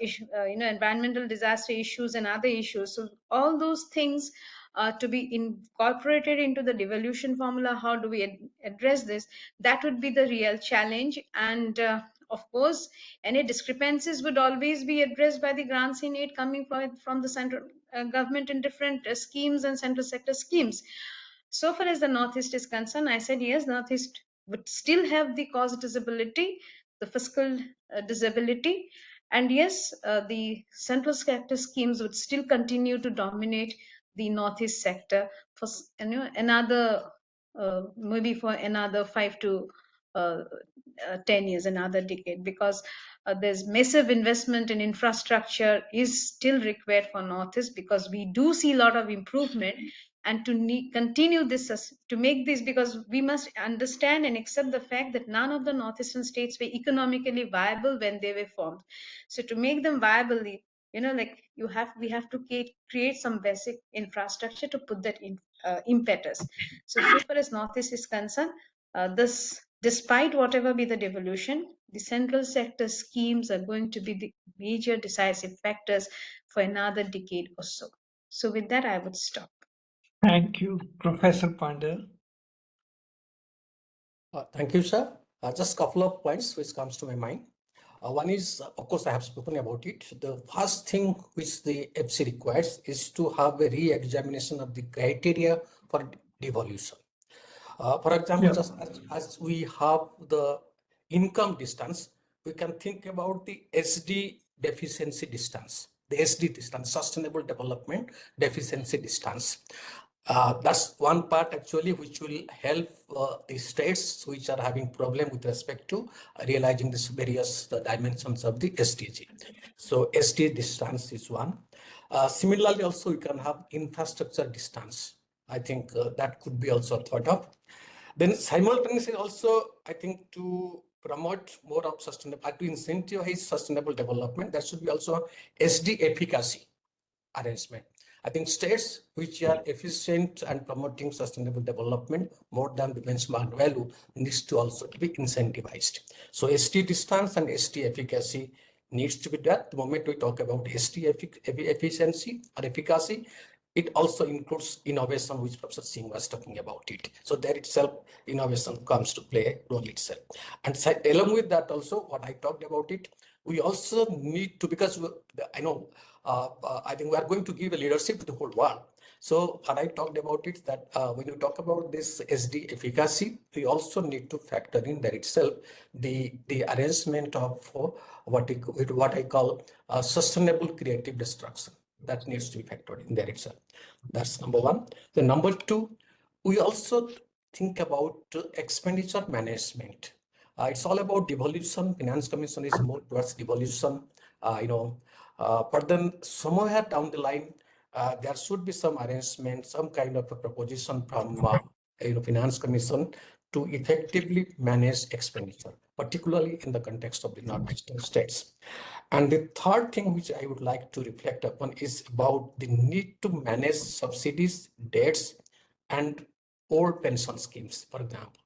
issue, environmental disaster issues and other issues? So all those things to be incorporated into the devolution formula. How do we address this? That would be the real challenge. And of course, any discrepancies would always be addressed by the grants in aid coming from the central government in different schemes and central sector schemes. So far as the Northeast is concerned, I said yes, Northeast would still have the cost disability, the fiscal disability, and yes, the central sector schemes would still continue to dominate the Northeast sector for another maybe for another 5 to 10 years, another decade, because there's massive investment in infrastructure is still required for Northeast, because we do see a lot of improvement. And to continue this, to make this, because we must understand and accept the fact that none of the northeastern states were economically viable when they were formed. So to make them viable, we have to create some basic infrastructure to put that in impetus. So far as Northeast is concerned, this, despite whatever be the devolution, the central sector schemes are going to be the major decisive factors for another decade or so. So with that, I would stop. Thank you, Professor Panda. Thank you, sir. Just a couple of points which comes to my mind. One is, of course, I have spoken about it. The first thing which the FC requires is to have a re-examination of the criteria for devolution. For example, Yeah. just as we have the income distance, we can think about the SD deficiency distance, the SD distance, sustainable development deficiency distance. That's one part actually which will help the states which are having problem with respect to realizing these various dimensions of the SDG. So SD distance is one. Similarly, also you can have infrastructure distance. I think that could be also thought of. Then simultaneously also, I think to promote more of sustainable, to incentivize sustainable development, there should be also SD efficacy arrangement. I think states which are efficient and promoting sustainable development more than the benchmark value needs to also be incentivized. So SD distance and SD efficacy needs to be done. The moment we talk about SD efficiency or efficacy, it also includes innovation, which Professor Singh was talking about it. So there itself, innovation comes to play a role itself. And along with that also, what I talked about it, we also need to, because I know, I think we are going to give a leadership to the whole world. So what I talked about it, that when you talk about this SD efficacy, we also need to factor in there itself the arrangement of what I call sustainable creative destruction. That needs to be factored in there itself. That's number one. The number two, we also think about expenditure management. It's all about devolution. Finance Commission is more towards devolution, but then somewhere down the line, there should be some arrangement, some kind of a proposition from Finance Commission to effectively manage expenditure, particularly in the context of the northeastern states. And the third thing which I would like to reflect upon is about the need to manage subsidies, debts, and old pension schemes, for example.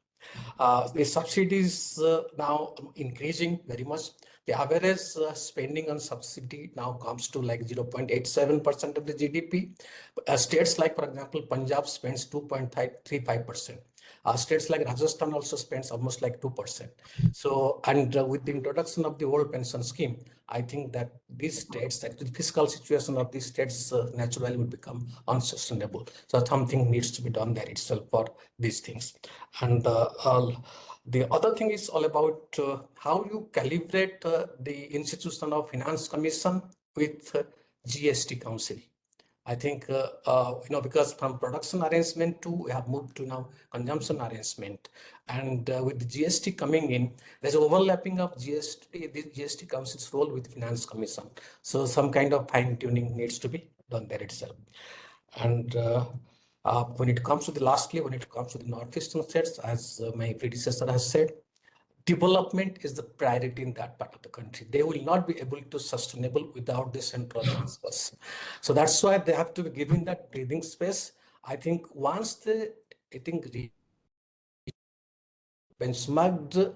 The subsidies now increasing very much. The average spending on subsidy now comes to like 0.87% of the GDP. States like, for example, Punjab spends 2.35%. States like Rajasthan also spends almost like 2%. So, and with the introduction of the old pension scheme, I think that these states, that the fiscal situation of these states naturally will become unsustainable. So something needs to be done there itself for these things. And the other thing is all about how you calibrate the institution of Finance Commission with GST Council. I think, because from production arrangement to, we have moved to now consumption arrangement. And with the GST coming in, there's overlapping of GST, the GST Council's role with Finance Commission. So some kind of fine tuning needs to be done there itself. And When it comes to the northeastern states, as my predecessor has said, development is the priority in that part of the country. They will not be able to sustainable without the central transfers. So that's why they have to be given that breathing space. I think once they, benchmarked,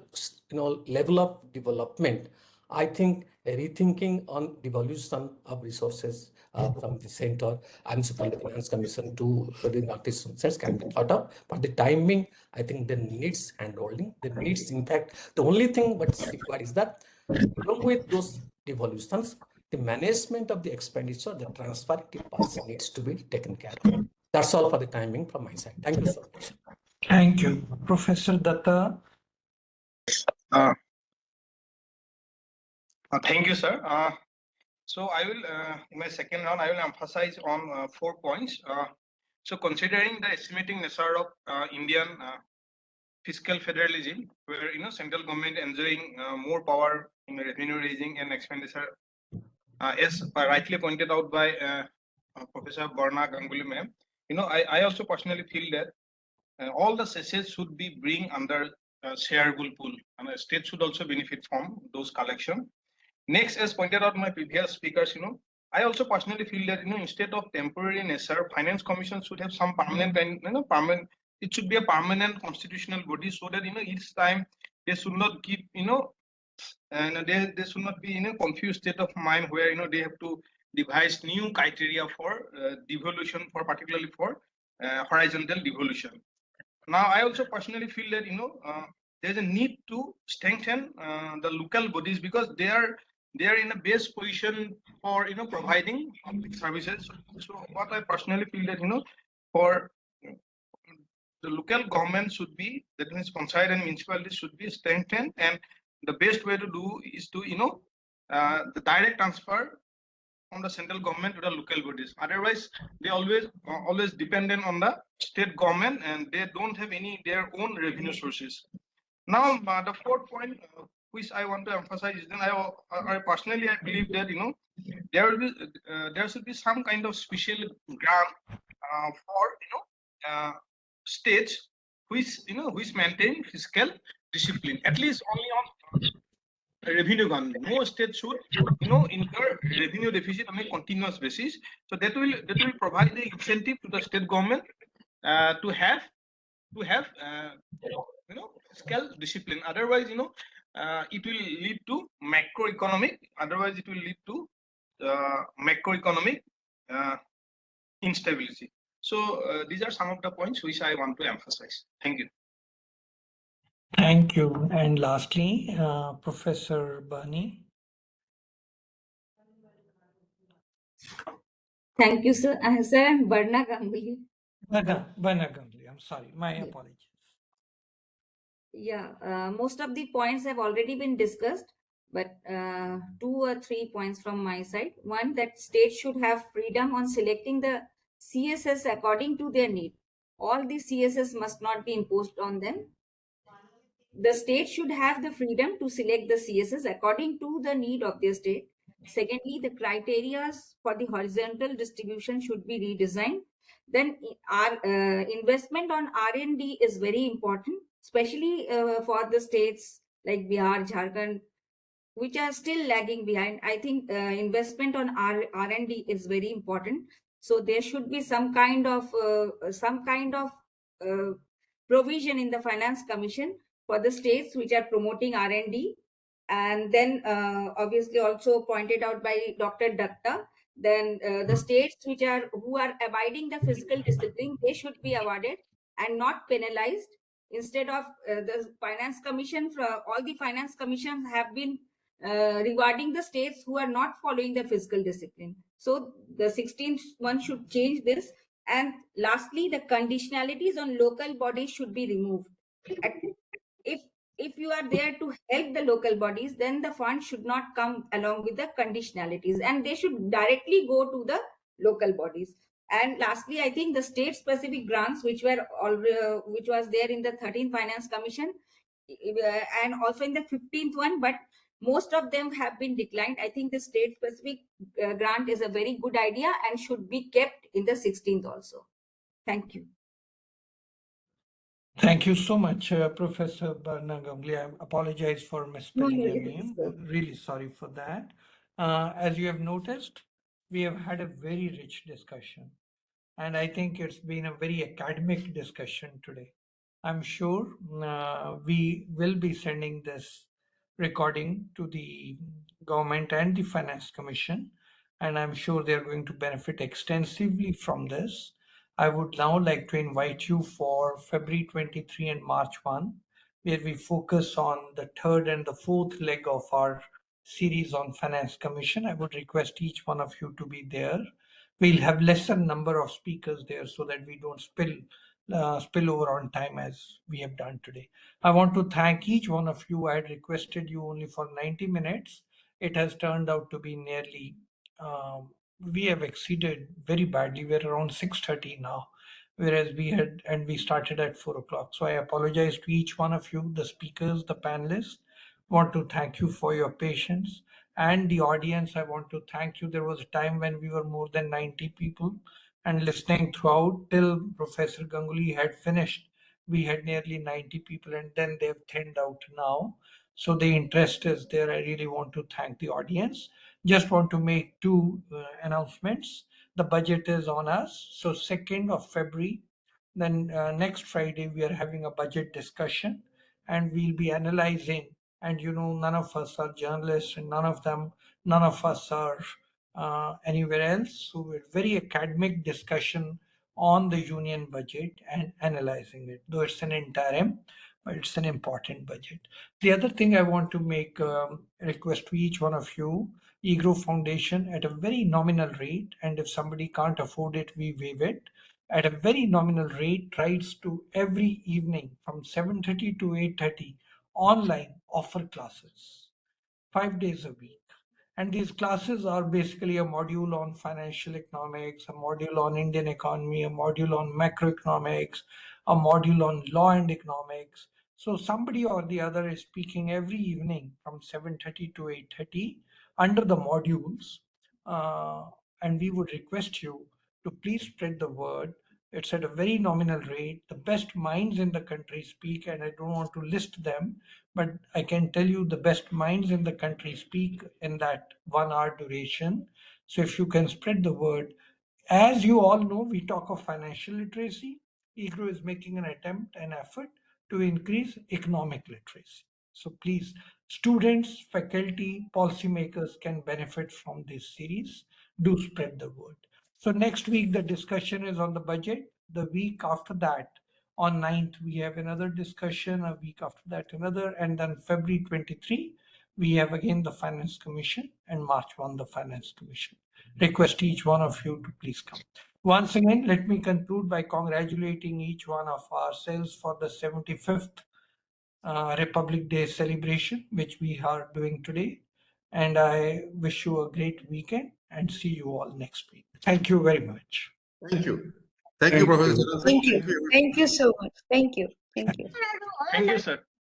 level of development, I think a rethinking on devolution of resources from the center and from the Finance Commission to the northeastern states can be thought of. But the timing, I think, the needs handholding, the needs. In fact, the only thing what's required is that, along with those devolutions, the management of the expenditure, the transparency part needs to be taken care of. That's all for the timing from my side. Thank you so much. Thank you. Professor Dutta. Thank you, sir. So I will, in my second round, I will emphasize on 4 points. So considering the estimating nature of Indian fiscal federalism, where central government enjoying more power in revenue raising and expenditure, as rightly pointed out by Professor Barna Ganguli ma'am, I also personally feel that all the cesses should be bring under shareable pool, and the state should also benefit from those collection. Next, as pointed out my previous speakers, I also personally feel that instead of temporary nature, Finance Commission should have some permanent and permanent. It should be a permanent constitutional body, so that each time they should not keep and they should not be in a confused state of mind where they have to devise new criteria for devolution, for particularly for horizontal devolution. Now, I also personally feel that there's a need to strengthen the local bodies, because they are in a best position for providing public services. So what I personally feel that for the local government should be, that means panchayat and municipality should be strengthened, and the best way to do is to the direct transfer from the central government to the local bodies. Otherwise, they always dependent on the state government, and they don't have their own revenue sources. Now, the fourth point which I want to emphasize is that I personally believe that there should be some kind of special grant for states which maintain fiscal discipline, at least only on revenue government. No state should incur revenue deficit on a continuous basis. So that will provide the incentive to the state government to have fiscal discipline. Otherwise, it will lead to macroeconomic. Otherwise, it will lead to macroeconomic instability. So these are some of the points which I want to emphasize. Thank you. Thank you. And lastly, Professor Bani. Thank you, sir. Sir, I'm Barna Ganguli. Barna Ganguli. I'm sorry. My apologies. Yeah, most of the points have already been discussed, but 2 or 3 points from my side. One, that states should have freedom on selecting the CSS according to their need. All the CSS must not be imposed on them. The state should have the freedom to select the CSS according to the need of their state. Secondly, the criteria for the horizontal distribution should be redesigned. Then our investment on R&D is very important, especially for the states like Bihar, Jharkhand, which are still lagging behind. I think investment on R&D is very important. So there should be some kind of provision in the Finance Commission for the states which are promoting R&D. And then obviously also pointed out by Dr. Dutta, then the states who are abiding the fiscal discipline, they should be awarded and not penalized. Instead of the Finance Commission, all the Finance Commissions have been rewarding the states who are not following the fiscal discipline. So the 16th one should change this. And lastly, the conditionalities on local bodies should be removed. If you are there to help the local bodies, then the fund should not come along with the conditionalities, and they should directly go to the local bodies. And lastly, I think the state specific grants which was there in the 13th Finance Commission and also in the 15th one, but most of them have been declined. I think the state specific grant is a very good idea and should be kept in the 16th also. Thank you. Thank you so much, Professor Barna Ganguli. I apologize for misspelling your name. Really sorry for that. As you have noticed, we have had a very rich discussion, and I think it's been a very academic discussion today. I'm sure we will be sending this recording to the government and the Finance Commission, and I'm sure they're going to benefit extensively from this. I would now like to invite you for February 23 and March 1, where we focus on the third and the fourth leg of our series on Finance Commission. I would request each one of you to be there. We'll have lesser number of speakers there so that we don't spill over on time as we have done today. I want to thank each one of you. I had requested you only for 90 minutes. It has turned out to be nearly, we have exceeded very badly. We're around 6:30 now, whereas we started at 4 o'clock. So I apologize to each one of you, the speakers, the panelists. Want to thank you for your patience. And the audience, I want to thank you. There was a time when we were more than 90 people and listening throughout till Professor Ganguli had finished. We had nearly 90 people, and then they've thinned out now. So the interest is there. I really want to thank the audience. Just want to make two announcements. The budget is on us. So 2nd of February, then next Friday, we are having a budget discussion, and we'll be analyzing. And none of us are journalists, and none of us are anywhere else. So it's very academic discussion on the union budget and analyzing it. Though it's an interim, but it's an important budget. The other thing I want to make request to each one of you, EGROW Foundation at a very nominal rate, and if somebody can't afford it, we waive it. At a very nominal rate, tries to every evening from 7:30 to 8:30 online offer classes 5 days a week. And these classes are basically a module on financial economics, a module on Indian economy, a module on macroeconomics, a module on law and economics. So somebody or the other is speaking every evening from 7:30 to 8:30 under the modules. And we would request you to please spread the word. It's at a very nominal rate. The best minds in the country speak, and I don't want to list them, but I can tell you the best minds in the country speak in that 1 hour duration. So if you can spread the word. As you all know, we talk of financial literacy. EGROW is making an attempt, an effort to increase economic literacy. So please, students, faculty, policymakers can benefit from this series. Do spread the word. So next week, the discussion is on the budget. The week after that, on 9th, we have another discussion, a week after that another, and then February 23, we have again the Finance Commission, and March 1, the Finance Commission. Request each one of you to please come. Once again, let me conclude by congratulating each one of ourselves for the 75th Republic Day celebration, which we are doing today. And I wish you a great weekend and see you all next week. Thank you very much. Thank you. Thank you, Professor Charan. Thank you. Thank you so much. Thank you. Thank you. Thank you, sir.